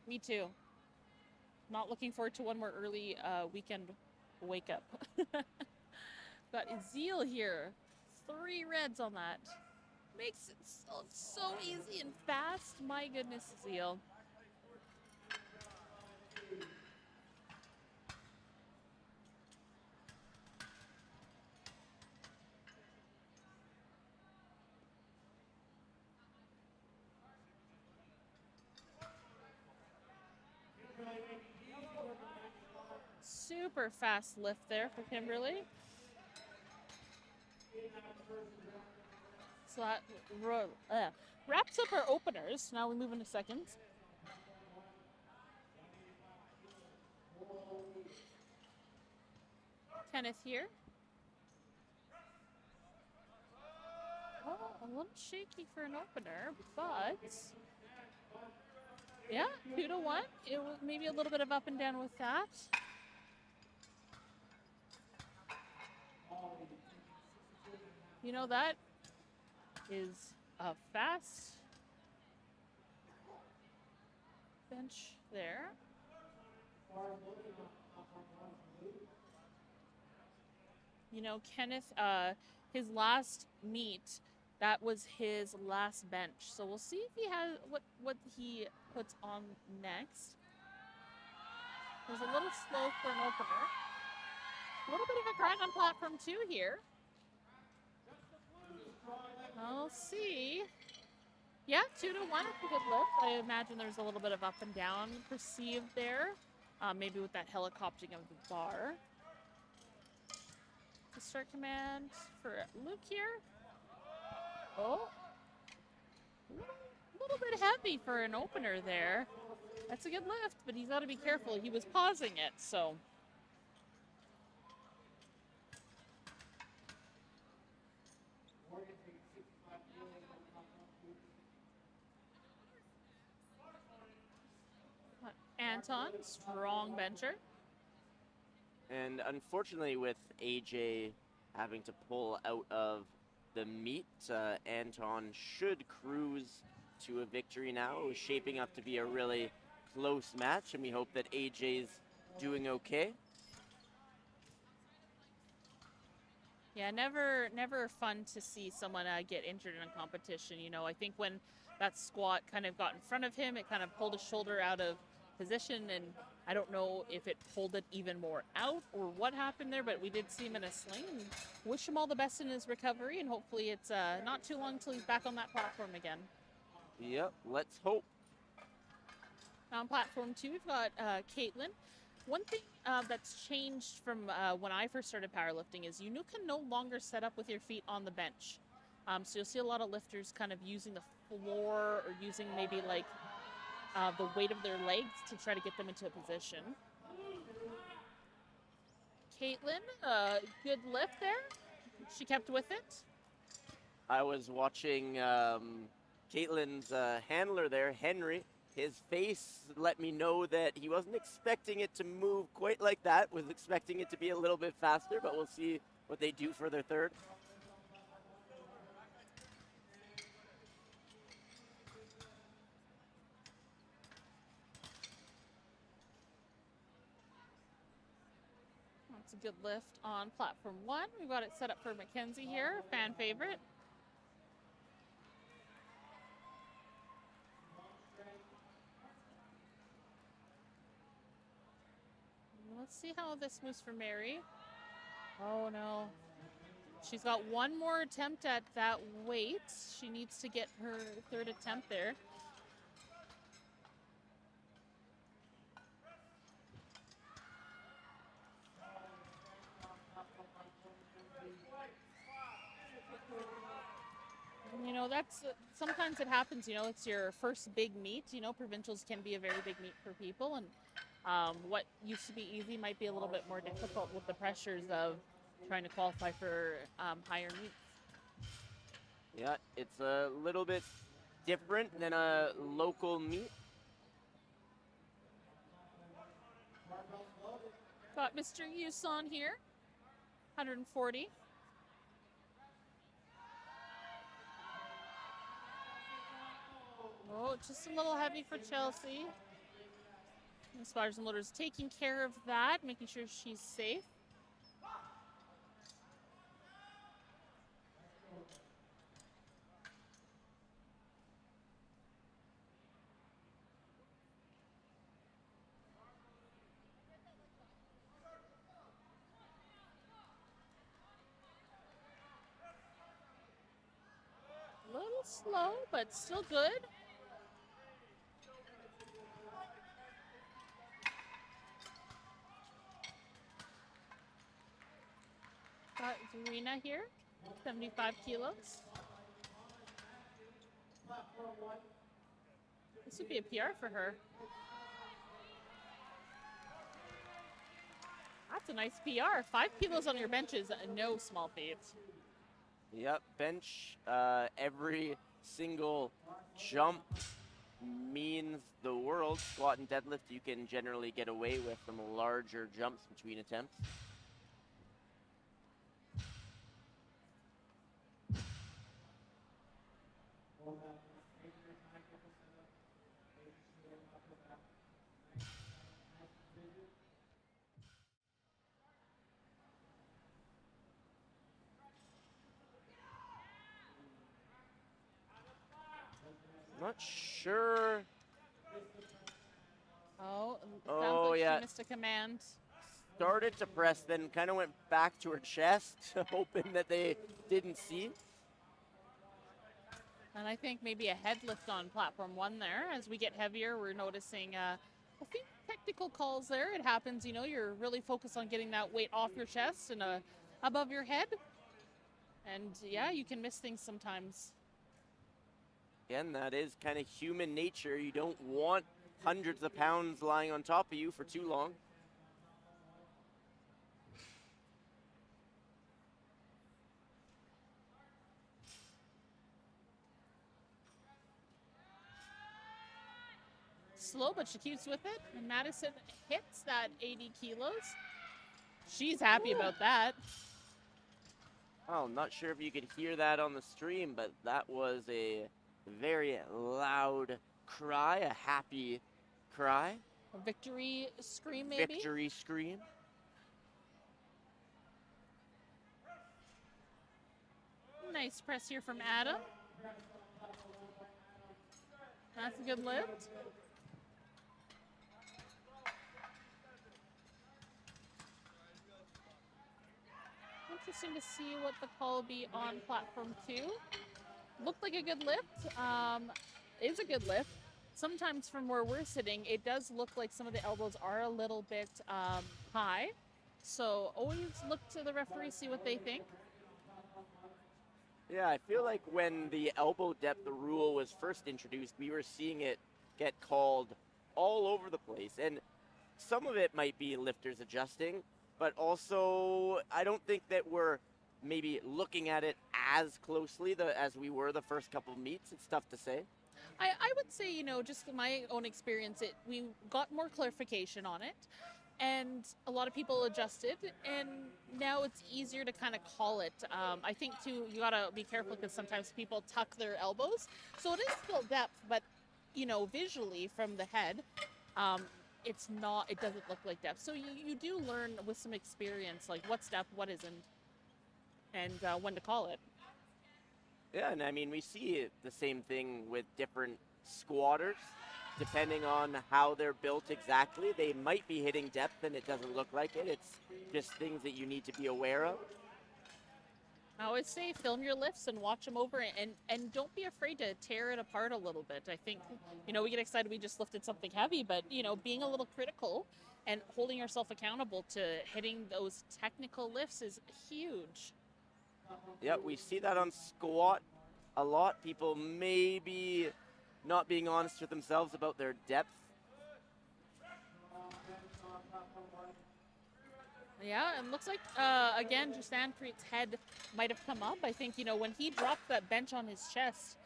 S2: Me too. Not looking forward to one more early weekend wake up. Got Ezeel here. 3 reds on that. Makes it so easy and fast. My goodness, Ezeel. Super fast lift there for Kimberly. So that wraps up our openers. Now we move into seconds. Kenneth here. Oh, a little shaky for an opener, but yeah, 2 to 1. It was maybe a little bit of up and down with that. You know, that is a fast bench there. You know, Kenneth, his last meet, that was his last bench. So we'll see if he has what he puts on next. It was a little slow for an opener. A little bit of a grind on platform 2 here. I'll see. Yeah, 2 to 1 is a good lift. I imagine there's a little bit of up and down perceived there. Maybe with that helicoptering of the bar. The start command for Luke here. Oh. A little bit heavy for an opener there. That's a good lift, but he's got to be careful. He was pausing it, so. Anton, strong bencher.
S1: And unfortunately, with AJ having to pull out of the meet, Anton should cruise to a victory now. It was shaping up to be a really close match, and we hope that AJ's doing okay.
S2: Yeah, never fun to see someone get injured in a competition. You know, I think when that squat kind of got in front of him, it kind of pulled his shoulder out of position, and I don't know if it pulled it even more out or what happened there, but we did see him in a sling. And wish him all the best in his recovery, and hopefully it's not too long until he's back on that platform again.
S1: Yep, let's hope.
S2: On platform 2, we've got Caitlin. One thing that's changed from when I first started powerlifting is you can no longer set up with your feet on the bench. So you'll see a lot of lifters kind of using the floor or using maybe like the weight of their legs to try to get them into a position. Caitlin, good lift there. She kept with it.
S1: I was watching Caitlin's handler there, Henry. His face let me know that he wasn't expecting it to move quite like that, was expecting it to be a little bit faster, but we'll see what they do for their third.
S2: That's a good lift on platform 1. We've got it set up for Mackenzie here, fan favorite. Let's see how this moves for Mary. Oh no. She's got one more attempt at that weight. She needs to get her third attempt there. You know, that's sometimes it happens, you know, it's your first big meet. You know, provincials can be a very big meet for people, and what used to be easy might be a little bit more difficult with the pressures of trying to qualify for higher meets.
S1: Yeah, it's a little bit different than a local meet.
S2: Got Mr. Yuson here, 140. Oh, just a little heavy for Chelsea. And Spotters and Loaders taking care of that, making sure she's safe. A little slow, but still good. Got Zarina here, 75 kilos. This would be a PR for her. That's a nice PR. 5 kilos on your bench is no small feat.
S1: Yep, bench, every single jump means the world. Squat and deadlift, you can generally get away with some larger jumps between attempts. Not sure.
S2: Oh,
S1: Oh,
S2: sounds like
S1: yeah.
S2: she missed a command.
S1: Started to press, then kind of went back to her chest, hoping that they didn't see.
S2: And I think maybe a head lift on platform 1 there. As we get heavier, we're noticing a few technical calls there. It happens, you know, you're really focused on getting that weight off your chest and above your head. And yeah, you can miss things sometimes.
S1: Again, that is kind of human nature. You don't want hundreds of pounds lying on top of you for too long.
S2: Slow, but she keeps with it. And Madison hits that 80 kilos. She's happy about that.
S1: Oh, I'm not sure if you could hear that on the stream, but that was a very loud cry, a happy cry.
S2: A victory scream, maybe?
S1: Victory scream.
S2: Nice press here from Adam. That's a good lift. Interesting to see what the call will be on platform 2. Looked like a good lift. Is a good lift. Sometimes from where we're sitting, it does look like some of the elbows are a little bit high. So always look to the referee, see what they think.
S1: Yeah, I feel like when the elbow depth rule was first introduced, we were seeing it get called all over the place. And some of it might be lifters adjusting, but also I don't think that we're maybe looking at it as closely as we were the first couple of meets. It's tough to say.
S2: I would say, you know, just my own experience, we got more clarification on it. and a lot of people adjusted, and now it's easier to kind of call it. I think too, you gotta be careful because sometimes people tuck their elbows, so it is still depth, but visually from the head, it's not. It doesn't look like depth. So you do learn with some experience, like what's depth, what isn't, and when to call it.
S1: Yeah, and I mean, we see the same thing with different squatters. Depending on how they're built exactly, they might be hitting depth and it doesn't look like it. It's just things that you need to be aware of.
S2: I always say film your lifts and watch them over, and don't be afraid to tear it apart a little bit. I think, we get excited we just lifted something heavy, but, being a little critical and holding yourself accountable to hitting those technical lifts is huge.
S1: Yeah, we see that on squat a lot. People maybe not being honest with themselves about their depth.
S2: Yeah, and looks like, again, Justanpreet's head might have come up. I think, when he dropped that bench on his chest,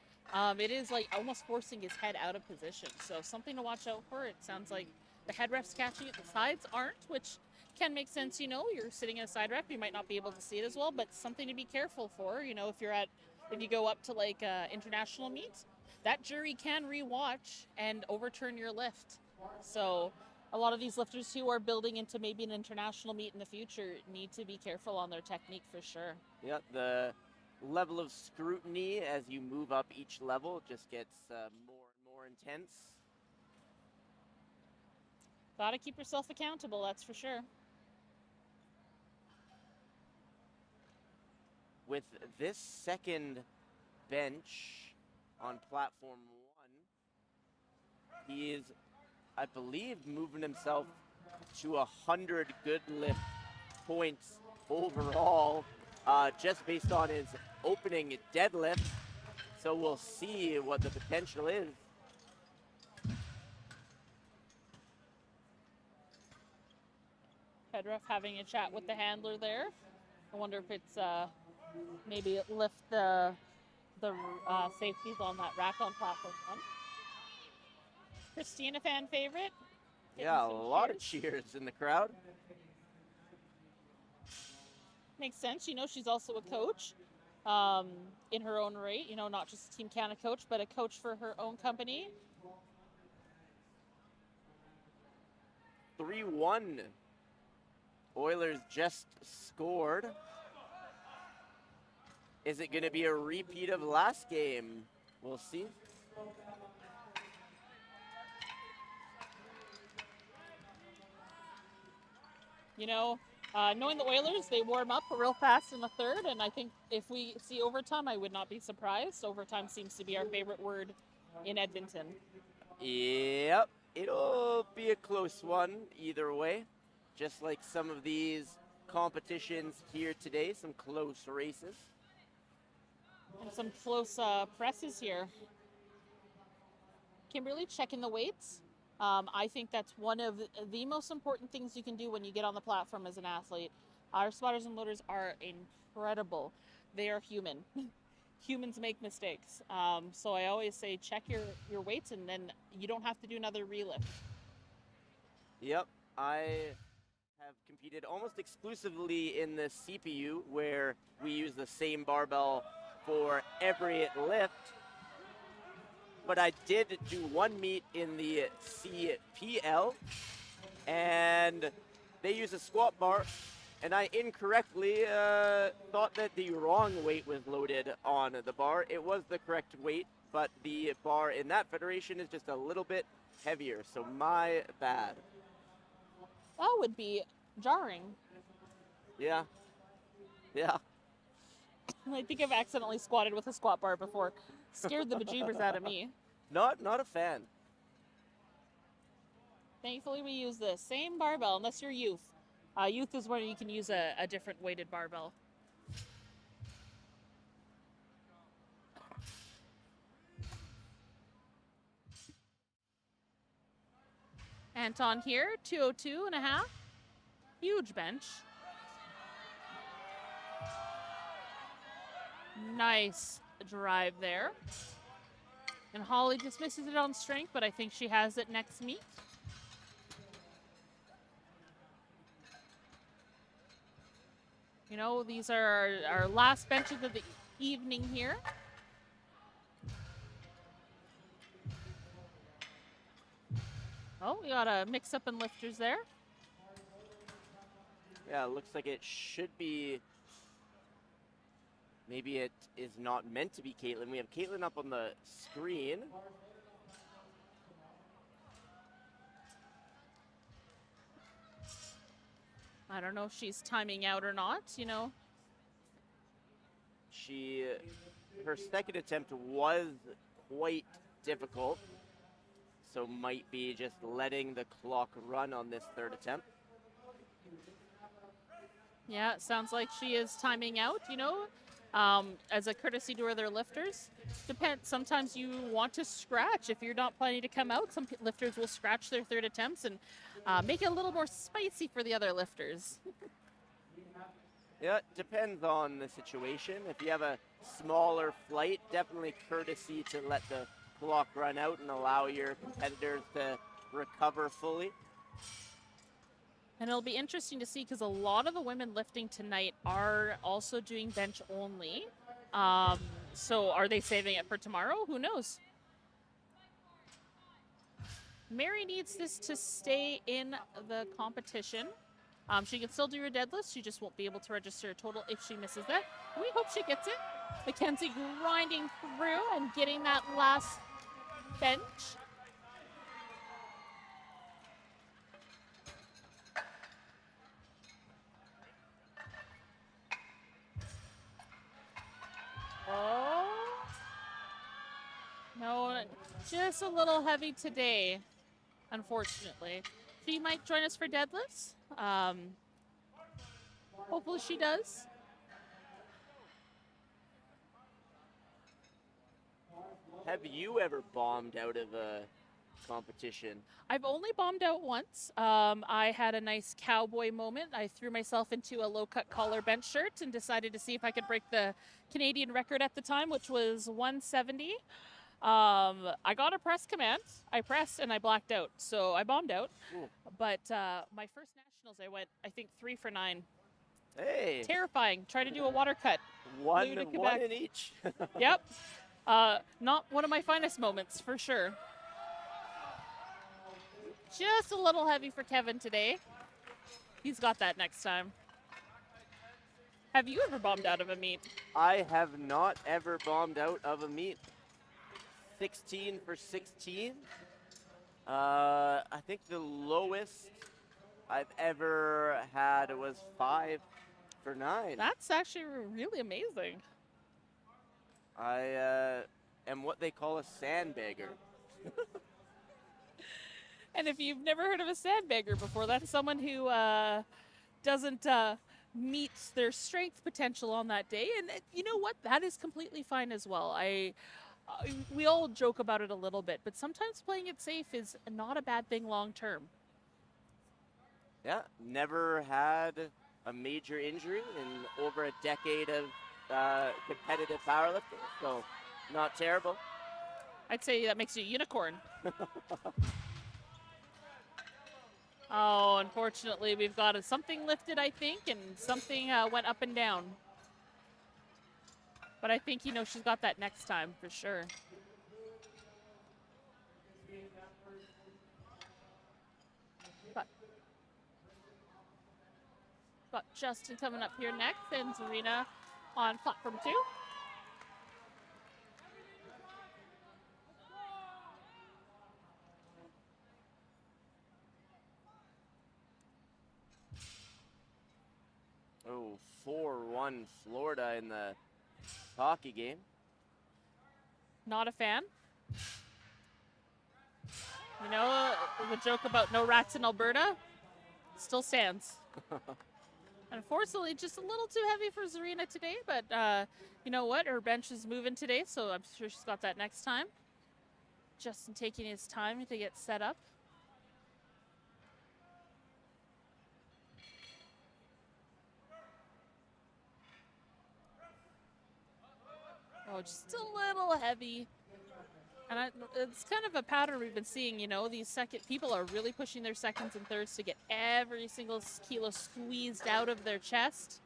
S2: it is like almost forcing his head out of position. So something to watch out for. It sounds like the head ref's catching it, the sides aren't, which can make sense. You're sitting in a side rep, you might not be able to see it as well, but something to be careful for. If you go up to like international meets, that jury can rewatch and overturn your lift. So a lot of these lifters who are building into maybe an international meet in the future need to be careful on their technique for sure.
S1: Yeah, the level of scrutiny as you move up each level just gets more and more intense.
S2: Gotta keep yourself accountable, that's for sure.
S1: With this second bench on platform 1, he is, I believe, moving himself to 100 good lift points overall, just based on his opening deadlift. So we'll see what the potential is.
S2: Head ref having a chat with the handler there. I wonder if it's maybe lift the safeties on that rack on platform 1. Christina, fan favorite.
S1: Yeah, a lot of cheers in the crowd.
S2: Makes sense. She's also a coach in her own right. Not just a Team Canada coach, but a coach for her own company.
S1: 3-1. Oilers just scored. Is it going to be a repeat of last game? We'll see.
S2: Knowing the Oilers, they warm up real fast in the third, and I think if we see overtime, I would not be surprised. Overtime seems to be our favorite word in Edmonton.
S1: Yep, it'll be a close one either way. Just like some of these competitions here today, some close races.
S2: And some close presses here. Kimberly, checking the weights. I think that's one of the most important things you can do when you get on the platform as an athlete. Our spotters and loaders are incredible. They are human. Humans make mistakes. So I always say check your weights, and then you don't have to do another relift.
S1: Yep, I have competed almost exclusively in the CPU, where we use the same barbell for every lift. But I did do one meet in the CPL, and they use a squat bar, and I incorrectly thought that the wrong weight was loaded on the bar. It was the correct weight, but the bar in that federation is just a little bit heavier, so my bad.
S2: That would be jarring.
S1: Yeah. Yeah.
S2: I think I've accidentally squatted with a squat bar before. Scared the bejeebers out of me.
S1: Not a fan.
S2: Thankfully, we use the same barbell, unless you're youth. Youth is where you can use a different weighted barbell. Anton here, 202.5. Huge bench. Nice drive there. And Holly dismisses it on strength, but I think she has it next meet. You know, these are our last benches of the evening here. Oh, we got a mix-up in lifters there.
S1: Yeah, it looks like it should be. Maybe it is not meant to be Caitlin. We have Caitlin up on the screen.
S2: I don't know if she's timing out or not, you know.
S1: Her second attempt was quite difficult, so might be just letting the clock run on this third attempt.
S2: Yeah, it sounds like she is timing out, you know, as a courtesy to other lifters. Depends. Sometimes you want to scratch. If you're not planning to come out, some lifters will scratch their third attempts and make it a little more spicy for the other lifters.
S1: Yeah, it depends on the situation. If you have a smaller flight, definitely courtesy to let the clock run out and allow your competitors to recover fully.
S2: And it'll be interesting to see because a lot of the women lifting tonight are also doing bench only. So are they saving it for tomorrow? Who knows? Mary needs this to stay in the competition. She can still do her deadlift. She just won't be able to register a total if she misses that. We hope she gets it. Mackenzie grinding through and getting that last bench. Oh. No, just a little heavy today, unfortunately. She might join us for deadlifts. Hopefully she does.
S1: Have you ever bombed out of a competition?
S2: I've only bombed out once. I had a nice cowboy moment. I threw myself into a low-cut collar bench shirt and decided to see if I could break the Canadian record at the time, which was 170. I got a press command. I pressed and I blacked out, so I bombed out.
S1: Ooh.
S2: But my first nationals, I went, I think, 3 for 9.
S1: Hey!
S2: Terrifying. Try to do a water cut.
S1: One
S2: Flew to Quebec.
S1: in each.
S2: Yep. Not one of my finest moments, for sure. Just a little heavy for Kevin today. He's got that next time. Have you ever bombed out of a meet?
S1: I have not ever bombed out of a meet. 16 for 16. I think the lowest I've ever had was 5 for 9.
S2: That's actually really amazing.
S1: I am what they call a sandbagger.
S2: And if you've never heard of a sandbagger before, that's someone who doesn't meet their strength potential on that day. And you know what? That is completely fine as well. We all joke about it a little bit, but sometimes playing it safe is not a bad thing long term.
S1: Yeah, never had a major injury in over a decade of competitive powerlifting, so not terrible.
S2: I'd say that makes you a unicorn. Oh, unfortunately, we've got something lifted, I think, and something went up and down. But I think, you know, she's got that next time for sure. Got Justin coming up here next, and Zarina on platform 2.
S1: Oh, 4-1 Florida in the hockey game.
S2: Not a fan. You know, the joke about no rats in Alberta still stands. Unfortunately, just a little too heavy for Zarina today, but you know what? Her bench is moving today, so I'm sure she's got that next time. Justin taking his time to get set up. Oh, just a little heavy. And it's kind of a pattern we've been seeing, you know, these people are really pushing their seconds and thirds to get every single kilo squeezed out of their chest.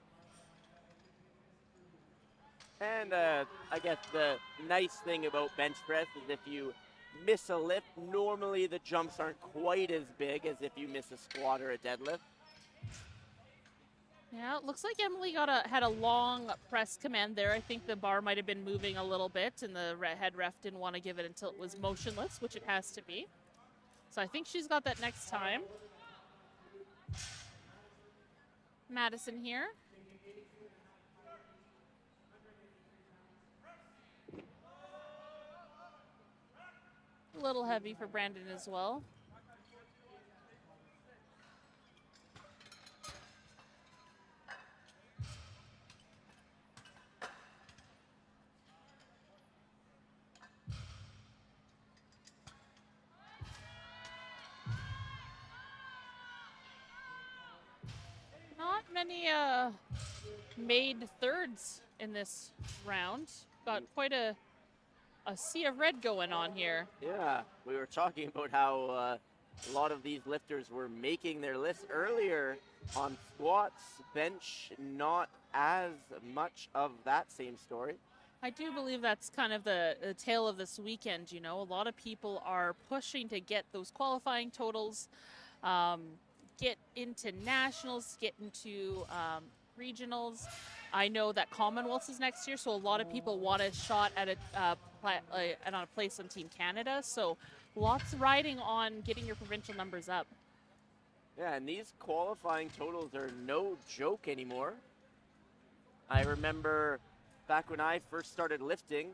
S1: And I guess the nice thing about bench press is if you miss a lift, normally the jumps aren't quite as big as if you miss a squat or a deadlift.
S2: Yeah, it looks like Emily had a long press command there. I think the bar might have been moving a little bit, and the head ref didn't want to give it until it was motionless, which it has to be. So I think she's got that next time. Madison here. A little heavy for Brandon as well. Not many made thirds in this round. Got quite a sea of red going on here.
S1: Yeah, we were talking about how a lot of these lifters were making their lists earlier on squats, bench, not as much of that same story.
S2: I do believe that's kind of the tale of this weekend, you know. A lot of people are pushing to get those qualifying totals, get into nationals, get into regionals. I know that Commonwealths is next year, so a lot of people want a shot at on a place on Team Canada. So lots riding on getting your provincial numbers up.
S1: Yeah, and these qualifying totals are no joke anymore. I remember back when I first started lifting,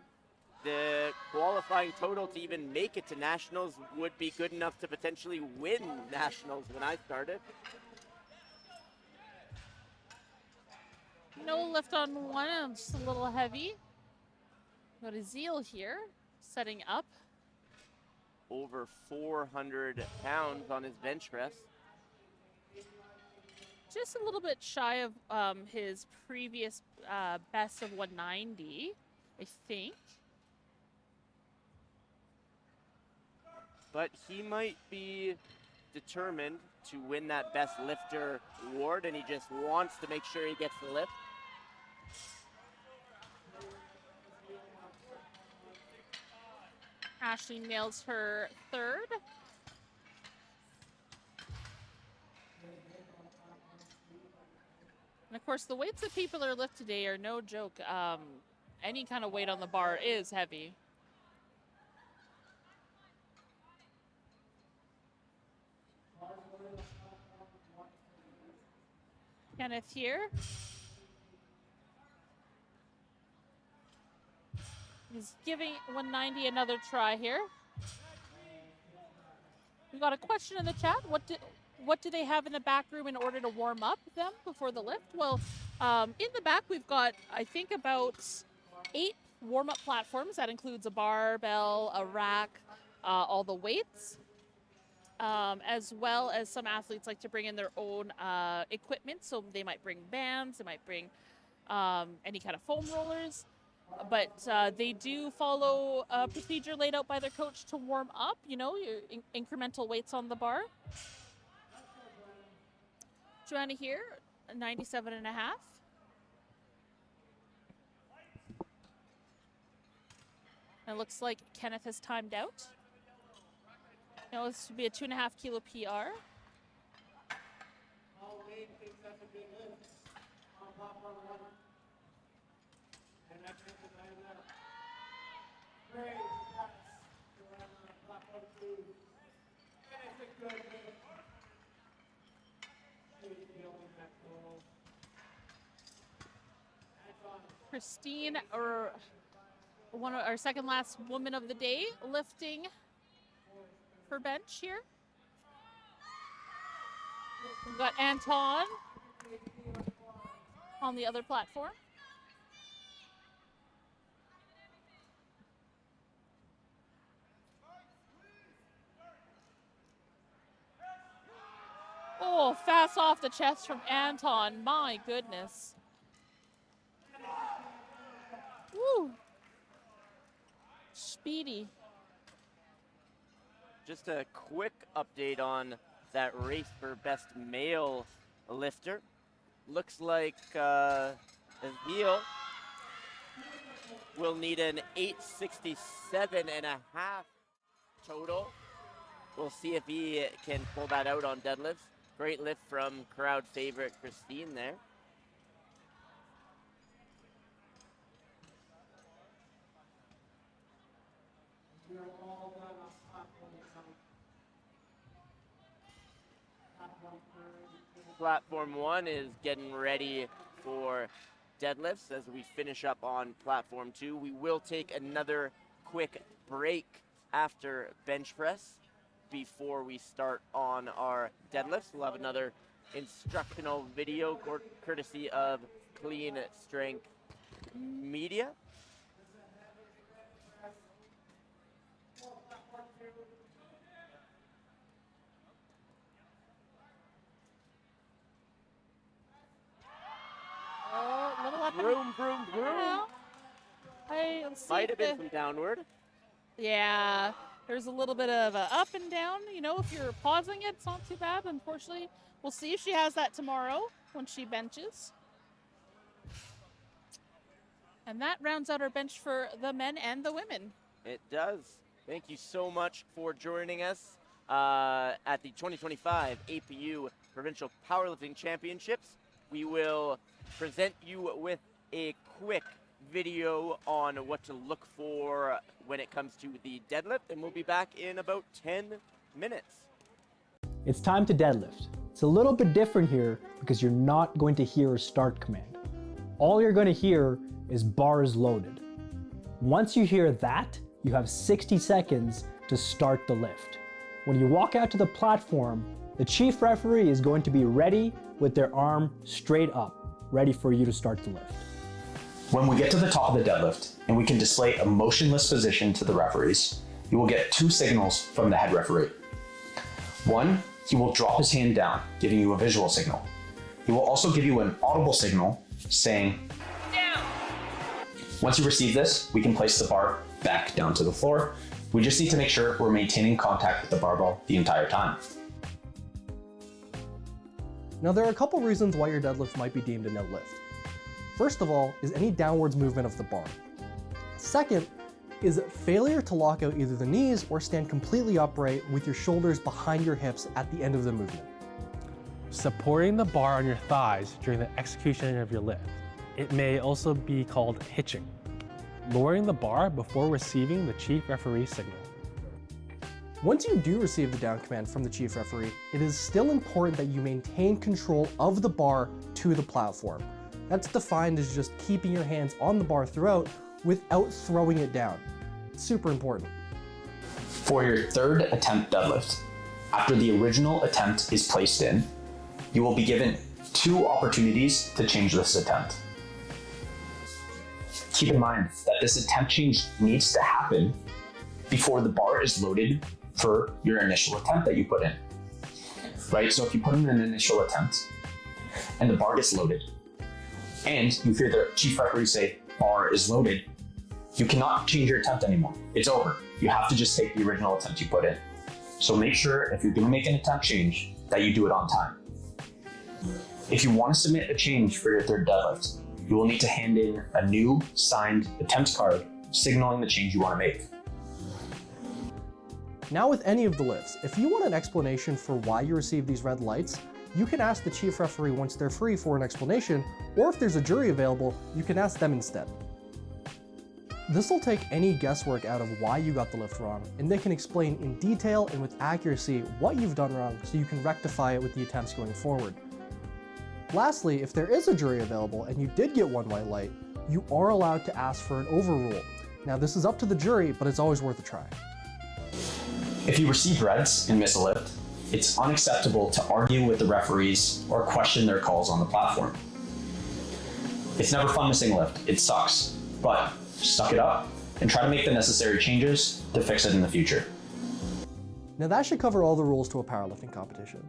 S1: the qualifying total to even make it to nationals would be good enough to potentially win nationals when I started.
S2: No lift on one, just a little heavy. Got a Zeal here, setting up.
S1: Over 400 pounds on his bench press.
S2: Just a little bit shy of his previous best of 190, I think.
S1: But he might be determined to win that best lifter award, and he just wants to make sure he gets the lift.
S2: Ashley nails her third. And of course, the weights that people are lifting today are no joke. Any kind of weight on the bar is heavy. Kenneth here. He's giving 190 another try here. We got a question in the chat. What do they have in the back room in order to warm up them before the lift? Well, in the back we've got, I think, about 8 warm-up platforms. That includes a barbell, a rack, all the weights, as well as some athletes like to bring in their own equipment. So they might bring bands, they might bring any kind of foam rollers. But they do follow a procedure laid out by their coach to warm up, you know, your incremental weights on the bar. Joanna here, 97 and a half. It looks like Kenneth has timed out. Now this would be a 2.5 kilo PR. Christine, or our second last woman of the day, lifting for bench here. We've got Anton on the other platform. Oh, fast off the chest from Anton. My goodness. Woo. Speedy.
S1: Just a quick update on that race for best male lifter. Looks like Azil will need an 867 and a half total. We'll see if he can pull that out on deadlifts. Great lift from crowd favorite Christine there. Platform 1 is getting ready for deadlifts as we finish up on platform 2. We will take another quick break after bench press before we start on our deadlifts. We'll have another instructional video courtesy of Clean Strength Media.
S2: Little up
S1: Vroom, vroom, vroom. Might have been from downward.
S2: Yeah, there's a little bit of a up and down. You know, if you're pausing it, it's not too bad. Unfortunately, we'll see if she has that tomorrow when she benches. And that rounds out our bench for the men and the women.
S1: It does. Thank you so much for joining us at the 2025 APU Provincial Powerlifting Championships. We will present you with a quick video on what to look for when it comes to the deadlift, and we'll be back in about 10 minutes.
S16: It's time to deadlift. It's a little bit different here because you're not going to hear a start command. All you're going to hear is bars loaded. Once you hear that, you have 60 seconds to start the lift. When you walk out to the platform, the chief referee is going to be ready with their arm straight up, ready for you to start the lift.
S15: When we get to the top of the deadlift and we can display a motionless position to the referees, you will get 2 signals from the head referee. One, he will drop his hand down, giving you a visual signal. He will also give you an audible signal saying, "Down." Once you receive this, we can place the bar back down to the floor. We just need to make sure we're maintaining contact with the barbell the entire time.
S17: Now there are a couple reasons why your deadlift might be deemed a no lift. First of all is any downwards movement of the bar. Second is failure to lock out either the knees or stand completely upright with your shoulders behind your hips at the end of the movement.
S7: Supporting the bar on your thighs during the execution of your lift. It may also be called hitching. Lowering the bar before receiving the chief referee signal.
S17: Once you do receive the down command from the chief referee, it is still important that you maintain control of the bar to the platform. That's defined as just keeping your hands on the bar throughout without throwing it down. It's super important.
S15: For your third attempt deadlift, after the original attempt is placed in, you will be given 2 opportunities to change this attempt. Keep in mind that this attempt change needs to happen before the bar is loaded for your initial attempt that you put in, right? So if you put in an initial attempt and the bar gets loaded and you hear the chief referee say, "Bar is loaded," you cannot change your attempt anymore. It's over. You have to just take the original attempt you put in. So make sure if you're gonna make an attempt change that you do it on time. If you want to submit a change for your third deadlift, you will need to hand in a new signed attempt card signaling the change you want to make.
S17: Now with any of the lifts, if you want an explanation for why you receive these red lights, you can ask the chief referee once they're free for an explanation, or if there's a jury available, you can ask them instead. This will take any guesswork out of why you got the lift wrong, and they can explain in detail and with accuracy what you've done wrong so you can rectify it with the attempts going forward. Lastly, if there is a jury available and you did get one white light, you are allowed to ask for an overrule. Now this is up to the jury, but it's always worth a try.
S15: If you receive reds and miss a lift, it's unacceptable to argue with the referees or question their calls on the platform. It's never fun missing a lift, it sucks, but suck it up and try to make the necessary changes to fix it in the future.
S17: Now that should cover all the rules to a powerlifting competition.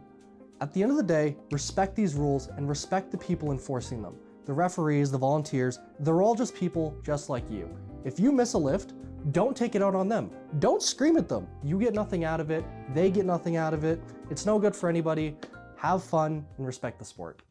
S17: At the end of the day, respect these rules and respect the people enforcing them. The referees, the volunteers, they're all just people just like you. If you miss a lift, don't take it out on them. Don't scream at them. You get nothing out of it, they get nothing out of it. It's no good for anybody. Have fun and respect the sport.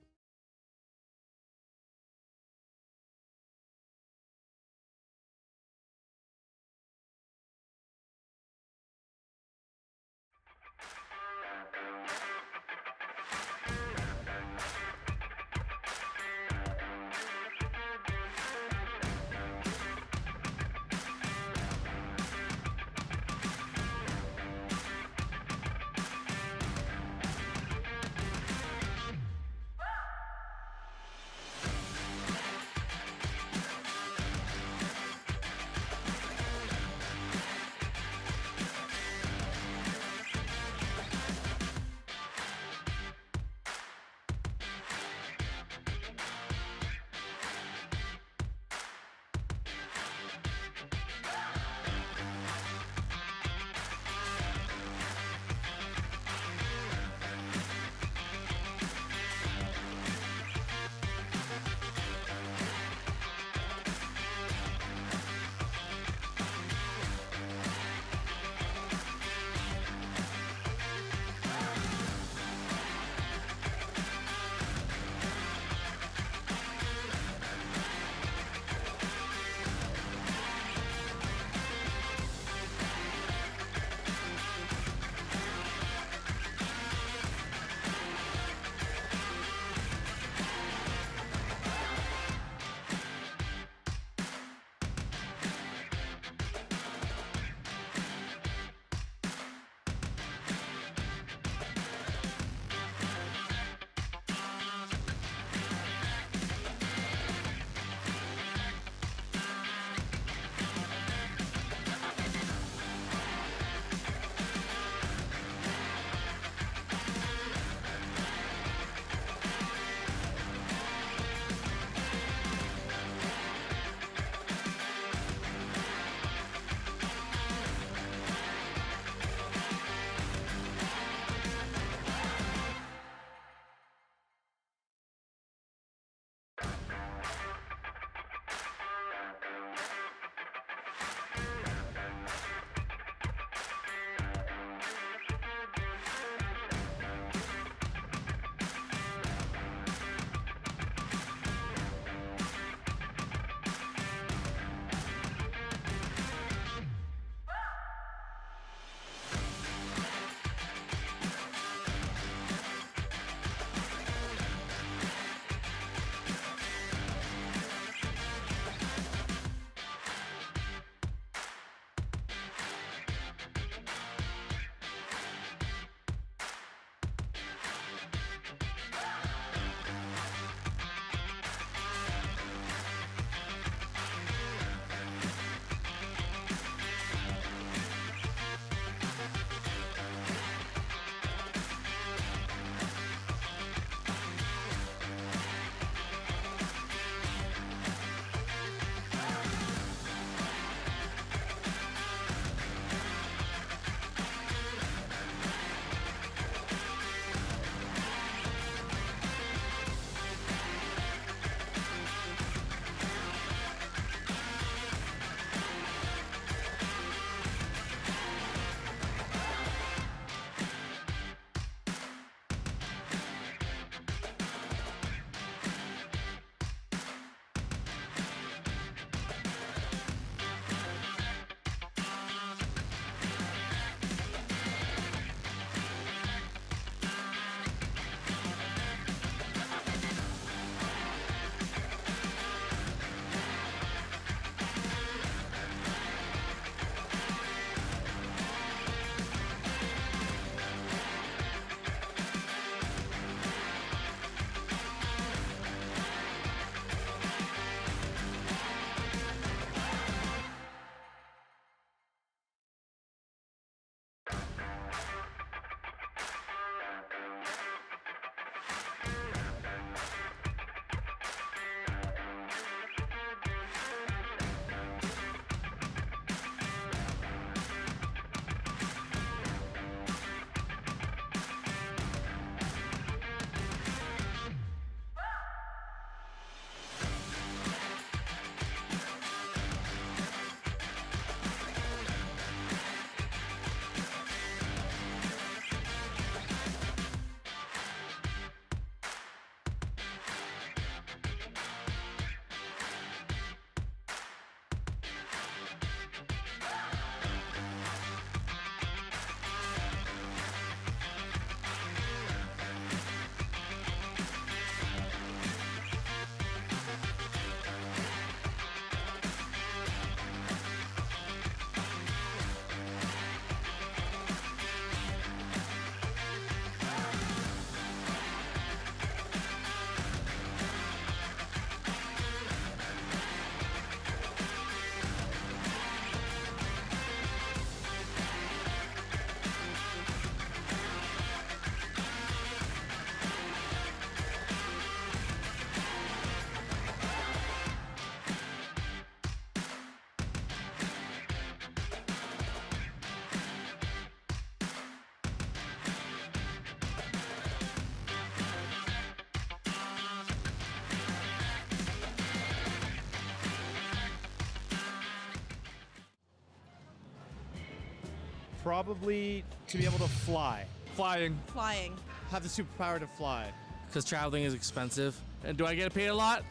S4: Probably to be able to fly.
S5: Flying.
S8: Flying.
S4: Have the superpower to fly.
S5: Because traveling is expensive. And do I get paid a lot?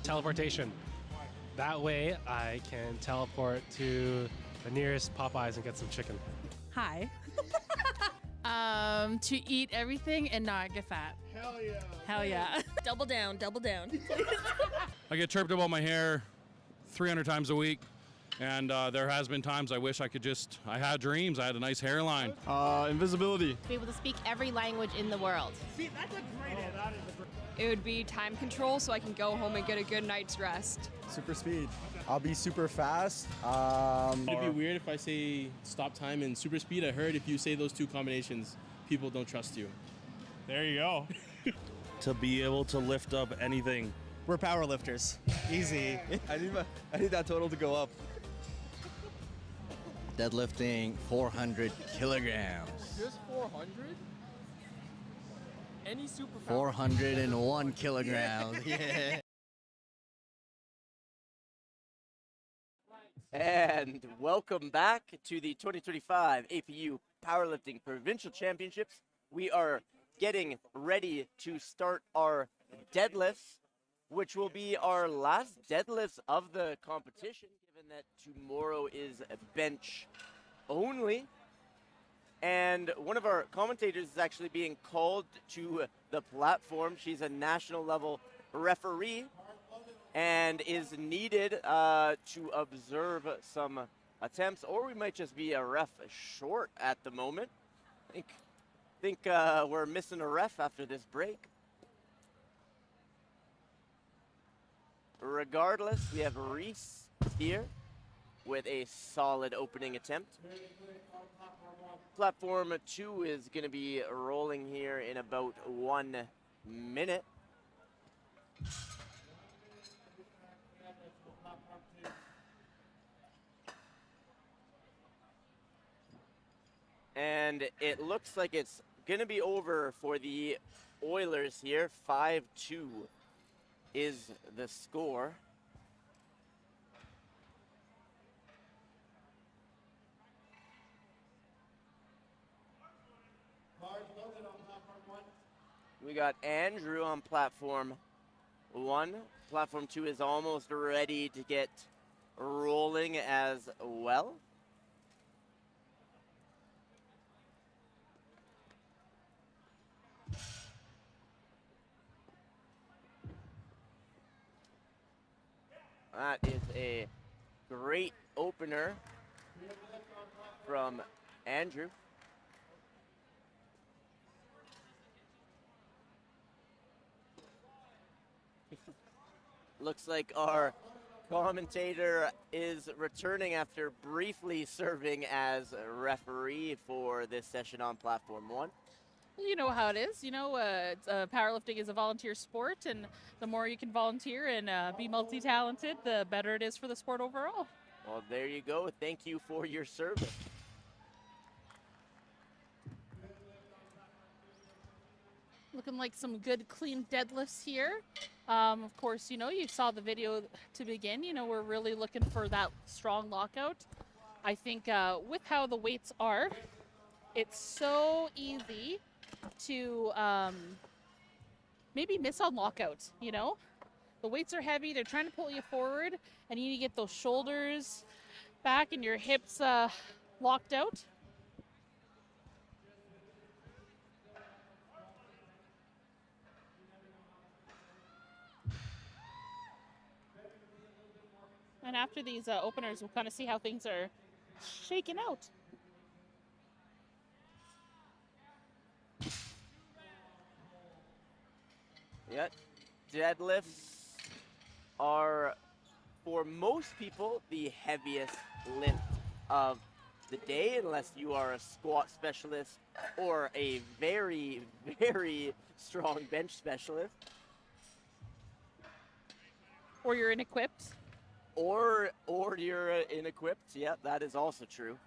S7: Teleportation. That way I can teleport to the nearest Popeyes and get some chicken.
S8: Hi. To eat everything and not get fat.
S4: Hell yeah.
S8: Hell yeah.
S9: Double down, double down.
S6: I get chirped about my hair 300 times a week. And there has been times I wish I could just, I had dreams, I had a nice hairline.
S4: Invisibility.
S9: Be able to speak every language in the world.
S10: It would be time control so I can go home and get a good night's rest.
S11: Super speed. I'll be super fast.
S12: It'd be weird if I say stop time and super speed. I heard if you say those two combinations, people don't trust you.
S4: There you go.
S13: To be able to lift up anything.
S11: We're power lifters. Easy. I need that total to go up.
S14: Deadlifting 400 kilograms.
S20: Just 400? Any superpower?
S14: 401 kilograms. Yeah.
S1: And welcome back to the 2025 APU Powerlifting Provincial Championships. We are getting ready to start our deadlifts, which will be our last deadlifts of the competition, given that tomorrow is bench only. And one of our commentators is actually being called to the platform. She's a national level referee and is needed to observe some attempts, or we might just be a ref short at the moment. I think we're missing a ref after this break. Regardless, we have Reese here with a solid opening attempt. Platform 2 is going to be rolling here in about 1 minute. And it looks like it's going to be over for the Oilers here. 5-2 is the score. We got Andrew on platform 1. Platform 2 is almost ready to get rolling as well. That is a great opener from Andrew. Looks like our commentator is returning after briefly serving as a referee for this session on Platform 1.
S2: You know how it is. You know, powerlifting is a volunteer sport, and the more you can volunteer and be multi-talented, the better it is for the sport overall.
S1: Well, there you go. Thank you for your service.
S2: Looking like some good, clean deadlifts here. Of course, you know, you saw the video to begin. You know, we're really looking for that strong lockout. I think with how the weights are, it's so easy to maybe miss on lockout, you know? The weights are heavy, they're trying to pull you forward, and you need to get those shoulders back and your hips locked out. And after these openers, we'll kind of see how things are shaking out.
S1: Yeah, deadlifts are, for most people, the heaviest lift of the day, unless you are a squat specialist or a very, very strong bench specialist.
S2: Or you're inequipped.
S1: Or you're inequipped. Yeah, that is also true.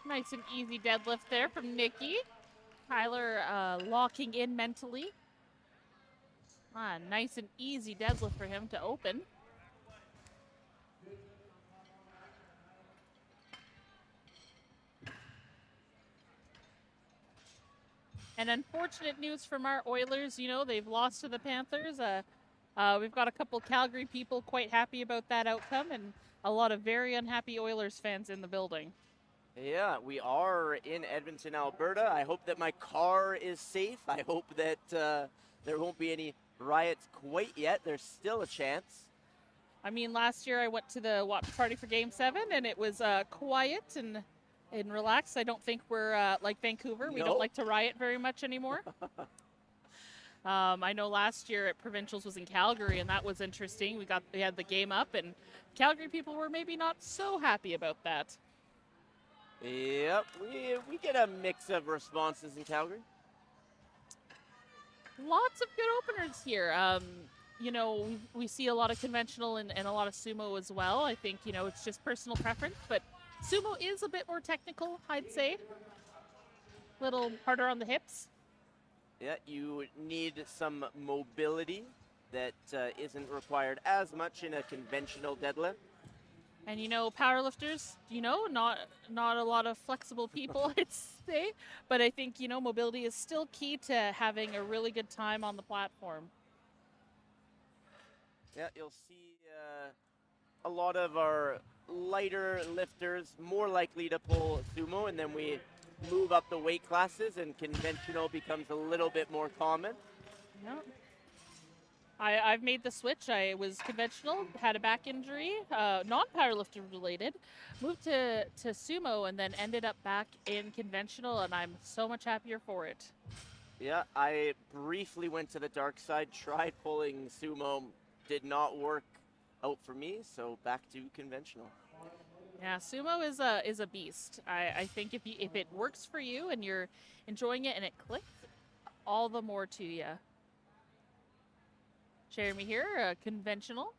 S2: Nice and easy deadlift there from Nikki. Tyler locking in mentally. Nice and easy deadlift for him to open. And unfortunate news from our Oilers, you know, they've lost to the Panthers. We've got a couple Calgary people quite happy about that outcome and a lot of very unhappy Oilers fans in the building.
S1: Yeah, we are in Edmonton, Alberta. I hope that my car is safe. I hope that there won't be any riots quite yet. There's still a chance.
S2: I mean, last year I went to the watch party for Game 7 and it was quiet and relaxed. I don't think we're like Vancouver. We don't like to riot very much anymore. I know last year at Provincials was in Calgary and that was interesting. We had the game up and Calgary people were maybe not so happy about that.
S1: Yep, we get a mix of responses in Calgary.
S2: Lots of good openers here. You know, we see a lot of conventional and a lot of sumo as well. I think, you know, it's just personal preference, but sumo is a bit more technical, I'd say. A little harder on the hips.
S1: Yeah, you need some mobility that isn't required as much in a conventional deadlift.
S2: And, you know, powerlifters, you know, not a lot of flexible people, I'd say. But I think, you know, mobility is still key to having a really good time on the platform.
S1: Yeah, you'll see a lot of our lighter lifters more likely to pull sumo, and then we move up the weight classes and conventional becomes a little bit more common.
S2: Yep. I've made the switch. I was conventional, had a back injury, non-powerlifter related, moved to sumo and then ended up back in conventional, and I'm so much happier for it.
S1: Yeah, I briefly went to the dark side, tried pulling sumo, did not work out for me, so back to conventional.
S2: Yeah, sumo is a beast. I think if it works for you and you're enjoying it and it clicks, all the more to you. Jeremy here, conventional.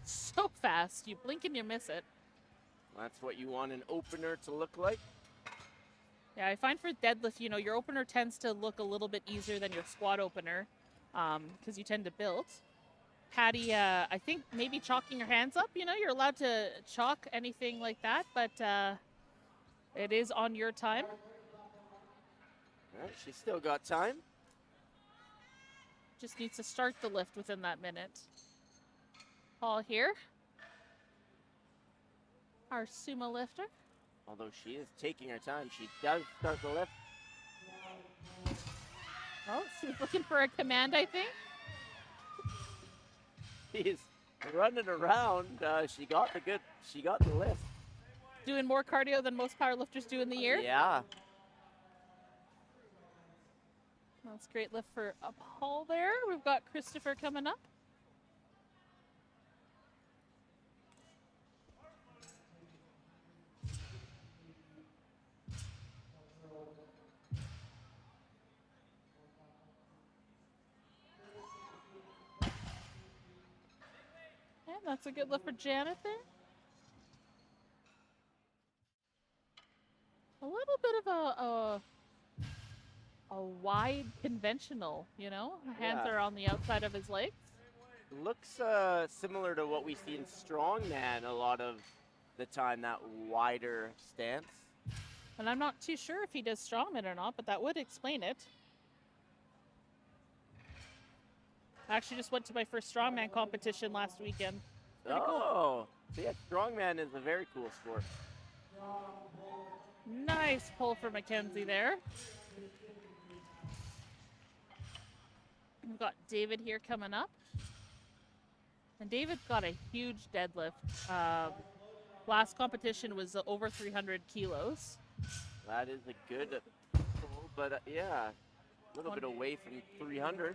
S2: So fast, you blink and you miss it.
S1: That's what you want an opener to look like.
S2: Yeah, I find for deadlift, you know, your opener tends to look a little bit easier than your squat opener because you tend to build. Patty, I think maybe chalking your hands up, you know, you're allowed to chalk anything like that, but it is on your time.
S1: All right, she's still got time.
S2: Just needs to start the lift within that minute. Paul here. Our sumo lifter.
S1: Although she is taking her time, she does start the lift.
S2: Oh, she's looking for a command, I think.
S1: She's running around. She got the lift.
S2: Doing more cardio than most powerlifters do in the year.
S1: Yeah.
S2: That's a great lift for Paul there. We've got Christopher coming up. And that's a good lift for Janet there. A little bit of a wide conventional, you know? Hands are on the outside of his legs.
S1: Looks similar to what we see in strongman a lot of the time, that wider stance.
S2: And I'm not too sure if he does strongman or not, but that would explain it. I actually just went to my first strongman competition last weekend. Pretty
S1: cool. So yeah, strongman is a very cool sport.
S2: Nice pull for Mackenzie there. We've got David here coming up. And David got a huge deadlift. Last competition was over 300 kilos.
S1: That is a good pull, but yeah, a little bit away from 300.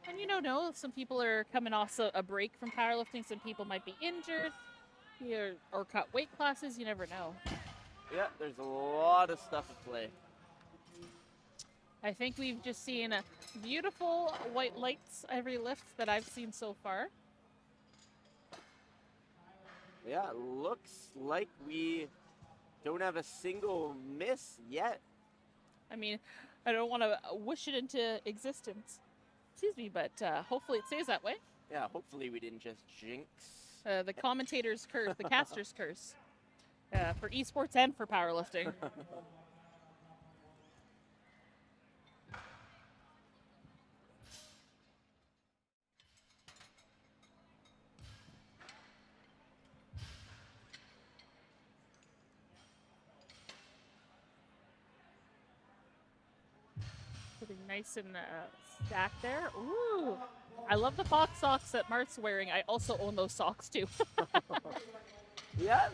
S2: And you don't know, some people are coming off a break from powerlifting. Some people might be injured or cut weight classes. You never know.
S1: Yeah, there's a lot of stuff at play.
S2: I think we've just seen beautiful white lights every lift that I've seen so far.
S1: Yeah, looks like we don't have a single miss yet.
S2: I mean, I don't want to wish it into existence. Excuse me, but hopefully it stays that way.
S1: Yeah, hopefully we didn't just jinx.
S2: The commentator's curse, the caster's curse, for esports and for powerlifting. Getting nice and stacked there. Ooh, I love the box socks that Mart's wearing. I also own those socks too.
S1: Yeah,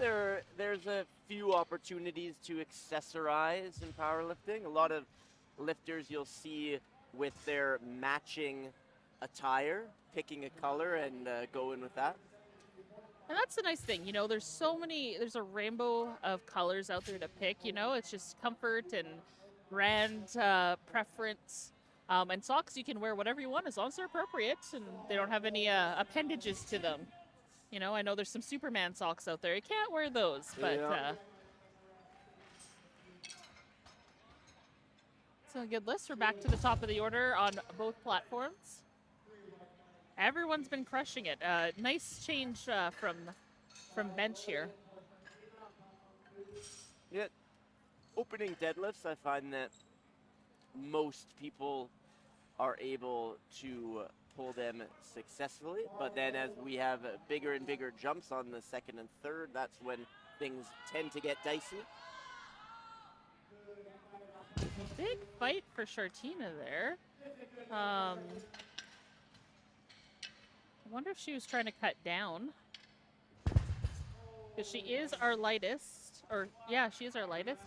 S1: there's a few opportunities to accessorize in powerlifting. A lot of lifters you'll see with their matching attire, picking a color and going with that.
S2: And that's the nice thing, you know, there's a rainbow of colors out there to pick, you know, it's just comfort and brand preference. And socks, you can wear whatever you want as long as they're appropriate and they don't have any appendages to them. You know, I know there's some Superman socks out there. You can't wear those, but so a good list. We're back to the top of the order on both platforms. Everyone's been crushing it. Nice change from bench here.
S1: Yeah, opening deadlifts, I find that most people are able to pull them successfully, but then as we have bigger and bigger jumps on the second and third, that's when things tend to get dicey.
S2: Big fight for Shartina there. I wonder if she was trying to cut down. Because she is our lightest. Or, yeah, she is our lightest.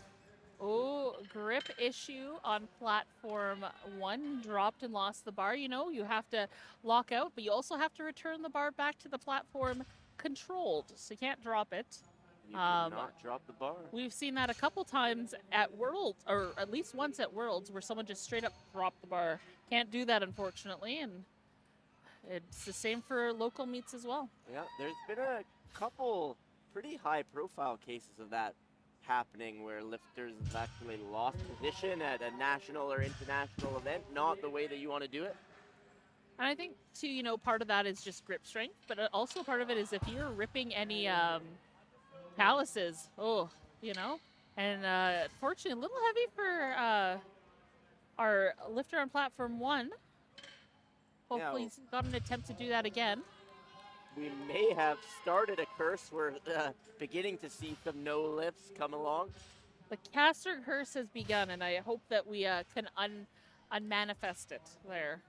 S2: Oh, grip issue on platform 1. Dropped and lost the bar. You know, you have to lock out, but you also have to return the bar back to the platform controlled. So you can't drop it.
S1: You cannot drop the bar.
S2: We've seen that a couple times at Worlds, or at least once at Worlds, where someone just straight up dropped the bar. Can't do that, unfortunately, and it's the same for local meets as well.
S1: Yeah, there's been a couple pretty high-profile cases of that happening where lifters have actually lost position at a national or international event, not the way that you want to do it.
S2: And I think, too, you know, part of that is just grip strength, but also part of it is if you're ripping any calluses, you know, and fortunately a little heavy for our lifter on platform 1. Hopefully he's got an attempt to do that again.
S1: We may have started a curse. We're beginning to see some no lifts come along.
S2: The caster curse has begun, and I hope that we can unmanifest it there.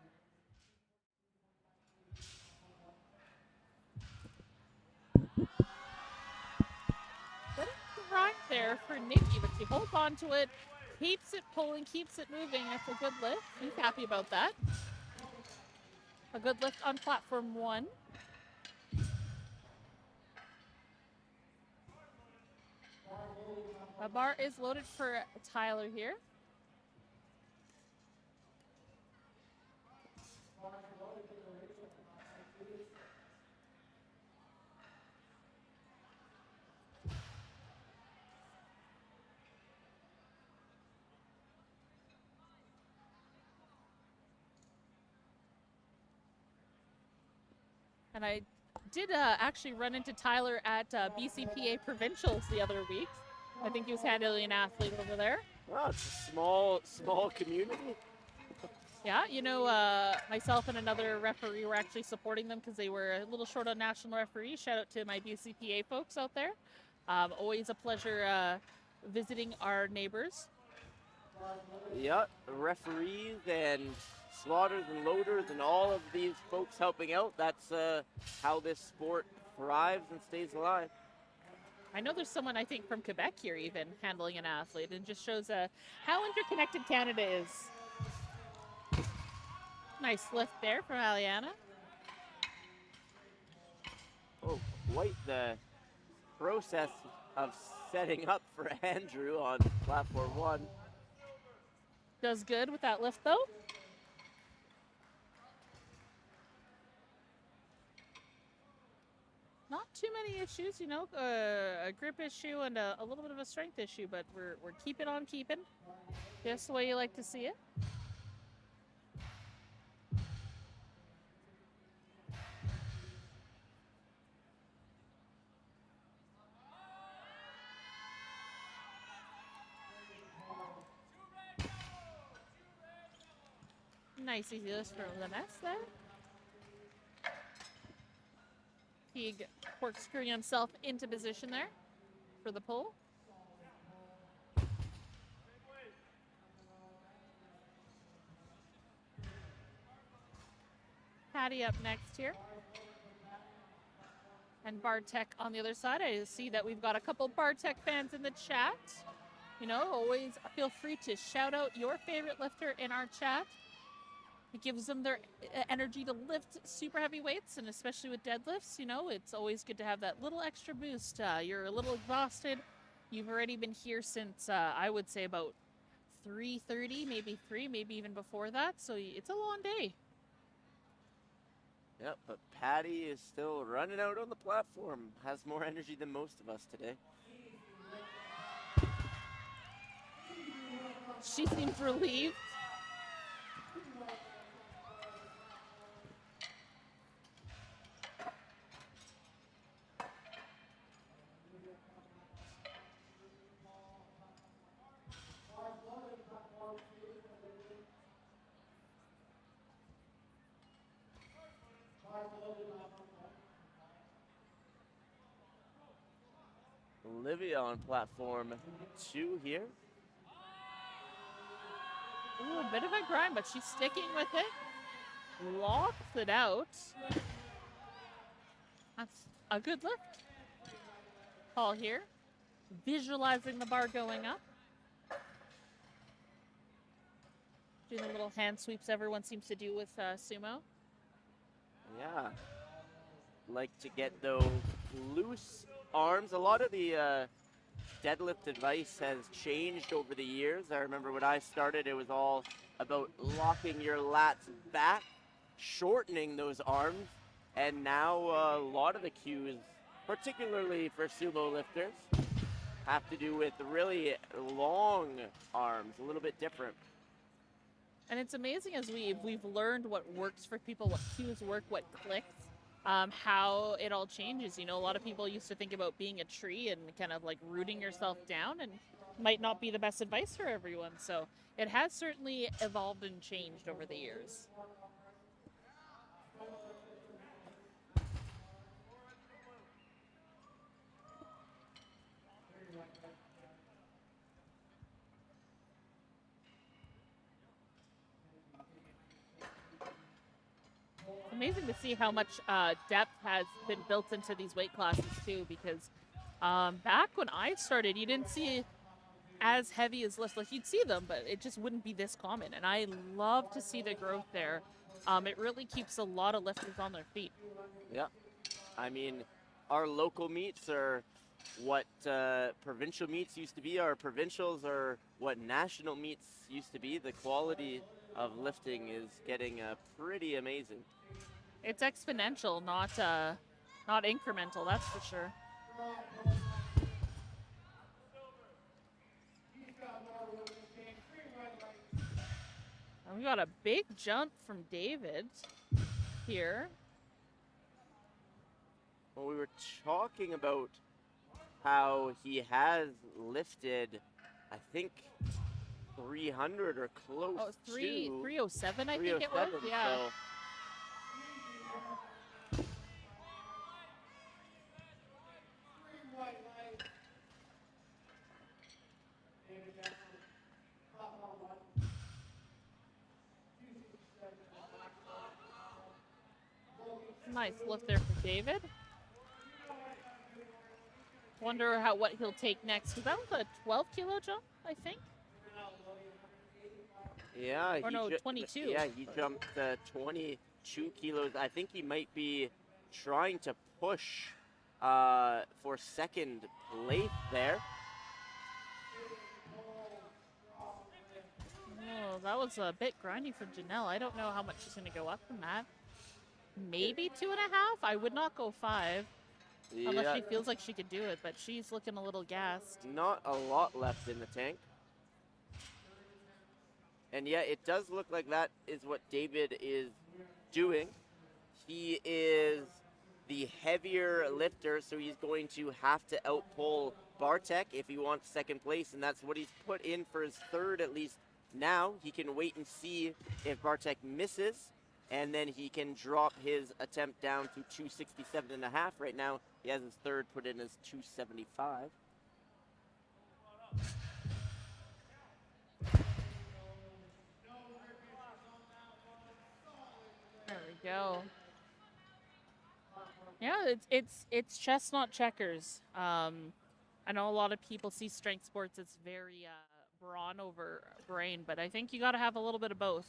S2: Good grind there for Nikki, but she holds on to it, keeps it pulling, keeps it moving. That's a good lift. He's happy about that. A good lift on platform 1. A bar is loaded for Tyler here. And I did actually run into Tyler at BCPA Provincials the other week. I think he was handling an athlete over there.
S1: Wow, it's a small community.
S2: Yeah, you know, myself and another referee were actually supporting them because they were a little short on national referees. Shout out to my BCPA folks out there. Always a pleasure visiting our neighbors.
S1: Yeah, referees and slotters and loaders and all of these folks helping out. That's how this sport thrives and stays alive.
S2: I know there's someone, I think, from Quebec here even handling an athlete, and just shows how interconnected Canada is. Nice lift there from Aliana.
S1: Oh, quite the process of setting up for Andrew on platform 1.
S2: Does good with that lift, though. Not too many issues, you know, a grip issue and a little bit of a strength issue, but we're keeping on keeping, just the way you like to see it. Nice easy lift from the mess there. Teague corkscrewing himself into position there for the pull. Patty up next here. And Bartek on the other side. I see that we've got a couple Bartek fans in the chat. You know, always feel free to shout out your favorite lifter in our chat. It gives them their energy to lift super heavy weights, and especially with deadlifts, you know, it's always good to have that little extra boost. You're a little exhausted. You've already been here since, I would say, about 3:30, maybe 3, maybe even before that. So it's a long day.
S1: Yep, but Patty is still running out on the platform. Has more energy than most of us today.
S2: She seems relieved.
S1: Olivia on platform 2 here.
S2: Ooh, a bit of a grind, but she's sticking with it. Locks it out. That's a good lift. Paul here, visualizing the bar going up. Doing the little hand sweeps everyone seems to do with sumo.
S1: Yeah. Like to get those loose arms. A lot of the deadlift advice has changed over the years. I remember when I started, it was all about locking your lats back, shortening those arms, and now a lot of the cues, particularly for sumo lifters, have to do with really long arms, a little bit different.
S2: And it's amazing as we've learned what works for people, what cues work, what clicks, how it all changes. You know, a lot of people used to think about being a tree and kind of like rooting yourself down, and might not be the best advice for everyone. So it has certainly evolved and changed over the years. Amazing to see how much depth has been built into these weight classes too, because back when I started, you didn't see as heavy as lifts. Like, you'd see them, but it just wouldn't be this common. And I love to see the growth there. It really keeps a lot of lifters on their feet.
S1: Yeah. I mean, our local meets are what provincial meets used to be. Our provincials are what national meets used to be. The quality of lifting is getting pretty amazing.
S2: It's exponential, not incremental, that's for sure. And we got a big jump from David here.
S1: Well, we were talking about how he has lifted, I think, 300 or close
S2: Oh,
S1: to
S2: 307, I think it was.
S1: 307,
S2: Yeah.
S1: so
S2: Nice lift there for David. Wonder what he'll take next, because that was a 12 kilo jump, I think.
S1: yeah,
S2: Or no, 22.
S1: Yeah, he jumped 22 kilos. I think he might be trying to push for second place there.
S2: Oh, that was a bit grindy for Janelle. I don't know how much she's going to go up from that. Maybe 2.5? I would not go 5. Unless she feels like she could do it, but she's looking a little gassed.
S1: Not a lot left in the tank. And yeah, it does look like that is what David is doing. He is the heavier lifter, so he's going to have to outpull Bartek if he wants second place, and that's what he's put in for his third at least now. He can wait and see if Bartek misses, and then he can drop his attempt down to 267.5. Right now, he has his third put in as 275.
S2: There we go. Yeah, it's chess, not checkers. I know a lot of people see strength sports as very brawn over brain, but I think you got to have a little bit of both.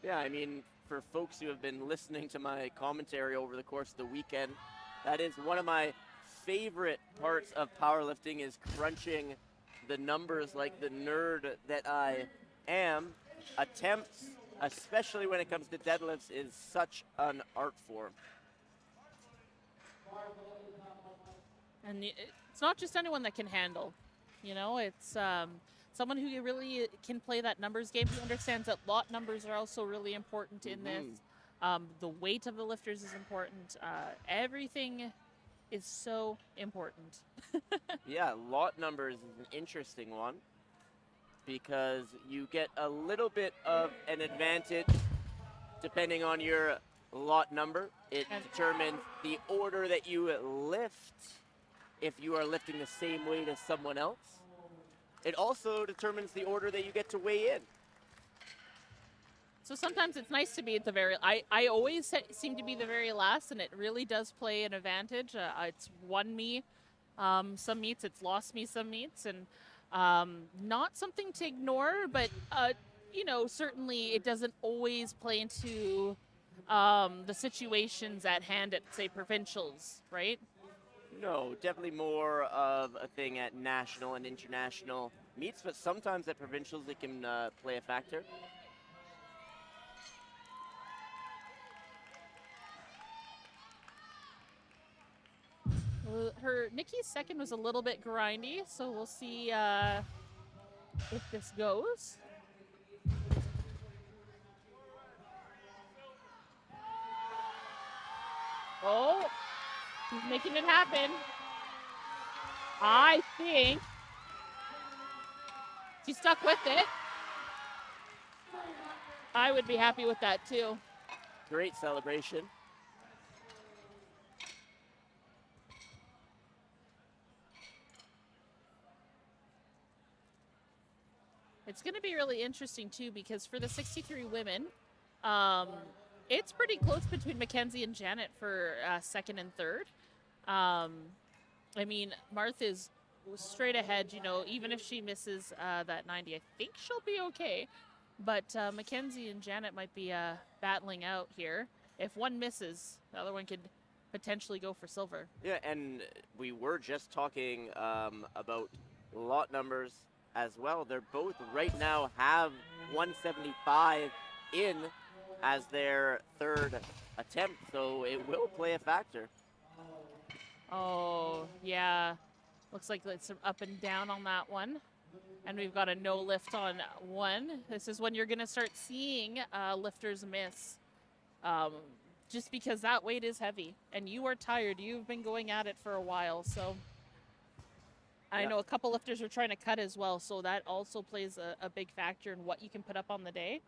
S1: Yeah, I mean, for folks who have been listening to my commentary over the course of the weekend, that is one of my favorite parts of powerlifting, is crunching the numbers like the nerd that I am. Attempts, especially when it comes to deadlifts, is such an art form.
S2: And it's not just anyone that can handle, you know, it's someone who really can play that numbers game, who understands that lot numbers are also really important in this. The weight of the lifters is important. Everything is so important.
S1: Yeah, lot numbers is an interesting one because you get a little bit of an advantage depending on your lot number. It determines the order that you lift if you are lifting the same weight as someone else. It also determines the order that you get to weigh in.
S2: So sometimes it's nice to be at the very, I always seem to be the very last, and it really does play an advantage. It's won me some meets, it's lost me some meets, and not something to ignore, but you know, certainly it doesn't always play into the situations at hand at, say, provincials, right?
S1: No, definitely more of a thing at national and international meets, but sometimes at provincials it can play a factor.
S2: Nikki's second was a little bit grindy, so we'll see if this goes. Oh, he's making it happen. I think she stuck with it. I would be happy with that too.
S1: Great celebration.
S2: It's going to be really interesting too, because for the 63 women, it's pretty close between Mackenzie and Janet for second and third. I mean, Martha's straight ahead, you know, even if she misses that 90, I think she'll be okay. But Mackenzie and Janet might be battling out here. If one misses, the other one could potentially go for silver.
S1: Yeah, and we were just talking about lot numbers as well. They're both right now have 175 in as their third attempt, so it will play a factor.
S2: Oh, yeah. Looks like it's up and down on that one. And we've got a no lift on one. This is when you're going to start seeing lifters miss. Just because that weight is heavy and you are tired. You've been going at it for a while, so I know a couple lifters are trying to cut as well, so that also plays a big factor in what you can put up on the day.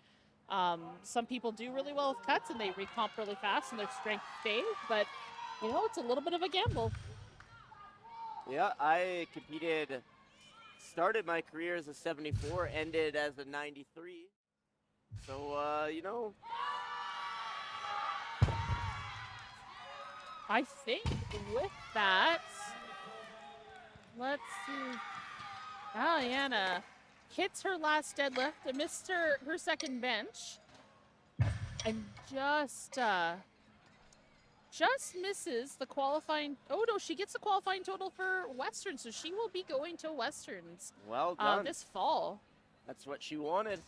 S2: Some people do really well with cuts and they recomp really fast and their strength stays, but you know, it's a little bit of a gamble.
S1: Yeah, I competed, started my career as a 74, ended as a 93. So, you know.
S2: I think with that, let's see. Diana hits her last deadlift, missed her second bench, and just misses the qualifying. Oh no, she gets the qualifying total for Western, so she will be going to Westerns.
S1: Well done.
S2: This fall.
S1: That's what she wanted.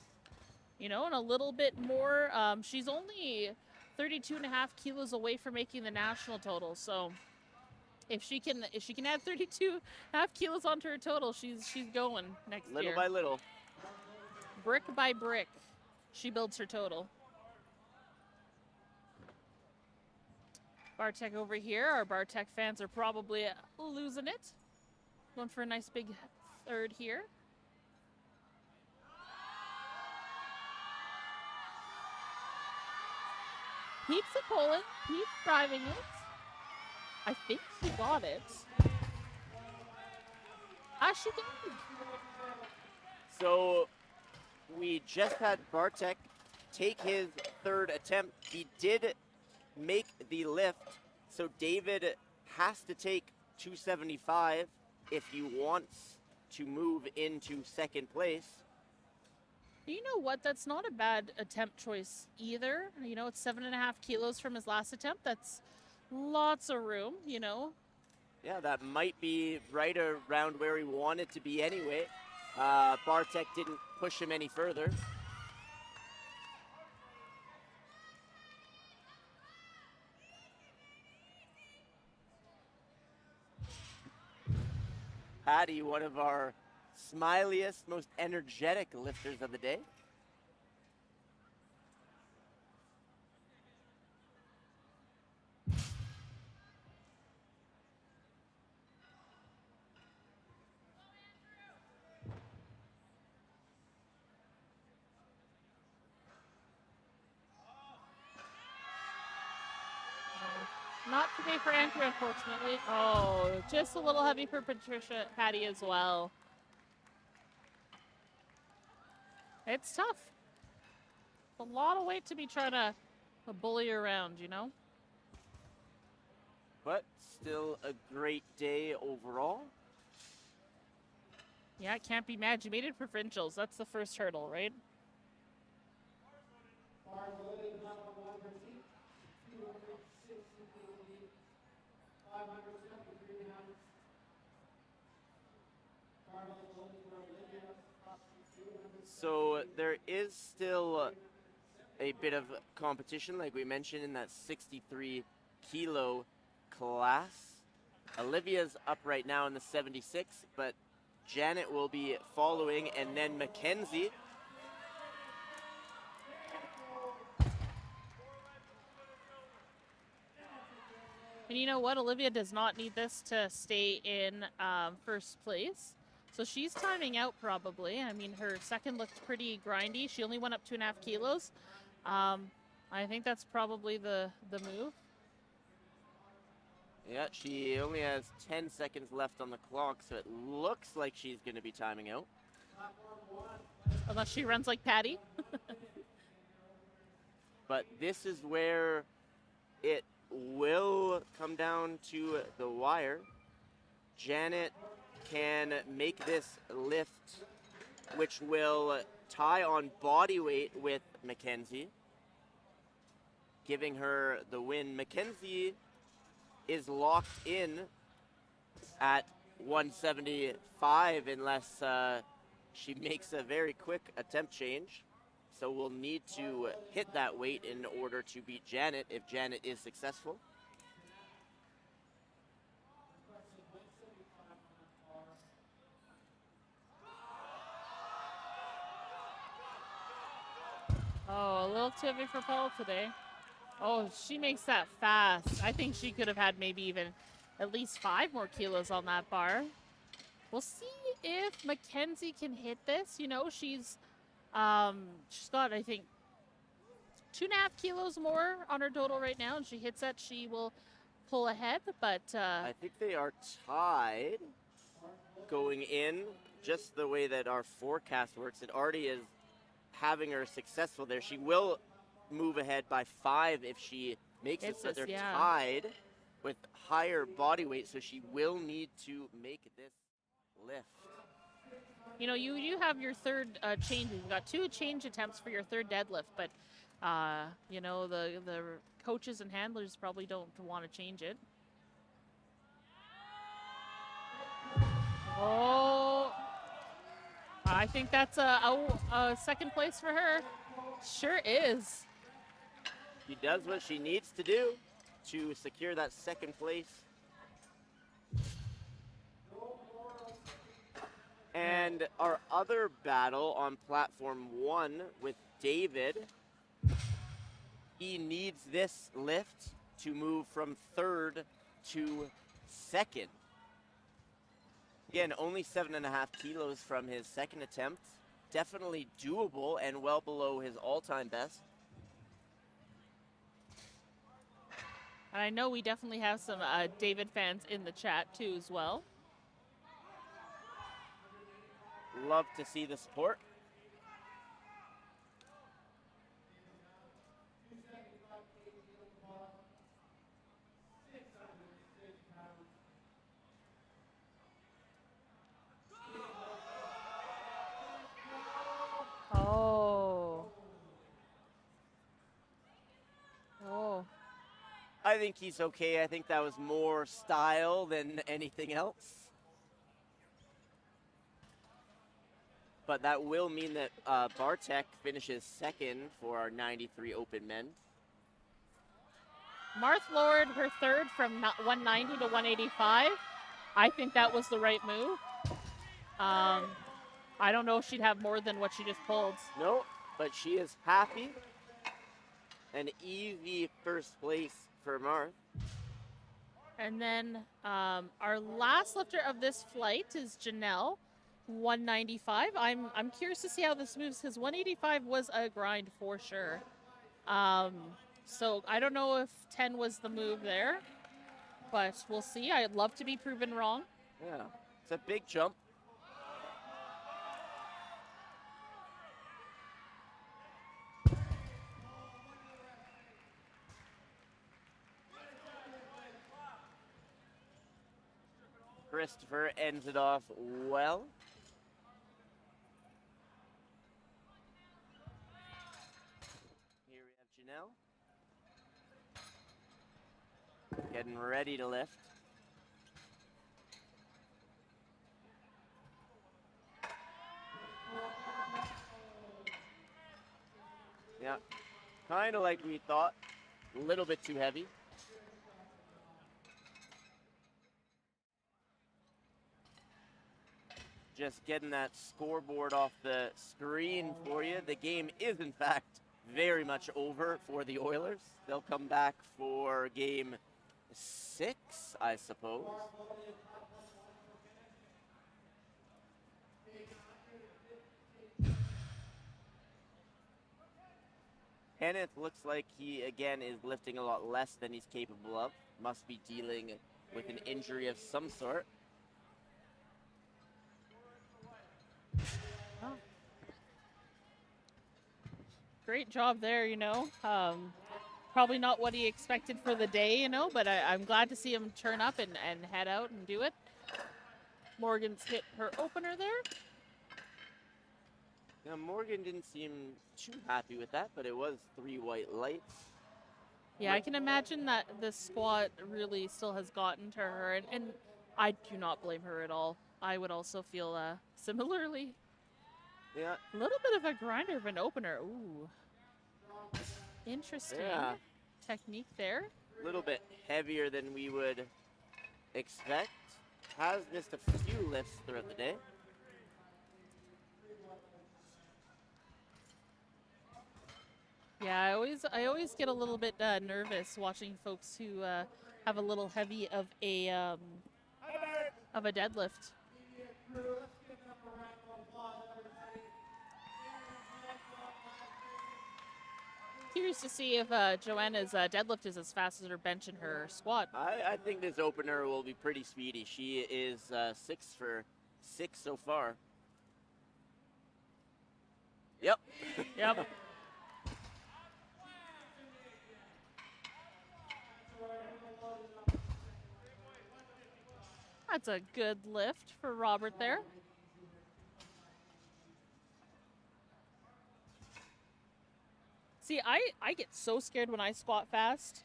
S2: You know, and a little bit more. She's only 32.5 kilos away from making the national total, so if she can add 32.5 kilos onto her total, she's going next year.
S1: Little by little.
S2: Brick by brick, she builds her total. Bartek over here. Our Bartek fans are probably losing it. Going for a nice big third here. Peeps it pulling. Peeps driving it. I think she got it. Ah, she did.
S1: So we just had Bartek take his third attempt. He did make the lift, so David has to take 275 if he wants to move into second place.
S2: You know what? That's not a bad attempt choice either. You know, it's 7.5 kilos from his last attempt. That's lots of room, you know.
S1: Yeah, that might be right around where he wanted to be anyway. Bartek didn't push him any further. Patty, one of our smiliest, most energetic lifters of the day.
S2: Not today for Andrew, unfortunately. Oh, just a little heavy for Patricia, Patty as well. It's tough. A lot of weight to be trying to bully around, you know?
S1: But still a great day overall.
S2: Yeah, it can't be mad. You made it provincials. That's the first hurdle, right?
S1: So there is still a bit of competition, like we mentioned, in that 63 kilo class. Olivia's up right now in the 76, but Janet will be following, and then Mackenzie.
S2: And you know what? Olivia does not need this to stay in first place. So she's timing out probably. I mean, her second looked pretty grindy. She only went up 2.5 kilos. I think that's probably the move.
S1: Yeah, she only has 10 seconds left on the clock, so it looks like she's going to be timing out.
S2: Unless she runs like Patty.
S1: But this is where it will come down to the wire. Janet can make this lift, which will tie on body weight with Mackenzie, giving her the win. Mackenzie is locked in at 175 unless she makes a very quick attempt change. So we'll need to hit that weight in order to beat Janet if Janet is successful.
S2: Oh, a little too heavy for Paul today. Oh, she makes that fast. I think she could have had maybe even at least 5 more kilos on that bar. We'll see if Mackenzie can hit this. You know, she's got, I think, 2.5 kilos more on her total right now, and she hits that, she will pull ahead. But
S1: I think they are tied going in, just the way that our forecast works. It already is having her successful there. She will move ahead by 5 if she makes it, so they're tied with higher body weight, so she will need to make this lift.
S2: you know, you have your third change. You've got 2 change attempts for your third deadlift, but you know, the coaches and handlers probably don't want to change it. Oh, I think that's a second place for her. Sure is.
S1: She does what she needs to do to secure that second place. And our other battle on platform 1 with David, he needs this lift to move from 3rd to 2nd. Again, only 7.5 kilos from his second attempt. Definitely doable and well below his all-time best.
S2: And I know we definitely have some David fans in the chat too as well.
S1: Love to see the support.
S2: Oh. Oh.
S1: I think he's okay. I think that was more style than anything else. But that will mean that Bartek finishes 2nd for our 93 Open men.
S2: Marth lowered her 3rd from 190 to 185. I think that was the right move. I don't know if she'd have more than what she just pulled.
S1: No, but she is happy. An easy first place for Marth.
S2: And then our last lifter of this flight is Janelle, 195. I'm curious to see how this moves because 185 was a grind for sure. So I don't know if 10 was the move there, but we'll see. I'd love to be proven wrong.
S1: Yeah, it's a big jump. Christopher ends it off well. Here we have Janelle. Getting ready to lift. Yeah, kind of like we thought. A little bit too heavy. Just getting that scoreboard off the screen for you. The game is, in fact, very much over for the Oilers. They'll come back for game 6, I suppose. Kenneth looks like he, again, is lifting a lot less than he's capable of. Must be dealing with an injury of some sort.
S2: Oh. Great job there, you know. Probably not what he expected for the day, you know, but I'm glad to see him turn up and head out and do it. Morgan's hit her opener there.
S1: Now, Morgan didn't seem too happy with that, but it was 3 white lights.
S2: Yeah, I can imagine that the squat really still has gotten to her, and I do not blame her at all. I would also feel similarly.
S1: Yeah.
S2: A little bit of a grinder of an opener. Ooh. Interesting technique there.
S1: A little bit heavier than we would expect. Has missed a few lifts throughout the day.
S2: Yeah, I always get a little bit nervous watching folks who have a little heavy of a deadlift. Curious to see if Joanna's deadlift is as fast as her bench and her squat.
S1: I think this opener will be pretty speedy. She is 6 for 6 so far. Yep.
S2: Yep. That's a good lift for Robert there. See, I get so scared when I squat fast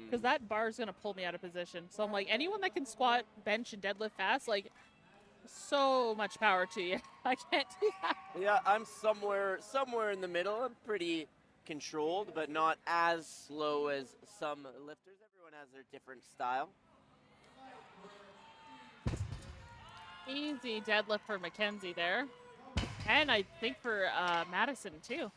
S2: because that bar is going to pull me out of position. So I'm like, anyone that can squat, bench, and deadlift fast, like, so much power to you. I can't do that.
S1: Yeah, I'm somewhere in the middle. I'm pretty controlled, but not as slow as some lifters. Everyone has their different style.
S2: Easy deadlift for Mackenzie there. And I think for Madison too.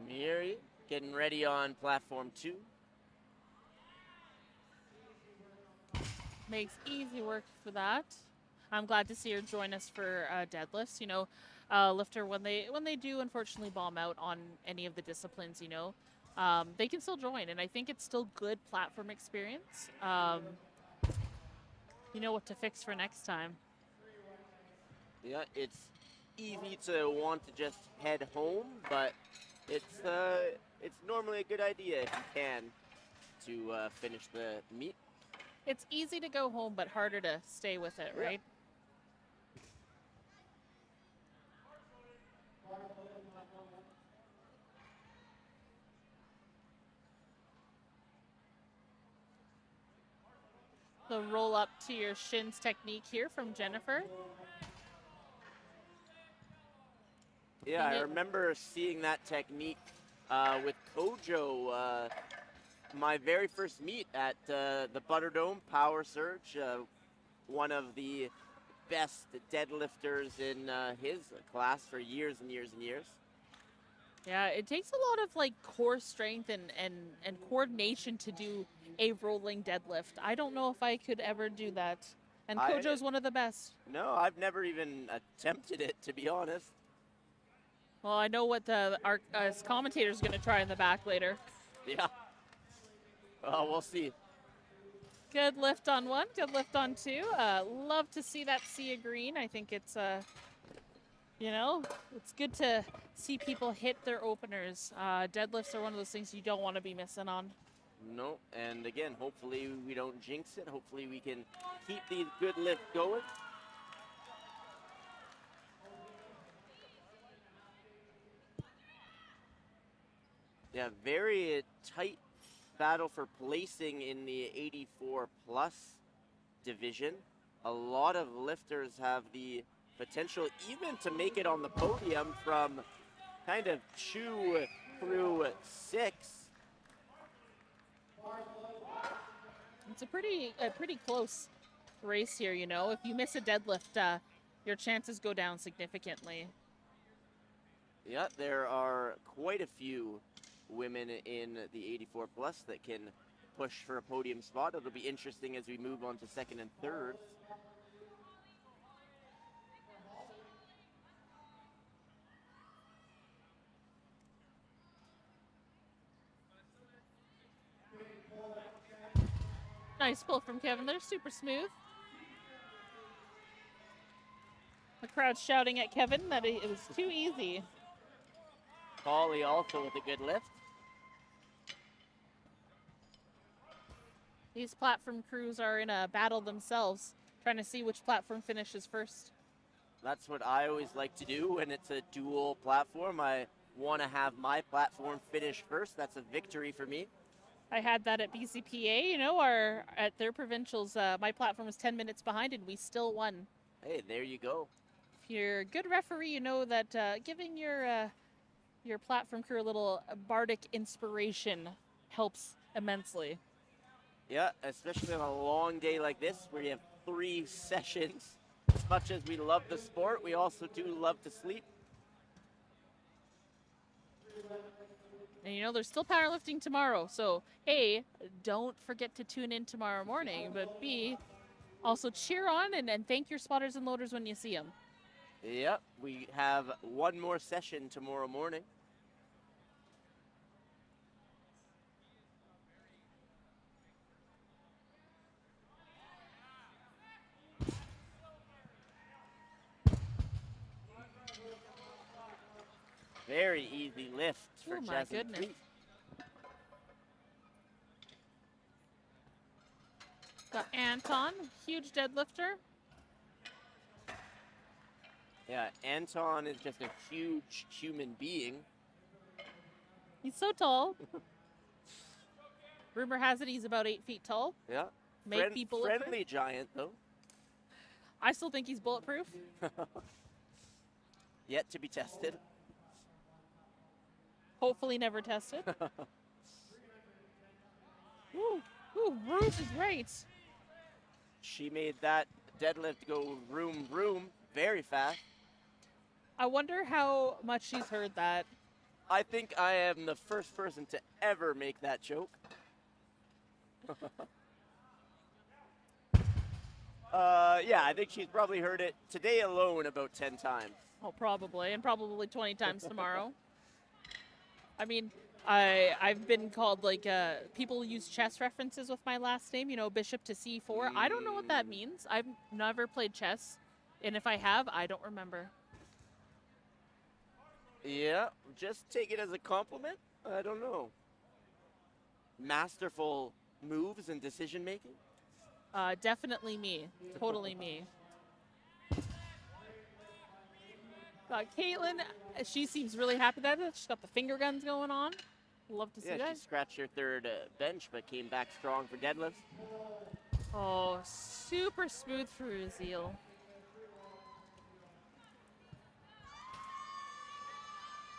S1: Miri getting ready on platform 2.
S2: Makes easy work for that. I'm glad to see her join us for deadlifts. You know, lifter when they do unfortunately bomb out on any of the disciplines, you know, they can still join, and I think it's still good platform experience. You know what to fix for next time.
S1: Yeah, it's easy to want to just head home, but it's normally a good idea if you can to finish the meet.
S2: It's easy to go home, but harder to stay with it, right? The roll up to your shins technique here from Jennifer.
S1: Yeah, I remember seeing that technique with Kojo my very first meet at the Butterdome Power Surge, one of the best deadlifters in his class for years and years and years.
S2: Yeah, it takes a lot of like core strength and coordination to do a rolling deadlift. I don't know if I could ever do that. And Kojo's one of the best.
S1: No, I've never even attempted it, to be honest.
S2: Well, I know what our commentator's going to try in the back later.
S1: Yeah. Well, we'll see.
S2: Good lift on 1, good lift on 2. Love to see that sea of green. I think it's, you know, it's good to see people hit their openers. Deadlifts are one of those things you don't want to be missing on.
S1: No, and again, hopefully we don't jinx it. Hopefully we can keep the good lift going. Yeah, very tight battle for placing in the 84 plus division. A lot of lifters have the potential even to make it on the podium from kind of 2 through 6.
S2: It's a pretty close race here, you know. If you miss a deadlift, your chances go down significantly.
S1: Yeah, there are quite a few women in the 84 plus that can push for a podium spot. It'll be interesting as we move on to second and third.
S2: Nice pull from Kevin there, super smooth. The crowd's shouting at Kevin that it was too easy.
S1: Collie also with a good lift.
S2: These platform crews are in a battle themselves, trying to see which platform finishes first.
S1: That's what I always like to do when it's a dual platform. I want to have my platform finish first. That's a victory for me.
S2: I had that at BCPA, you know, at their provincials, my platform was 10 minutes behind and we still won.
S1: Hey, there you go.
S2: If you're a good referee, you know that giving your platform crew a little bardic inspiration helps immensely.
S1: Yeah, especially on a long day like this where you have 3 sessions. As much as we love the sport, we also do love to sleep.
S2: And you know, there's still powerlifting tomorrow. So A, don't forget to tune in tomorrow morning, but B, also cheer on and thank your spotters and loaders when you see them.
S1: Yep, we have 1 more session tomorrow morning. Very easy lift for
S2: Oh my
S1: Jasmine
S2: goodness.
S1: Creek.
S2: Got Anton, huge deadlifter.
S1: Yeah, Anton is just a huge human being.
S2: He's so tall. Rumor has it he's about 8 feet tall.
S1: Yeah.
S2: May be bulletproof.
S1: Friendly giant, though.
S2: I still think he's bulletproof.
S1: Yet to be tested.
S2: Hopefully never tested. Ooh, Ruth is great.
S1: She made that deadlift go vroom, vroom very fast.
S2: I wonder how much she's heard that.
S1: I think I am the first person to ever make that joke. Yeah, I think she's probably heard it today alone about 10 times.
S2: Oh, probably, and probably 20 times tomorrow. I mean, I've been called, like, people use chess references with my last name, you know, bishop to c4. I don't know what that means. I've never played chess, and if I have, I don't remember.
S1: Yeah, just take it as a compliment. I don't know. Masterful moves and decision making.
S2: Definitely me. Totally me. Caitlin, she seems really happy that she's got the finger guns going on. Love to see that.
S1: Yeah, she scratched her third bench, but came back strong for deadlifts.
S2: Oh, super smooth for Raziel.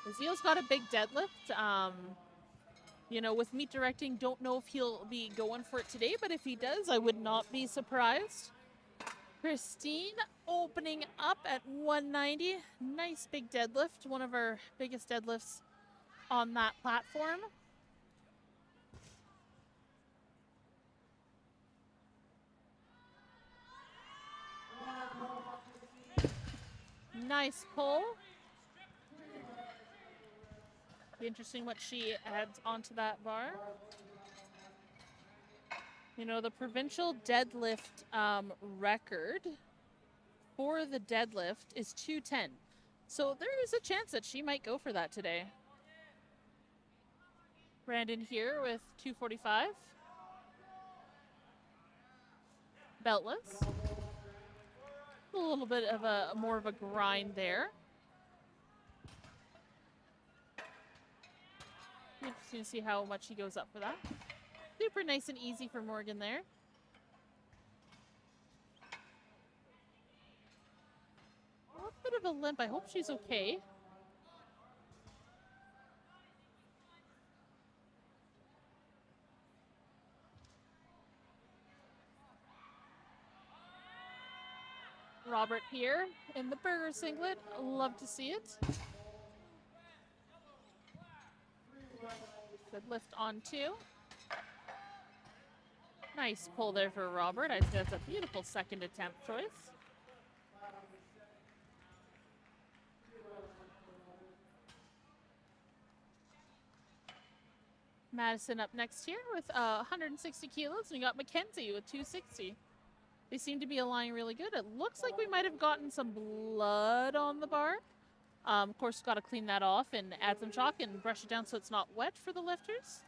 S2: Raziel's got a big deadlift. You know, with meet directing, don't know if he'll be going for it today, but if he does, I would not be surprised. Christine opening up at 190. Nice big deadlift, one of our biggest deadlifts on that platform. Nice pull. Be interesting what she adds onto that bar. You know, the provincial deadlift record for the deadlift is 210. So there is a chance that she might go for that today. Brandon here with 245. Beltless. A little bit of more of a grind there. Interesting to see how much he goes up for that. Super nice and easy for Morgan there. A bit of a limp. I hope she's okay. Robert here in the burger singlet. Love to see it. Good lift on 2. Nice pull there for Robert. I think that's a beautiful second attempt choice. Madison up next here with 160 kilos. And we got Mackenzie with 260. They seem to be aligning really good. It looks like we might have gotten some blood on the bar. Of course, got to clean that off and add some chalk and brush it down so it's not wet for the lifters.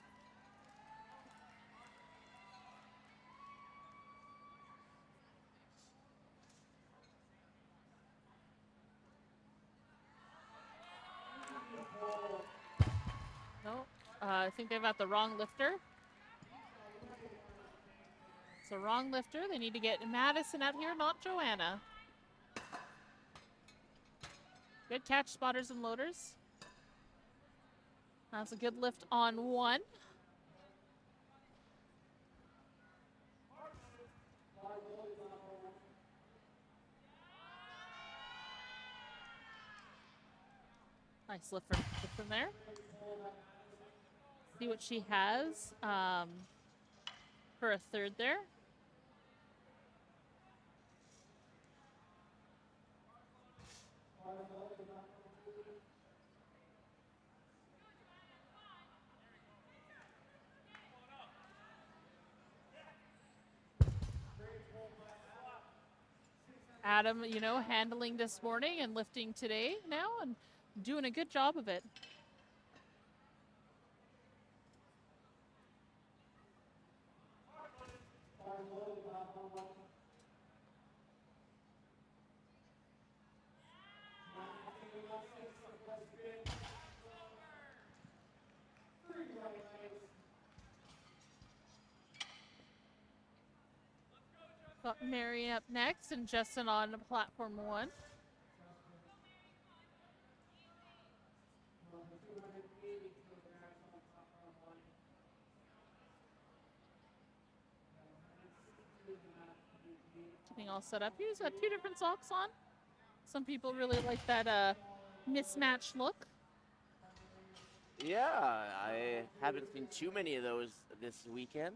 S2: No, I think they've got the wrong lifter. It's the wrong lifter. They need to get Madison out here, not Joanna. Good catch, spotters and loaders. That's a good lift on 1. Nice lift from there. See what she has for a third there. Adam, you know, handling this morning and lifting today now and doing a good job of it. Got Mary up next and Justin on platform 1. Getting all set up. He's got 2 different socks on. Some people really like that mismatched look.
S1: Yeah, I haven't seen too many of those this weekend.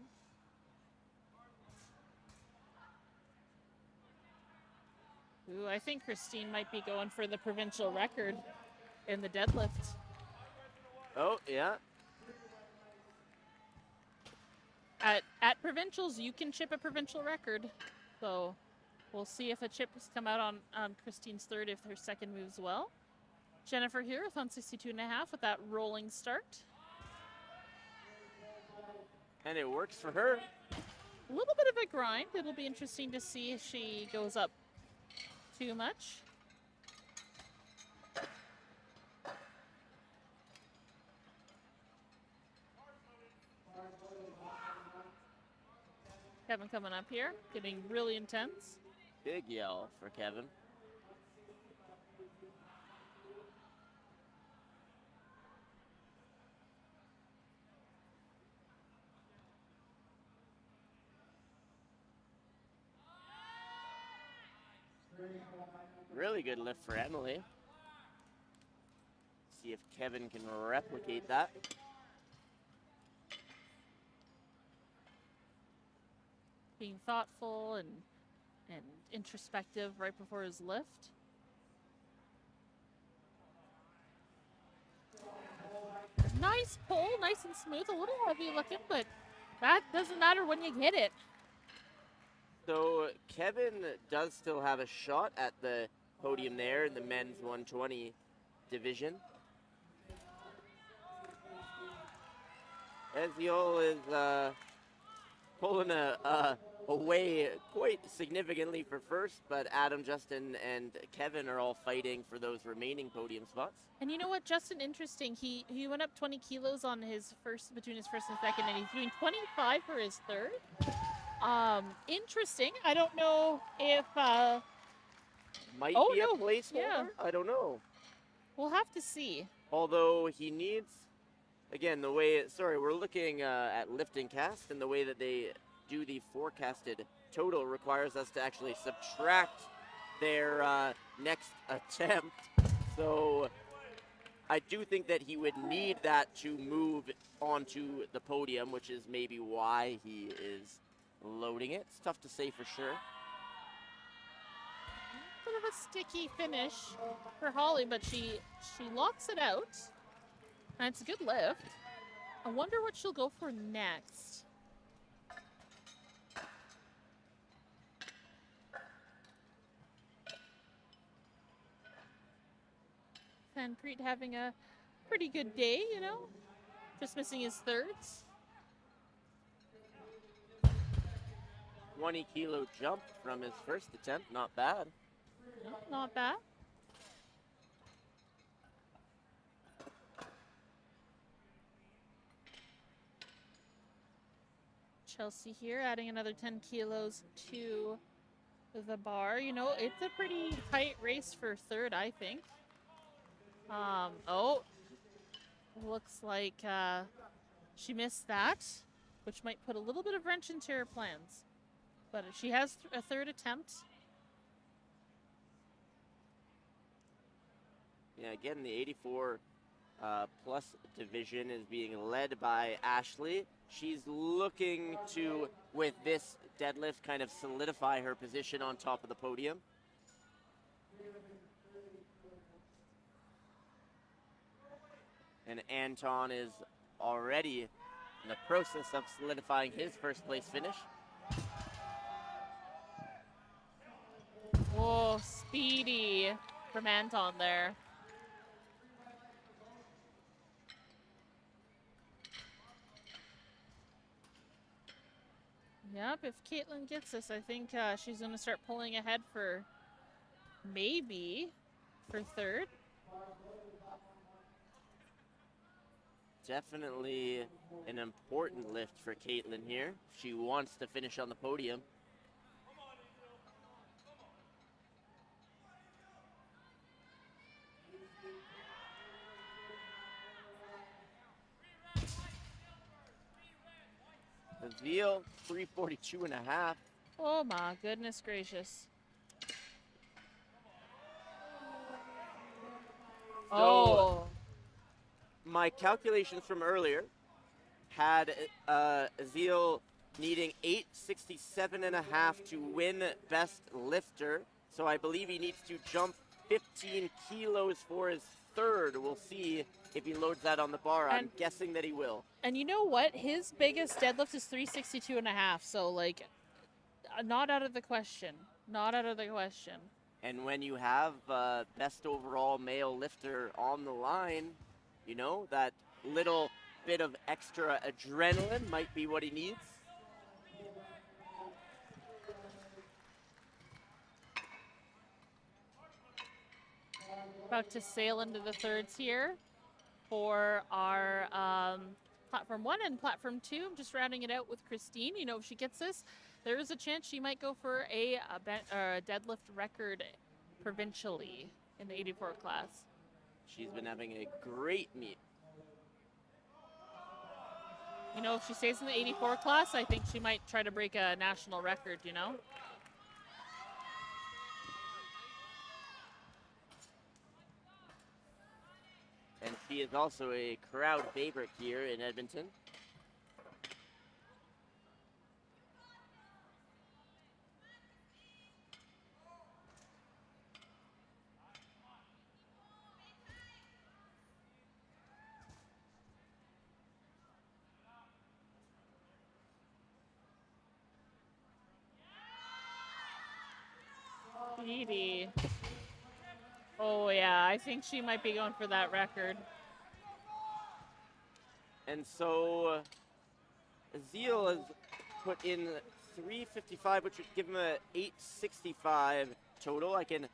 S2: Ooh, I think Christine might be going for the provincial record in the deadlift.
S1: Oh, yeah.
S2: At provincials, you can chip a provincial record. So we'll see if a chip has come out on Christine's third if her second moves well. Jennifer here with 162.5 with that rolling start.
S1: And it works for her.
S2: A little bit of a grind. It'll be interesting to see if she goes up too much. Kevin coming up here, getting really intense.
S1: Big yell for Kevin. Really good lift for Emily. See if Kevin can replicate that.
S2: Being thoughtful and introspective right before his lift. Nice pull, nice and smooth, a little heavy looking, but that doesn't matter when you hit it.
S1: So Kevin does still have a shot at the podium there in the men's 120 division. Eziol is pulling away quite significantly for first, but Adam, Justin, and Kevin are all fighting for those remaining podium spots.
S2: And you know what, Justin, interesting. He went up 20 kilos on his first, between his first and second, and he's doing 25 for his third. Interesting. I don't know if
S1: Might be a placeholder. I don't know.
S2: We'll have to see.
S1: Although he needs, again, the way, we're looking at lifting cast, and the way that they do the forecasted total requires us to actually subtract their next attempt. So I do think that he would need that to move onto the podium, which is maybe why he is loading it. It's tough to say for sure.
S2: Bit of a sticky finish for Holly, but she locks it out. And it's a good lift. I wonder what she'll go for next. Preet having a pretty good day, you know, just missing his thirds.
S1: 20-kilo jump from his first attempt, not bad.
S2: No, not bad. Chelsea here adding another 10 kilos to the bar. You know, it's a pretty tight race for third, I think. Oh, looks like she missed that, which might put a little bit of wrench into her plans. But she has a third attempt.
S1: Yeah, again, the 84 plus division is being led by Ashley. She's looking to, with this deadlift, kind of solidify her position on top of the podium. And Anton is already in the process of solidifying his first place finish.
S2: Whoa, speedy from Anton there. Yep, if Caitlin gets this, I think she's going to start pulling ahead for maybe for third.
S1: Definitely an important lift for Caitlin here. She wants to finish on the podium. Azil, 342.5.
S2: Oh my goodness gracious.
S1: So, my calculations from earlier had Azil needing 867.5 to win best lifter. So I believe he needs to jump 15 kilos for his third. We'll see if he loads that on the bar. I'm guessing that he will.
S2: And you know what? His biggest deadlift is 362.5. So, like, not out of the question. Not out of the question.
S1: And when you have best overall male lifter on the line, you know, that little bit of extra adrenaline might be what he needs.
S2: About to sail into the thirds here for our platform 1 and platform 2. I'm just rounding it out with Christine. You know, if she gets this, there is a chance she might go for a deadlift record provincially in the 84 class.
S1: She's been having a great meet.
S2: You know, if she stays in the 84 class, I think she might try to break a national record, you know?
S1: And she is also a crowd favorite here in Edmonton.
S2: Edie. Oh yeah, I think she might be going for that record.
S1: And so Azil has put in 355, which would give him a 865 total. I can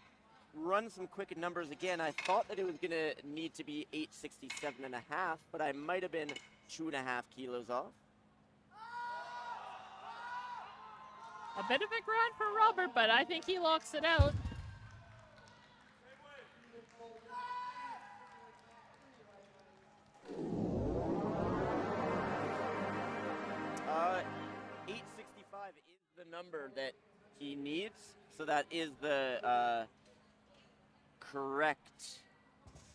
S1: run some quick numbers again. I thought that it was gonna need to be 867.5, but I might have been 2.5 kilos off.
S2: A bit of a grind for Robert, but I think he locks it out.
S1: Uh, 865 is the number that he needs, so that is the correct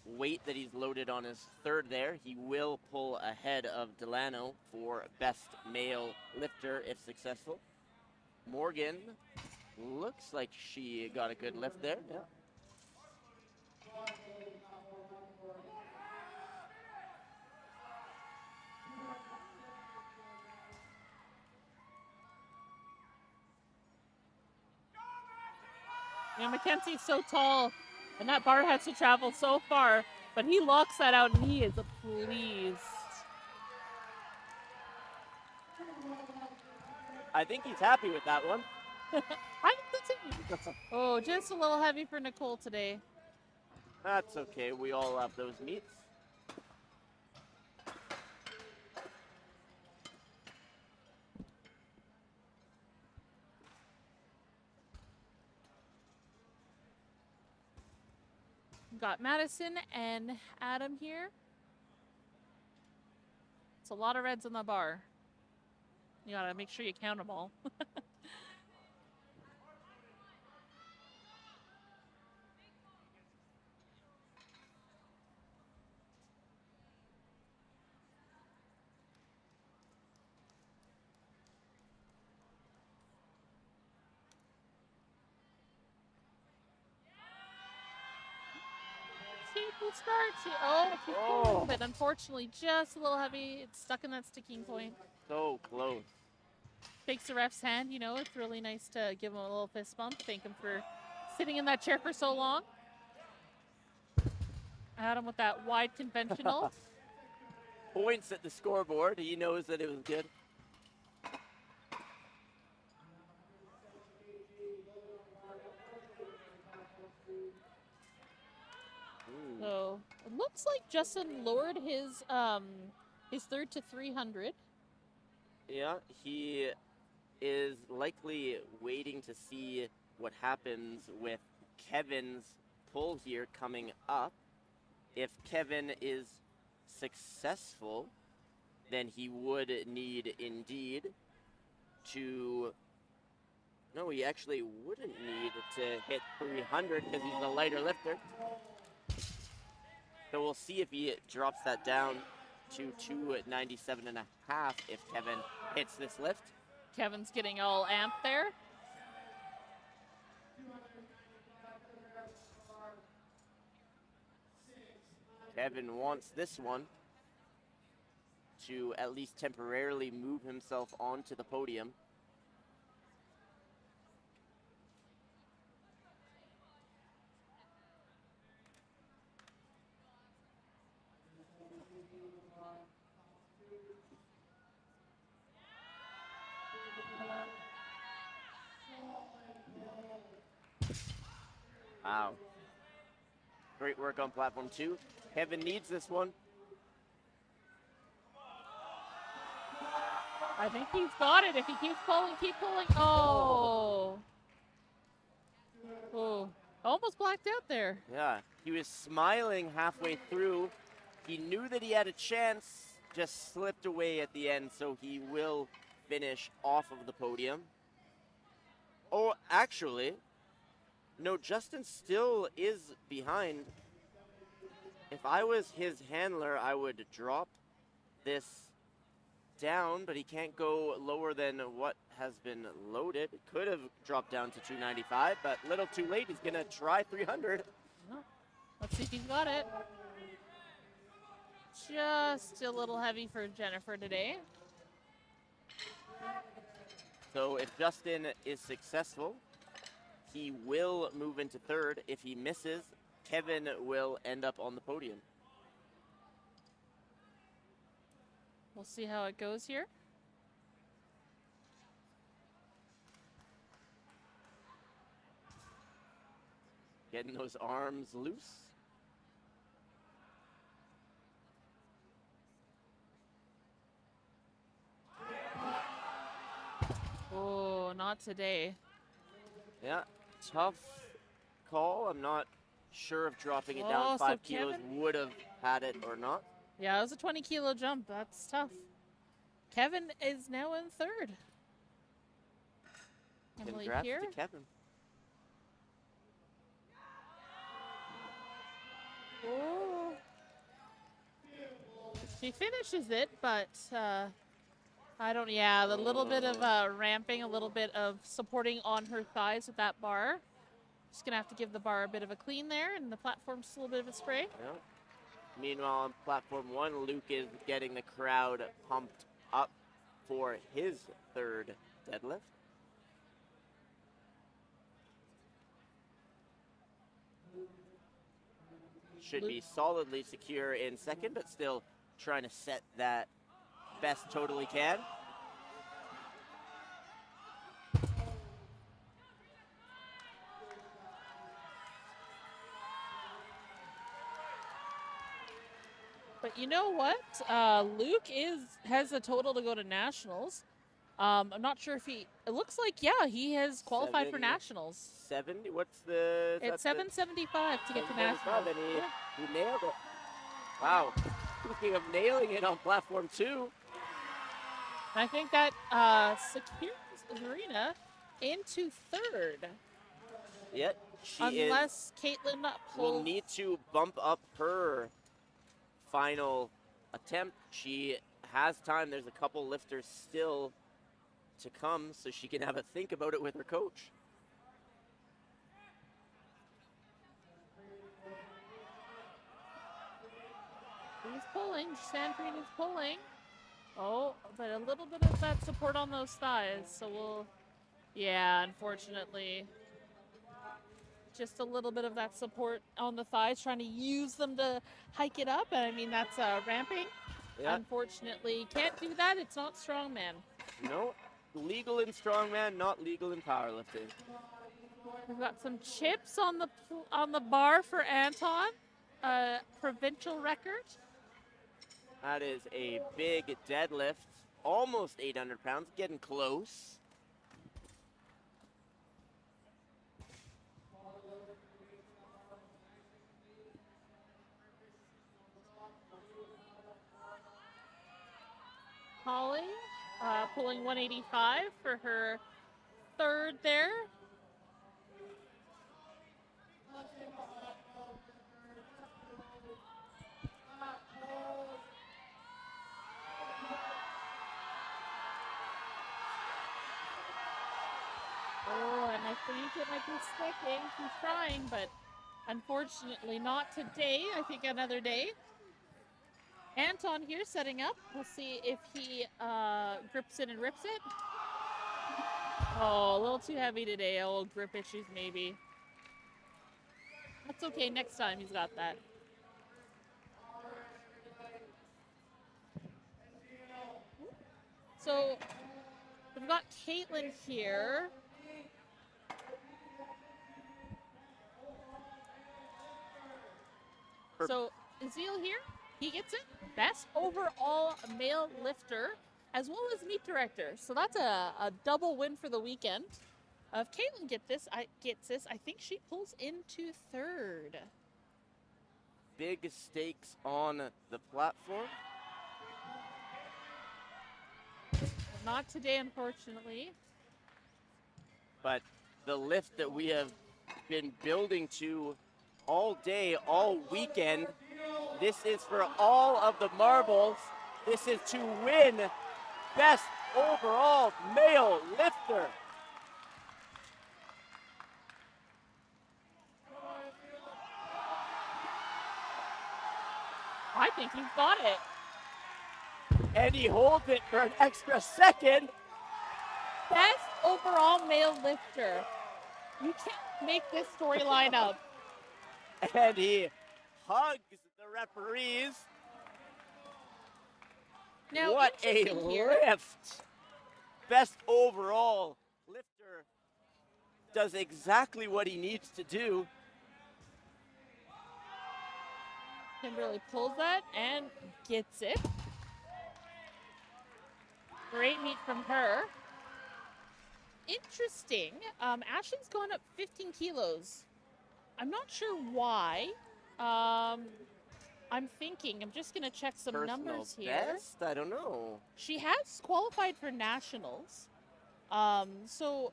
S1: weight that he's loaded on his third there. He will pull ahead of Delano for best male lifter if successful. Morgan looks like she got a good lift there. Yeah.
S2: You know, Mackenzie's so tall, and that bar has to travel so far, but he locks that out, and he is pleased.
S1: I think he's happy with that one.
S2: Oh, just a little heavy for Nicole today.
S1: That's okay. We all have those meets.
S2: Got Madison and Adam here. It's a lot of reds on the bar. You gotta make sure you count them all. Oh, but unfortunately just a little heavy. It's stuck in that sticking point.
S1: So close.
S2: Shakes the ref's hand. You know, it's really nice to give him a little fist bump. Thank him for sitting in that chair for so long. Adam with that wide conventional.
S1: Points at the scoreboard. He knows that it was good.
S2: So it looks like Justin lowered his third to 300.
S1: Yeah, he is likely waiting to see what happens with Kevin's pull here coming up. If Kevin is successful, then he would need indeed to... No, he actually wouldn't need to hit 300 because he's the lighter lifter. So we'll see if he drops that down to 297.5 if Kevin hits this lift.
S2: Kevin's getting all amped there.
S1: Kevin wants this one to at least temporarily move himself onto the podium. Wow. Great work on platform 2. Kevin needs this one.
S2: I think he's got it. If he keeps pulling, keep pulling. Oh. Oh. Almost blacked out there.
S1: Yeah, he was smiling halfway through. He knew that he had a chance, just slipped away at the end, so he will finish off of the podium. Oh, actually, no, Justin still is behind. If I was his handler, I would drop this down, but he can't go lower than what has been loaded. Could have dropped down to 295, but a little too late. He's gonna try 300.
S2: Let's see if he's got it. Just a little heavy for Jennifer today.
S1: So if Justin is successful, he will move into third. If he misses, Kevin will end up on the podium.
S2: We'll see how it goes here.
S1: Getting those arms loose.
S2: Oh, not today.
S1: Yeah, tough call. I'm not sure if dropping it
S2: Oh,
S1: down
S2: so
S1: 5 kilos
S2: Kevin-
S1: would have had it or not.
S2: Yeah, it was a 20-kilo jump. That's tough. Kevin is now in third. Emily
S1: Congrats
S2: here.
S1: to Kevin.
S2: Oh. She finishes it, but I don't, yeah, the little bit of ramping, a little bit of supporting on her thighs with that bar. Just going to have to give the bar a bit of a clean there, and the platform's just a little bit of a spray.
S1: Yeah. Meanwhile, on platform 1, Luke is getting the crowd pumped up for his third deadlift. Should be solidly secure in second, but still trying to set that best total he can.
S2: But you know what? Luke has a total to go to nationals. I'm not sure if he. It looks like, yeah, he has qualified for nationals.
S1: 70. What's the?
S2: It's 775 to get to nationals.
S1: And he nailed it. Wow. Speaking of nailing it on platform 2.
S2: I think that secures Zarina into third.
S1: Yet she
S2: Unless Caitlin
S1: will
S2: pulls.
S1: need to bump up her final attempt. She has time. There's a couple lifters still to come, so she can have a think about it with her coach.
S2: He's pulling. Sandrine is pulling. Oh, but a little bit of that support on those thighs. So we'll, yeah, unfortunately. Just a little bit of that support on the thighs, trying to use them to hike it up. And I mean, that's ramping.
S1: Yeah.
S2: Unfortunately, can't do that. It's not strongman.
S1: No, legal in strongman, not legal in powerlifting.
S2: We've got some chips on the bar for Anton, provincial record.
S1: That is a big deadlift, almost 800 pounds, getting close.
S2: Holly pulling 185 for her third there. Oh, and I think it might be sticking. She's trying, but unfortunately not today. I think another day. Anton here setting up. We'll see if he grips it and rips it. Oh, a little too heavy today. Oh, grip issues maybe. That's okay. Next time he's got that. So we've got Caitlin here. So Azil here, he gets it. Best overall male lifter as well as meet director. So that's a double win for the weekend. If Caitlin gets this, I think she pulls into third.
S1: Big stakes on the platform.
S2: Not today, unfortunately.
S1: But the lift that we have been building to all day, all weekend, this is for all of the marbles. This is to win best overall male lifter.
S2: I think he's got it.
S1: And he holds it for an extra second.
S2: Best overall male lifter. You can't make this storyline up.
S1: And he hugs the referees.
S2: Now,
S1: what a
S2: here.
S1: lift. Best overall lifter does exactly what he needs to do.
S2: Kimberly pulls that and gets it. Great meet from her. Interesting. Ashley's gone up 15 kilos. I'm not sure why. I'm just going to check some
S1: Personal
S2: numbers here.
S1: Best? I don't know.
S2: She has qualified for nationals. So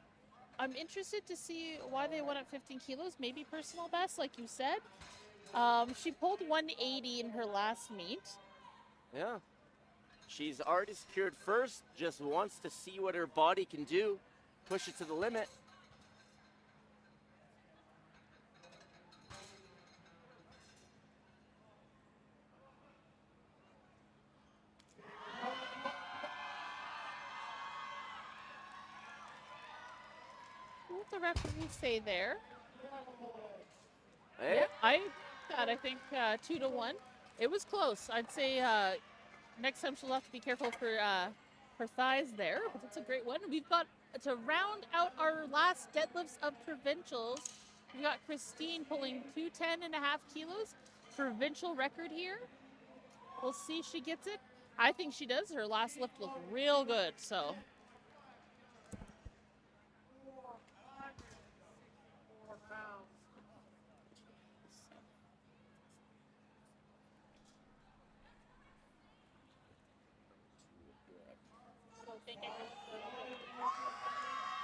S2: I'm interested to see why they went up 15 kilos. Maybe personal best, like you said. She pulled 180 in her last meet.
S1: Yeah. She's already secured first, just wants to see what her body can do, push it to the limit.
S2: What did the referee say there?
S1: Hey.
S2: Yeah, I think 2-1. It was close. I'd say next time she'll have to be careful for her thighs there, but that's a great one. We've got to round out our last deadlifts of provincials. We got Christine pulling 210.5 kilos, provincial record here. We'll see if she gets it. I think she does. Her last lift looked real good, so.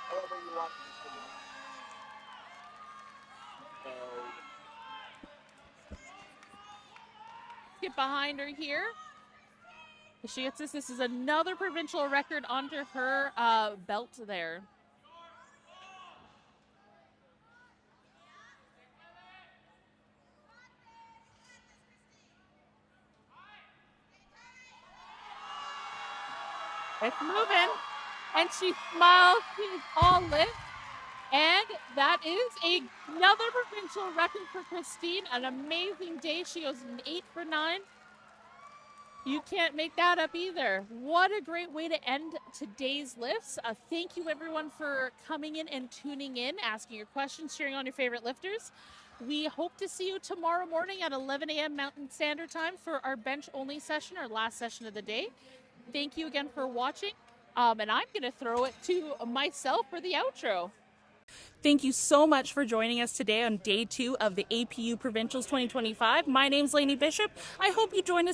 S1: However you want.
S2: Get behind her here. If she gets this is another provincial record onto her belt there. It's moving, and she smiles. She's all lit, and that is another provincial record for Christine. An amazing day. She goes 8 for 9. You can't make that up either. What a great way to end today's lifts. Thank you everyone for coming in and tuning in, asking your questions, cheering on your favorite lifters. We hope to see you tomorrow morning at 11 a.m. Mountain Standard Time for our bench only session, our last session of the day. Thank you again for watching. And I'm going to throw it to myself for the outro.
S20: Thank you so much for joining us today on day 2 of the APU Provincials 2025. My name's Lainey Bishop. I hope you join us